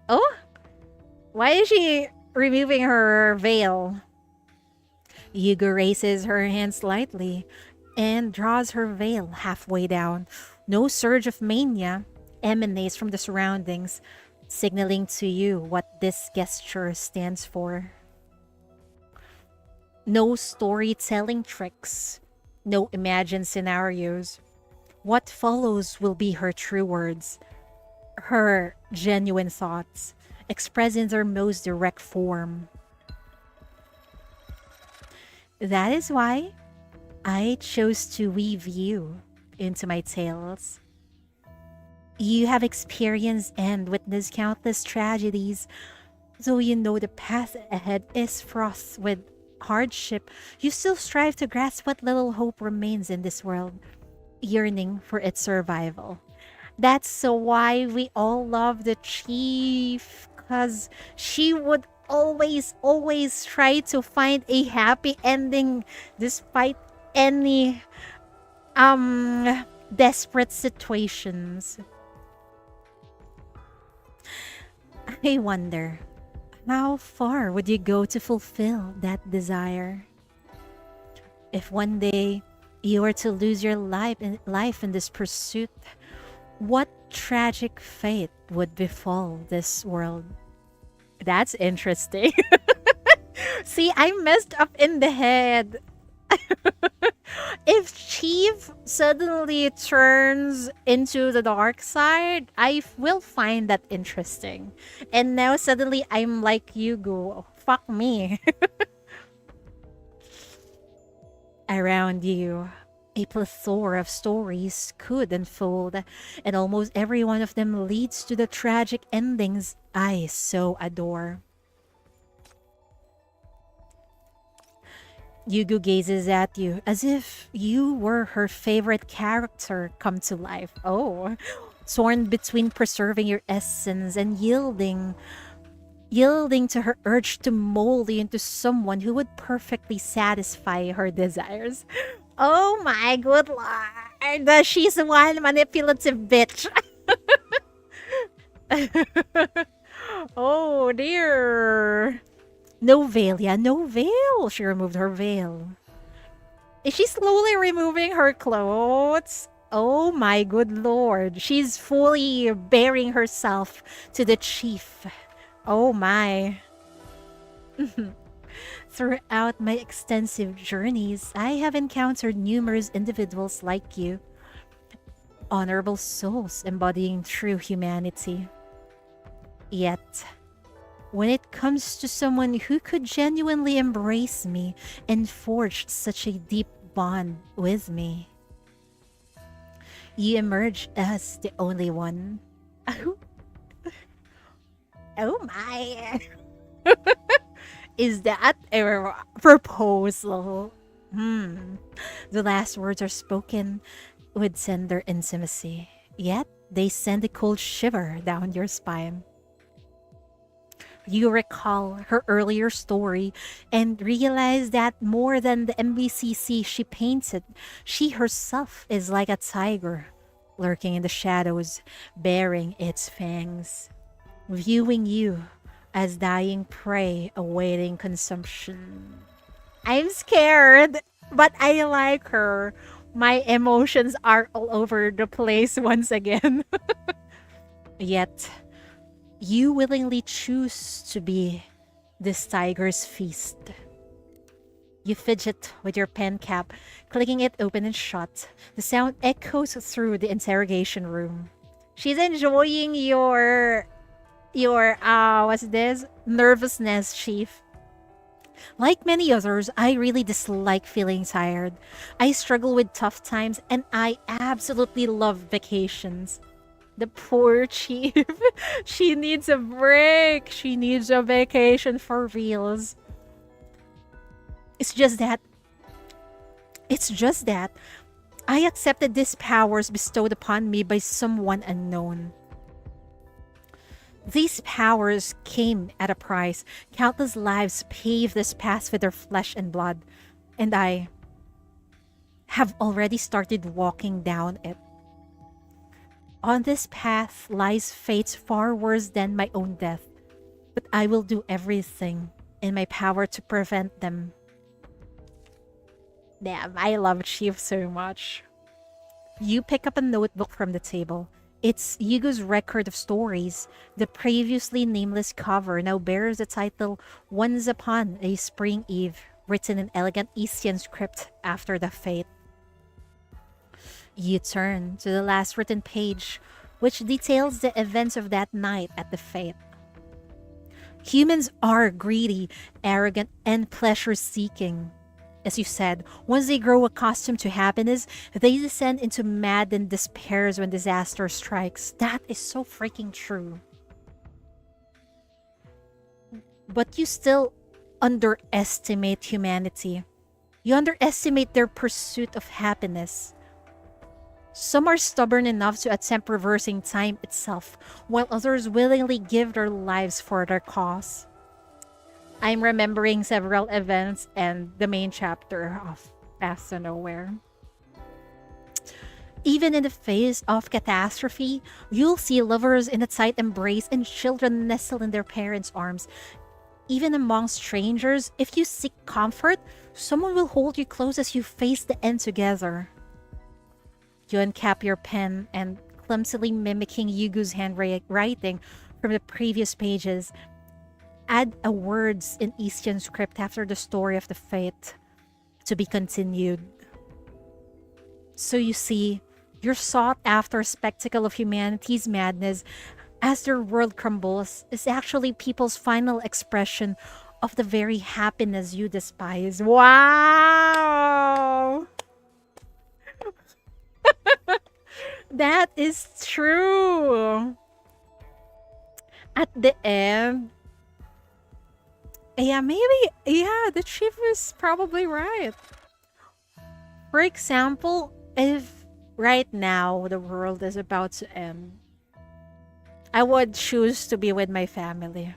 Speaker 2: Oh? Why is she removing her veil? Yugo raises her hand slightly and draws her veil halfway down. No surge of mania emanates from the surroundings, signaling to you what this gesture stands for. No storytelling tricks, no imagined scenarios. What follows will be her true words, her genuine thoughts, expressed in their most direct form. That is why I chose to weave you into my tales. You have experienced and witnessed countless tragedies. Though you know the path ahead is fraught with hardship, you still strive to grasp what little hope remains in this world, yearning for its survival. That's so why we all love the chief, because she would always try to find a happy ending despite any desperate situations. I wonder, how far would you go to fulfill that desire? If one day you were to lose your life in this pursuit, what tragic fate would befall this world? That's interesting. See, I messed up in the head. If Chief suddenly turns into the dark side, I will find that interesting. And now suddenly I'm like Yugu. Fuck me. Around you, a plethora of stories could unfold, and almost every one of them leads to the tragic endings I so adore. Yugu gazes at you as if you were her favorite character come to life. Oh, torn between preserving your essence and yielding to her urge to mold you into someone who would perfectly satisfy her desires. Oh my good lord, she's one manipulative bitch. Oh dear. No veil, yeah, no veil. She removed her veil. Is she slowly removing her clothes? Oh my good lord. She's fully bearing herself to the chief. Oh my. Throughout my extensive journeys, I have encountered numerous individuals like you. Honorable souls embodying true humanity. Yet, when it comes to someone who could genuinely embrace me and forge such a deep bond with me, you emerge as the only one. Oh my. Is that a proposal? The last words are spoken with tender intimacy, yet they send a cold shiver down your spine. You recall her earlier story and realize that more than the MBCC she painted, she herself is like a tiger, lurking in the shadows, baring its fangs, viewing you as dying prey awaiting consumption. I'm scared, but I like her. My emotions are all over the place once again. Yet, you willingly choose to be this tiger's feast. You fidget with your pen cap, clicking it open and shut. The sound echoes through the interrogation room. She's enjoying your what's this? Nervousness, Chief. Like many others, I really dislike feeling tired. I struggle with tough times and I absolutely love vacations. The poor Chief. She needs a break. She needs a vacation for reals. It's just that It's just that I accepted these powers bestowed upon me by someone unknown. These powers came at a price. Countless lives paved this path with their flesh and blood, and I have already started walking down it. On this path lies fates far worse than my own death, but I will do everything in my power to prevent them. Damn, I love Chief so much. You pick up a notebook from the table. It's Yugu's record of stories. The previously nameless cover now bears the title Once Upon a Spring Eve, written in elegant Eastern script after the fate. You turn to the last written page, which details the events of that night at the fete. Humans are greedy, arrogant, and pleasure-seeking. As you said, once they grow accustomed to happiness, they descend into maddened despairs when disaster strikes. That is so freaking true. But you still underestimate humanity. You underestimate their pursuit of happiness. Some are stubborn enough to attempt reversing time itself, while others willingly give their lives for their cause. I'm remembering several events and the main chapter of Path to Nowhere. Even in the face of catastrophe, you'll see lovers in a tight embrace and children nestle in their parents' arms. Even among strangers, if you seek comfort, someone will hold you close as you face the end together. You uncap your pen and, clumsily mimicking Yugu's handwriting from the previous pages, add a words in Eastern script after the story of the fate to be continued. So you see, your sought-after spectacle of humanity's madness as their world crumbles is actually people's final expression of the very happiness you despise. Wow! That is true. At the end, yeah, maybe, yeah, the chief is probably right. For example, if right now the world is about to end, I would choose to be with my family.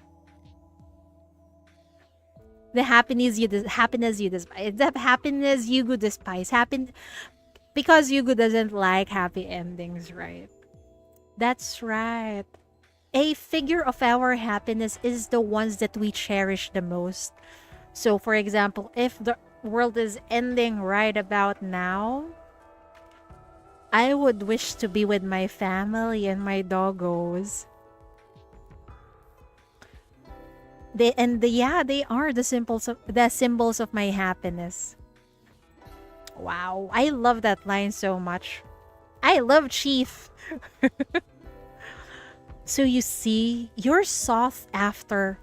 Speaker 2: The happiness you despise, the happiness Yugu despise, because Yugu doesn't like happy endings, right? That's right. A figure of our happiness is the ones that we cherish the most. So, for example, if the world is ending right about now, I would wish to be with my family and my doggos. They are the symbols of my happiness. Wow, I love that line so much. I love Chief. So you see, your sought after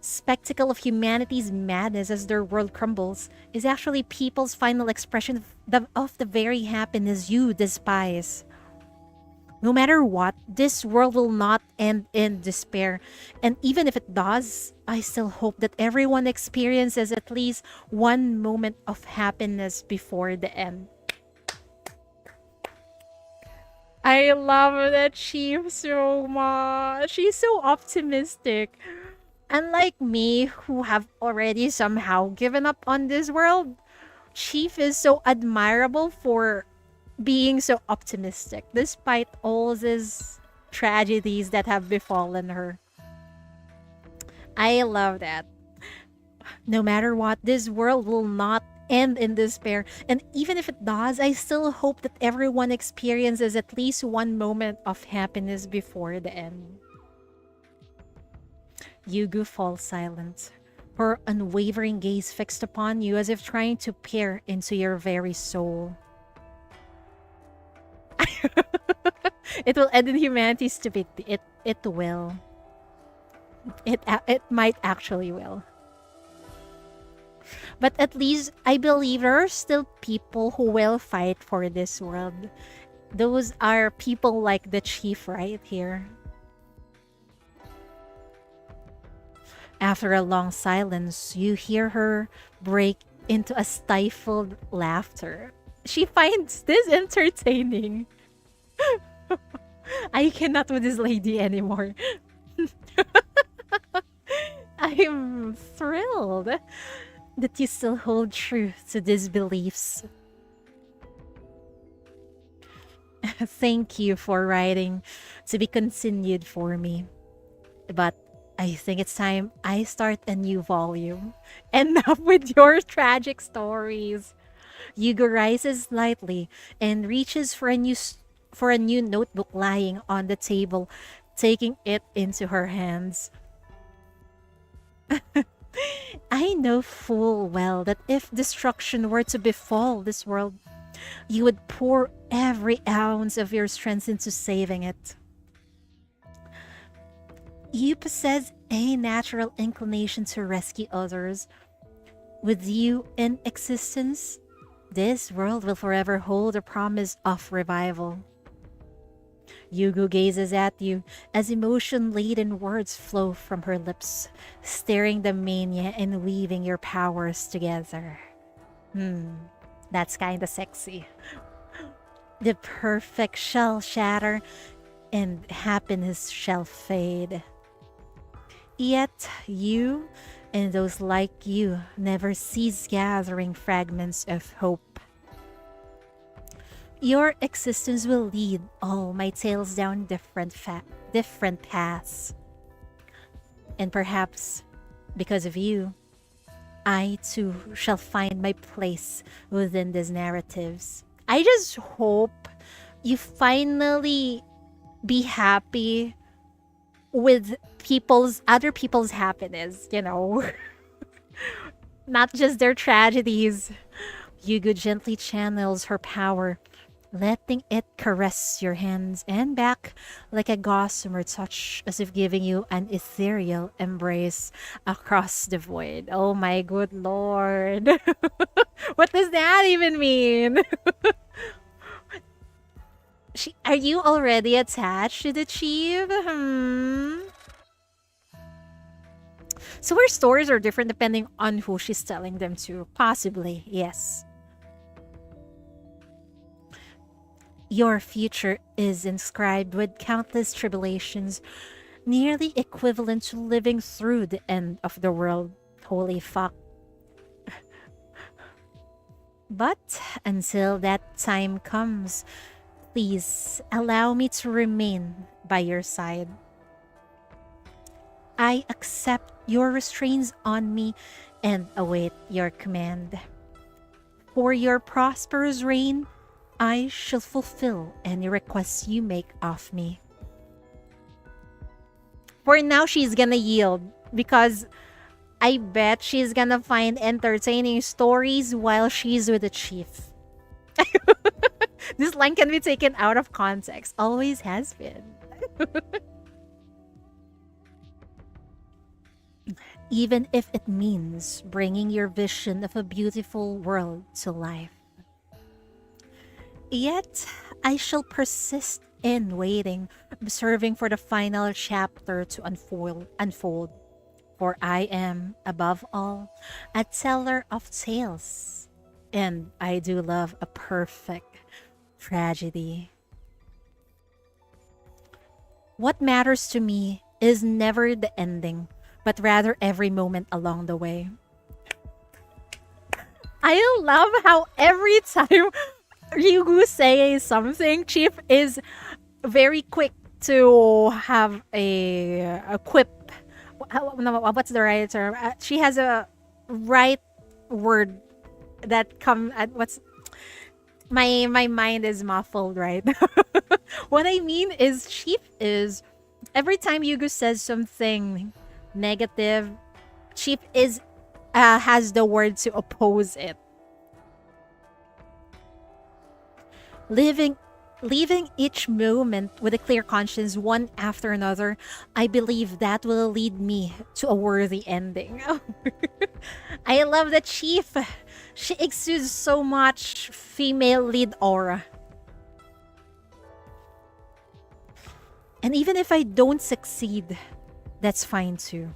Speaker 2: spectacle of humanity's madness as their world crumbles is actually people's final expression of the very happiness you despise. No matter what, this world will not end in despair. And even if it does, I still hope that everyone experiences at least one moment of happiness before the end. I love that chief so much. She's so optimistic. Unlike me, who have already somehow given up on this world, Chief is so admirable for being so optimistic, despite all these tragedies that have befallen her. I love that. No matter what, this world will not end in despair. And even if it does, I still hope that everyone experiences at least one moment of happiness before the end. Yugu falls silent, her unwavering gaze fixed upon you as if trying to peer into your very soul. It will end in humanity's stupidity. It will. It might actually will. But at least I believe there are still people who will fight for this world. Those are people like the chief right here. After a long silence, you hear her break into a stifled laughter. She finds this entertaining. I cannot with this lady anymore. I'm thrilled that you still hold true to these beliefs. Thank you for writing to be continued for me. But I think it's time I start a new volume. Enough with your tragic stories. Yugo rises lightly and reaches for a new notebook lying on the table, taking it into her hands. I know full well that if destruction were to befall this world, you would pour every ounce of your strength into saving it. You possess a natural inclination to rescue others. With you in existence, this world will forever hold a promise of revival. Yugu gazes at you as emotion-laden words flow from her lips, stirring the mania and weaving your powers together. That's kinda sexy. The perfect shall shatter and happiness shall fade. Yet you and those like you never cease gathering fragments of hope. Your existence will lead all my tales down different paths. And perhaps because of you, I too shall find my place within these narratives. I just hope you finally be happy with other people's happiness, you know. Not just their tragedies. Yugo gently channels her power, letting it caress your hands and back like a gossamer touch, as if giving you an ethereal embrace across the void. Oh my good lord. What does that even mean? Are you already attached to the chief? So her stories are different depending on who she's telling them to. Possibly, yes. Your future is inscribed with countless tribulations, nearly equivalent to living through the end of the world. Holy fuck. But until that time comes, please allow me to remain by your side. I accept your restraints on me and await your command. For your prosperous reign, I shall fulfill any requests you make of me. For now, she's gonna yield because I bet she's gonna find entertaining stories while she's with the chief. This line can be taken out of context. Always has been. Even if it means bringing your vision of a beautiful world to life. Yet, I shall persist in waiting, observing for the final chapter to unfold. For I am, above all, a teller of tales. And I do love a perfect tragedy. What matters to me is never the ending, but rather every moment along the way. I love how every time Yugu says something, Chief is very quick to have a quip. No, what's the right term? She has a right word that come at what's my mind is muffled right. What I mean is Chief is every time Yugu says something negative, Chief is has the word to oppose it. Living Leaving each moment with a clear conscience one after another, I believe that will lead me to a worthy ending. I love the Chief. She exudes so much female lead aura. And even if I don't succeed, that's fine too.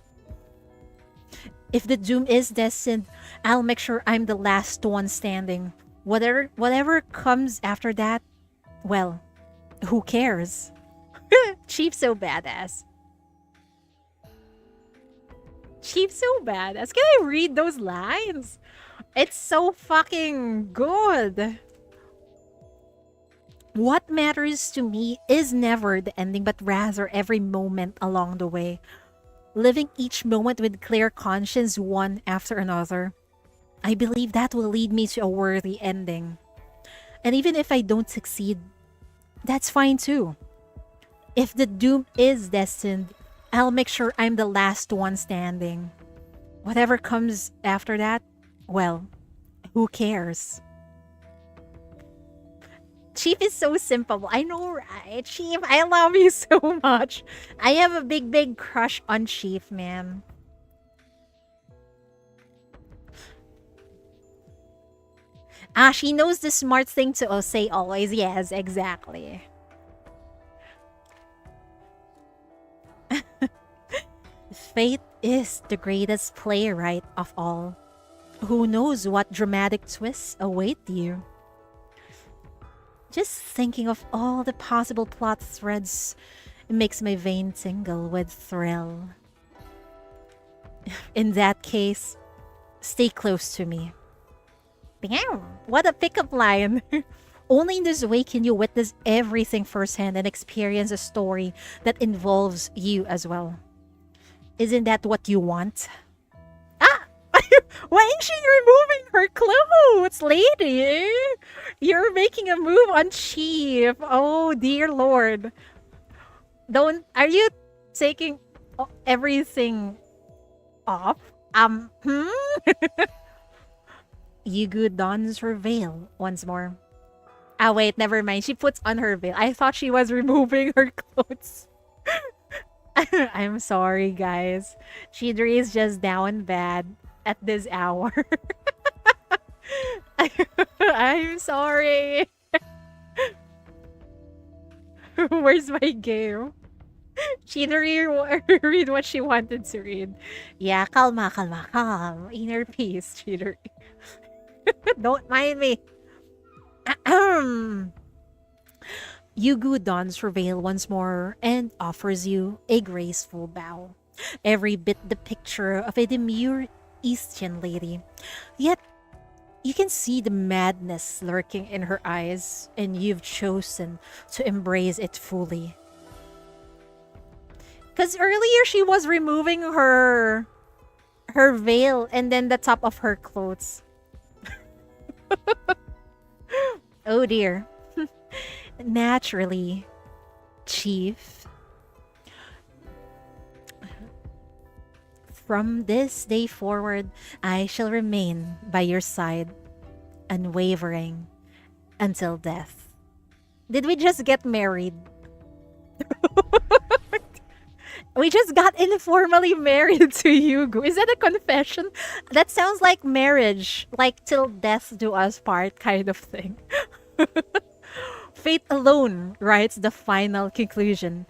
Speaker 2: If the doom is destined, I'll make sure I'm the last one standing. Whatever comes after that, well, who cares? Chief's so badass. Chief's so badass. Can I read those lines? It's so fucking good. What matters to me is never the ending, but rather every moment along the way. Living each moment with clear conscience one after another. I believe that will lead me to a worthy ending. And even if I don't succeed, that's fine too. If the doom is destined, I'll make sure I'm the last one standing. Whatever comes after that, well, who cares? Chief is so simple. I know, right? Chief, I love you so much. I have a big crush on Chief, man. She knows the smart thing to say always. Yes, exactly. Fate is the greatest playwright of all. Who knows what dramatic twists await you? Just thinking of all the possible plot threads makes my vein tingle with thrill. In that case, stay close to me. Damn, what a pickup line. Only in this way can you witness everything firsthand and experience a story that involves you as well. Isn't that what you want? Ah! Why is she removing her clothes, lady? You're making a move on Chief. Oh, dear Lord. Are you taking everything off? Yugu dons her veil once more. Ah, wait, never mind. She puts on her veil. I thought she was removing her clothes. I'm sorry, guys. Chidori is just down bad at this hour. I'm sorry. Where's my game? Chidori read what she wanted to read. Yeah, calma, calm. Inner peace, Chidori. Don't mind me. Yugu dons her veil once more and offers you a graceful bow. Every bit the picture of a demure Eastern lady. Yet, you can see the madness lurking in her eyes, and you've chosen to embrace it fully. Because earlier she was removing her veil and then the top of her clothes. Oh dear. Naturally, Chief. From this day forward, I shall remain by your side, unwavering, until death. Did we just get married? We just got informally married to Yugu. Is that a confession? That sounds like marriage, like till death do us part kind of thing. Fate alone writes the final conclusion.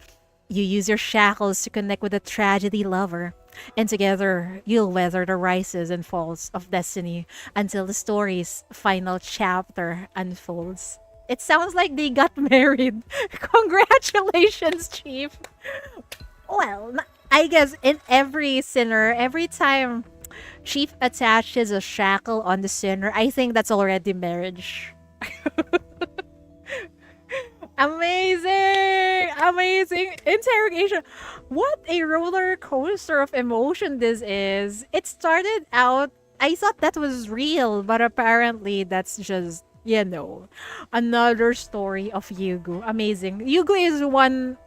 Speaker 2: You use your shackles to connect with a tragedy lover, and together you'll weather the rises and falls of destiny until the story's final chapter unfolds. It sounds like they got married. Congratulations, Chief. Well, I guess in every sinner, every time Chief attaches a shackle on the sinner, I think that's already marriage. Amazing! Amazing! Interrogation. What a roller coaster of emotion this is. It started out I thought that was real, but apparently that's just, another story of Yugu. Amazing. Yugu is one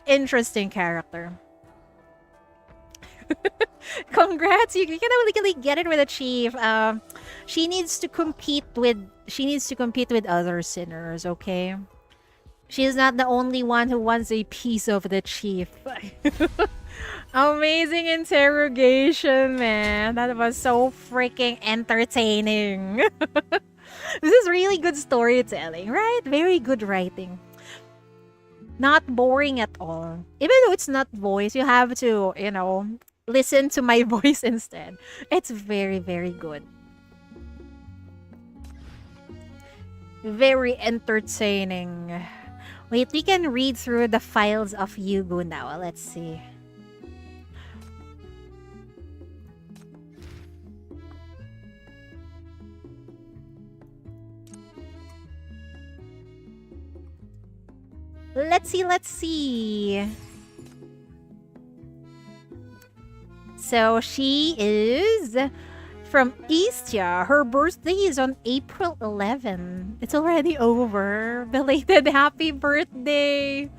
Speaker 2: interesting character. Congrats, you can really get it with a chief. She needs to compete with other sinners, okay? She is not the only one who wants a piece of the chief. Amazing interrogation, man. That was so freaking entertaining. This is really good storytelling, right? Very good writing. Not boring at all. Even though it's not voice, you have to, listen to my voice instead. It's very, very good. Very entertaining. Wait, we can read through the files of Yugu now. Let's see. Let's see. So she is from Istia. Her birthday is on April 11. It's already over. Belated happy birthday.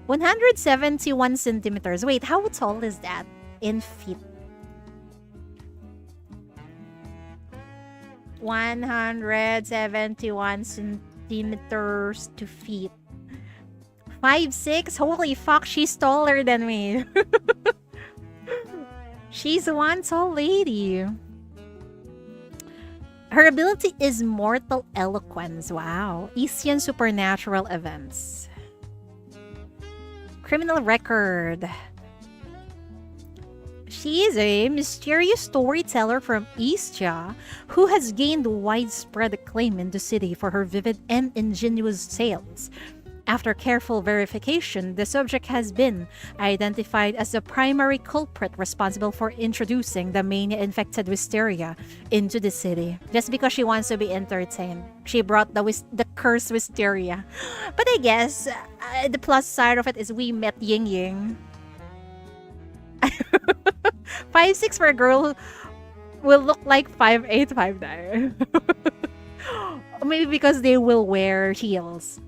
Speaker 2: 171 centimeters. Wait, how tall is that in feet? 171 centimeters to feet. 5'6"? Holy fuck, she's taller than me. She's one tall lady. Her ability is mortal eloquence. Wow. Isian supernatural events. Criminal record. She is a mysterious storyteller from Istia who has gained widespread acclaim in the city for her vivid and ingenious tales. After careful verification, the subject has been identified as the primary culprit responsible for introducing the mania-infected wisteria into the city. Just because she wants to be entertained, she brought the cursed wisteria. But I guess the plus side of it is we met Ying Ying. 5'6" for a girl will look like 5'8", 5'9". Maybe because they will wear heels.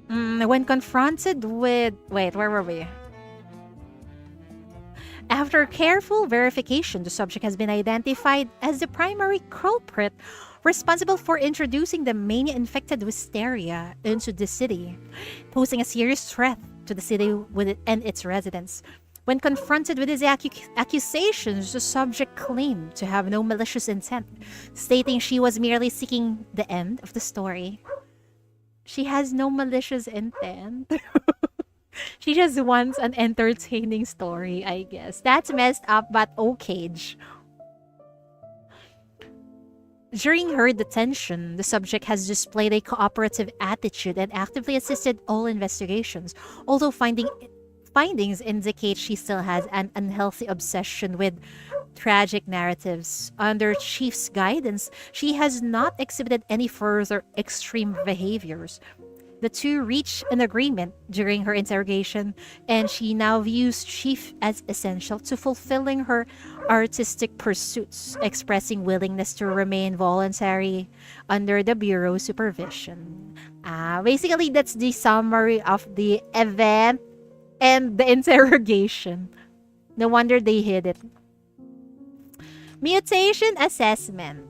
Speaker 2: When confronted with... Wait, where were we? After careful verification, the subject has been identified as the primary culprit responsible for introducing the mania-infected wisteria into the city, posing a serious threat to the city and its residents. When confronted with his accusations, the subject claimed to have no malicious intent, stating she was merely seeking the end of the story. She has no malicious intent. She just wants an entertaining story, I guess. That's messed up, but okay. During her detention, the subject has displayed a cooperative attitude and actively assisted all investigations, although findings indicate she still has an unhealthy obsession with tragic narratives. Under Chief's guidance, she has not exhibited any further extreme behaviors. The two reached an agreement during her interrogation, and she now views Chief as essential to fulfilling her artistic pursuits, expressing willingness to remain voluntary under the Bureau's supervision. Basically, that's the summary of the event and the interrogation. No wonder they hid it. Mutation assessment.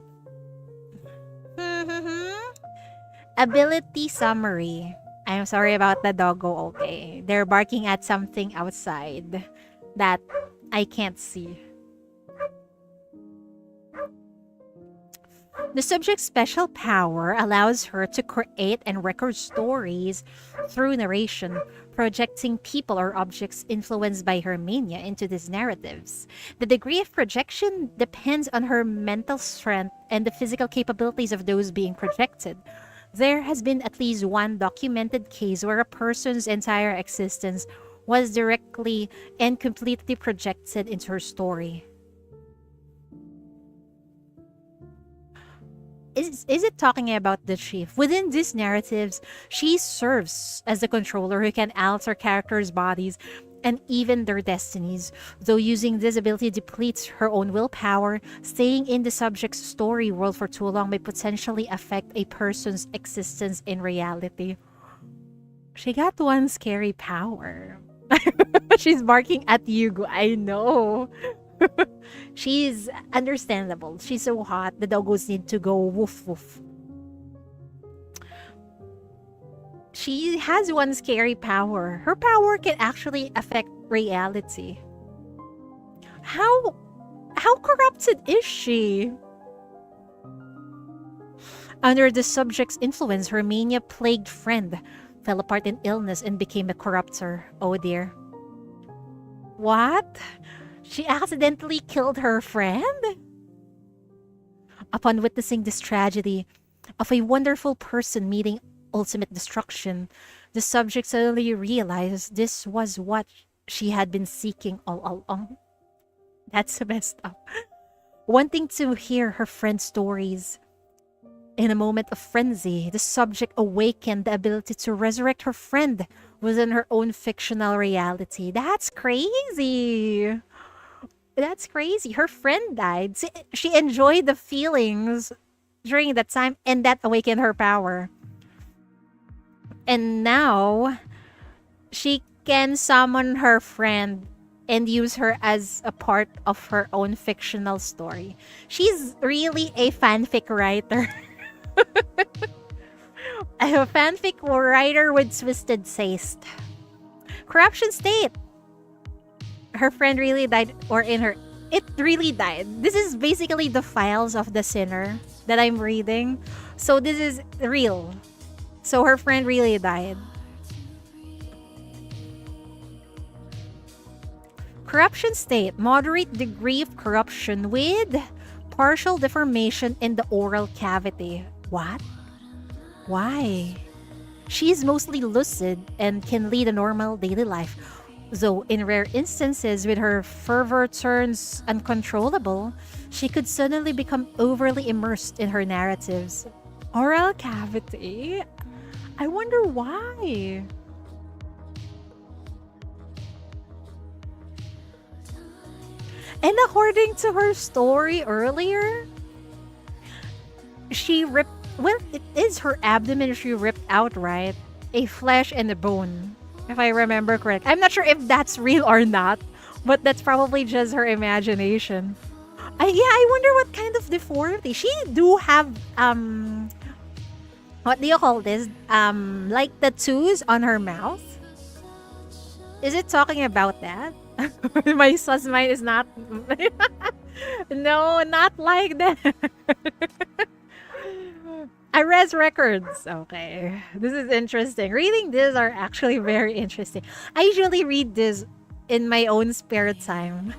Speaker 2: Ability summary. I'm sorry about the doggo, okay? They're barking at something outside that I can't see. The subject's special power allows her to create and record stories through narration, projecting people or objects influenced by her mania into these narratives. The degree of projection depends on her mental strength and the physical capabilities of those being projected. There has been at least one documented case where a person's entire existence was directly and completely projected into her story. Is it talking about the chief? Within these narratives, she serves as the controller who can alter characters' bodies and even their destinies. Though using this ability depletes her own willpower, staying in the subject's story world for too long may potentially affect a person's existence in reality. She got one scary power. She's barking at Yugu. I know. She's understandable. She's so hot. The doggos need to go woof woof. She has one scary power. Her power can actually affect reality. How corrupted is she? Under the subject's influence, her mania-plagued friend fell apart in illness and became a corrupter. Oh dear. What? She accidentally killed her friend? Upon witnessing this tragedy of a wonderful person meeting ultimate destruction, the subject suddenly realized this was what she had been seeking all along. That's messed up. Wanting to hear her friend's stories, in a moment of frenzy, the subject awakened the ability to resurrect her friend within her own fictional reality. That's crazy. That's crazy. Her friend died. She enjoyed the feelings during that time, and that awakened her power. And now, she can summon her friend and use her as a part of her own fictional story. She's really a fanfic writer. A fanfic writer with twisted taste. Corruption state. Her friend really died, or in her... It really died. This is basically the files of the sinner that I'm reading. So this is real. So her friend really died. Corruption state. Moderate degree of corruption with partial deformation in the oral cavity. What? Why? She's mostly lucid and can lead a normal daily life. Though in rare instances when her fervor turns uncontrollable, she could suddenly become overly immersed in her narratives. Oral cavity? I wonder why. And according to her story earlier, she ripped, well, it is her abdomen she ripped out, right? A flesh and a bone, if I remember correct. I'm not sure if that's real or not, but that's probably just her imagination. I wonder what kind of deformity. She do have, what do you call this? Like tattoos on her mouth? Is it talking about that? My sus mind is not... No, not like that. I read records. Okay. This is interesting. Reading this are actually very interesting. I usually read this in my own spare time.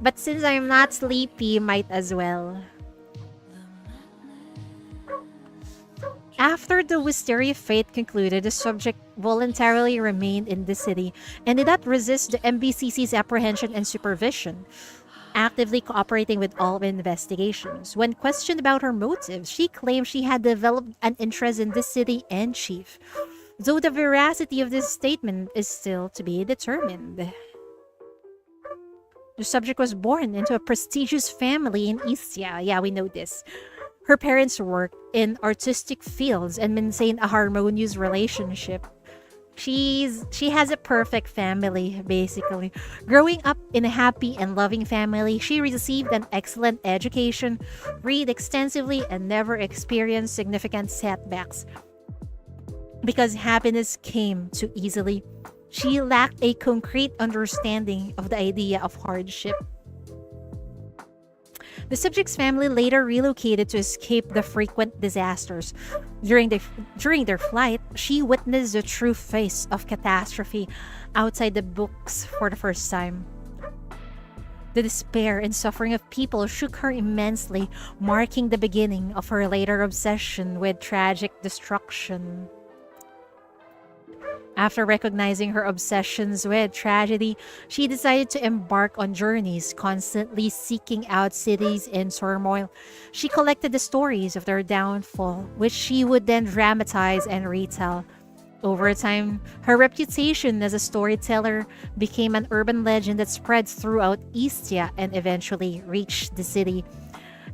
Speaker 2: But since I'm not sleepy, might as well. After the Wisteria fate concluded, the subject voluntarily remained in the city and did not resist the MBCC's apprehension and supervision, actively cooperating with all investigations. When questioned about her motives, she claimed she had developed an interest in the city and chief, though the veracity of this statement is still to be determined. The subject was born into a prestigious family in Istia. Yeah, we know this. Her parents worked in artistic fields and maintained a harmonious relationship. She has a perfect family, basically. Growing up in a happy and loving family, she received an excellent education, read extensively, and never experienced significant setbacks. Because happiness came too easily, she lacked a concrete understanding of the idea of hardship. The subject's family later relocated to escape the frequent disasters. During their flight, she witnessed the true face of catastrophe outside the books for the first time. The despair and suffering of people shook her immensely, marking the beginning of her later obsession with tragic destruction. After recognizing her obsessions with tragedy, she decided to embark on journeys, constantly seeking out cities in turmoil. She collected the stories of their downfall, which she would then dramatize and retell. Over time, her reputation as a storyteller became an urban legend that spread throughout Istia and eventually reached the city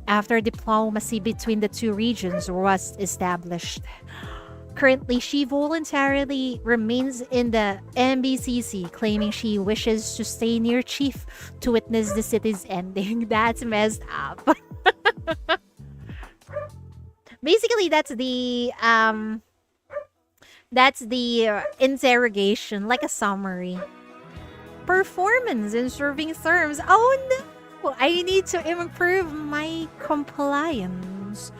Speaker 2: after diplomacy between the two regions was established. Currently, she voluntarily remains in the MBCC, claiming she wishes to stay near Chief to witness the city's ending. That's messed up. Basically, that's the interrogation, like a summary. Performance in serving terms. Oh no! I need to improve my compliance.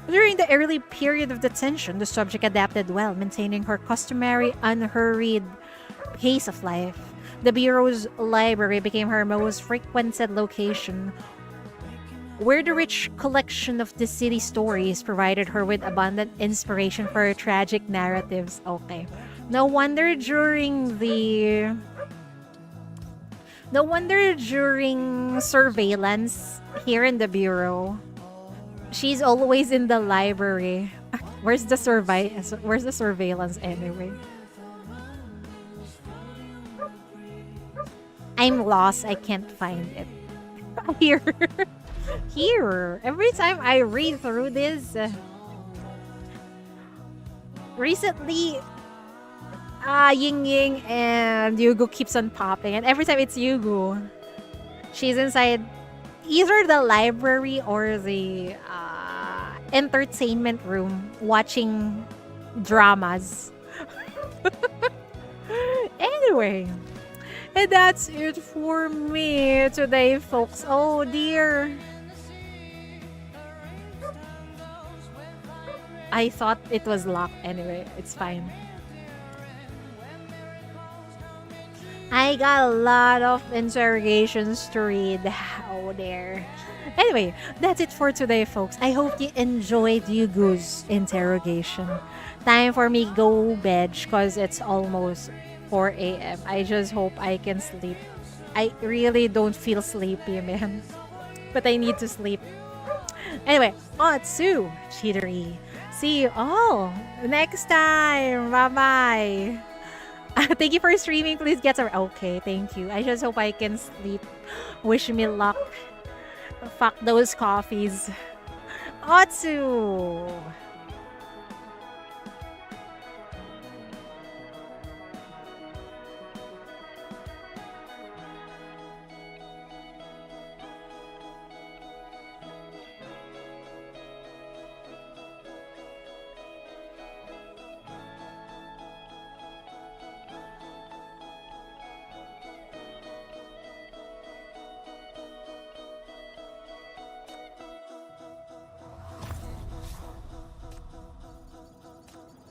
Speaker 2: During the early period of detention, the subject adapted well, maintaining her customary unhurried pace of life. The Bureau's library became her most frequented location, where the rich collection of the city stories provided her with abundant inspiration for her tragic narratives. Okay. No wonder during surveillance here in the Bureau, she's always in the library. Where's the surveillance anyway? I'm lost. I can't find it. Here. Here. Every time I read through this. Recently, Ying Ying and Yugu keeps on popping. And every time it's Yugu, she's inside either the library or the entertainment room watching dramas. Anyway, and that's it for me today, folks. Oh dear. I thought it was locked anyway. It's fine. I got a lot of interrogations to read. Oh there. Anyway, that's it for today, folks. I hope you enjoyed Yugu's interrogation. Time for me go bed because it's almost 4 a.m. I just hope I can sleep. I really don't feel sleepy, man. But I need to sleep. Anyway, Otsu, Chidori. See you all next time. Bye-bye. Thank you for streaming. Please get some. Okay, thank you. I just hope I can sleep. Wish me luck. Fuck those coffees. Otsu.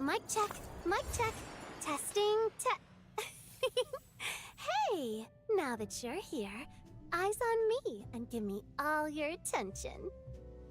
Speaker 4: Mic check, mic check. Testing, Hey, now that you're here, eyes on me and give me all your attention.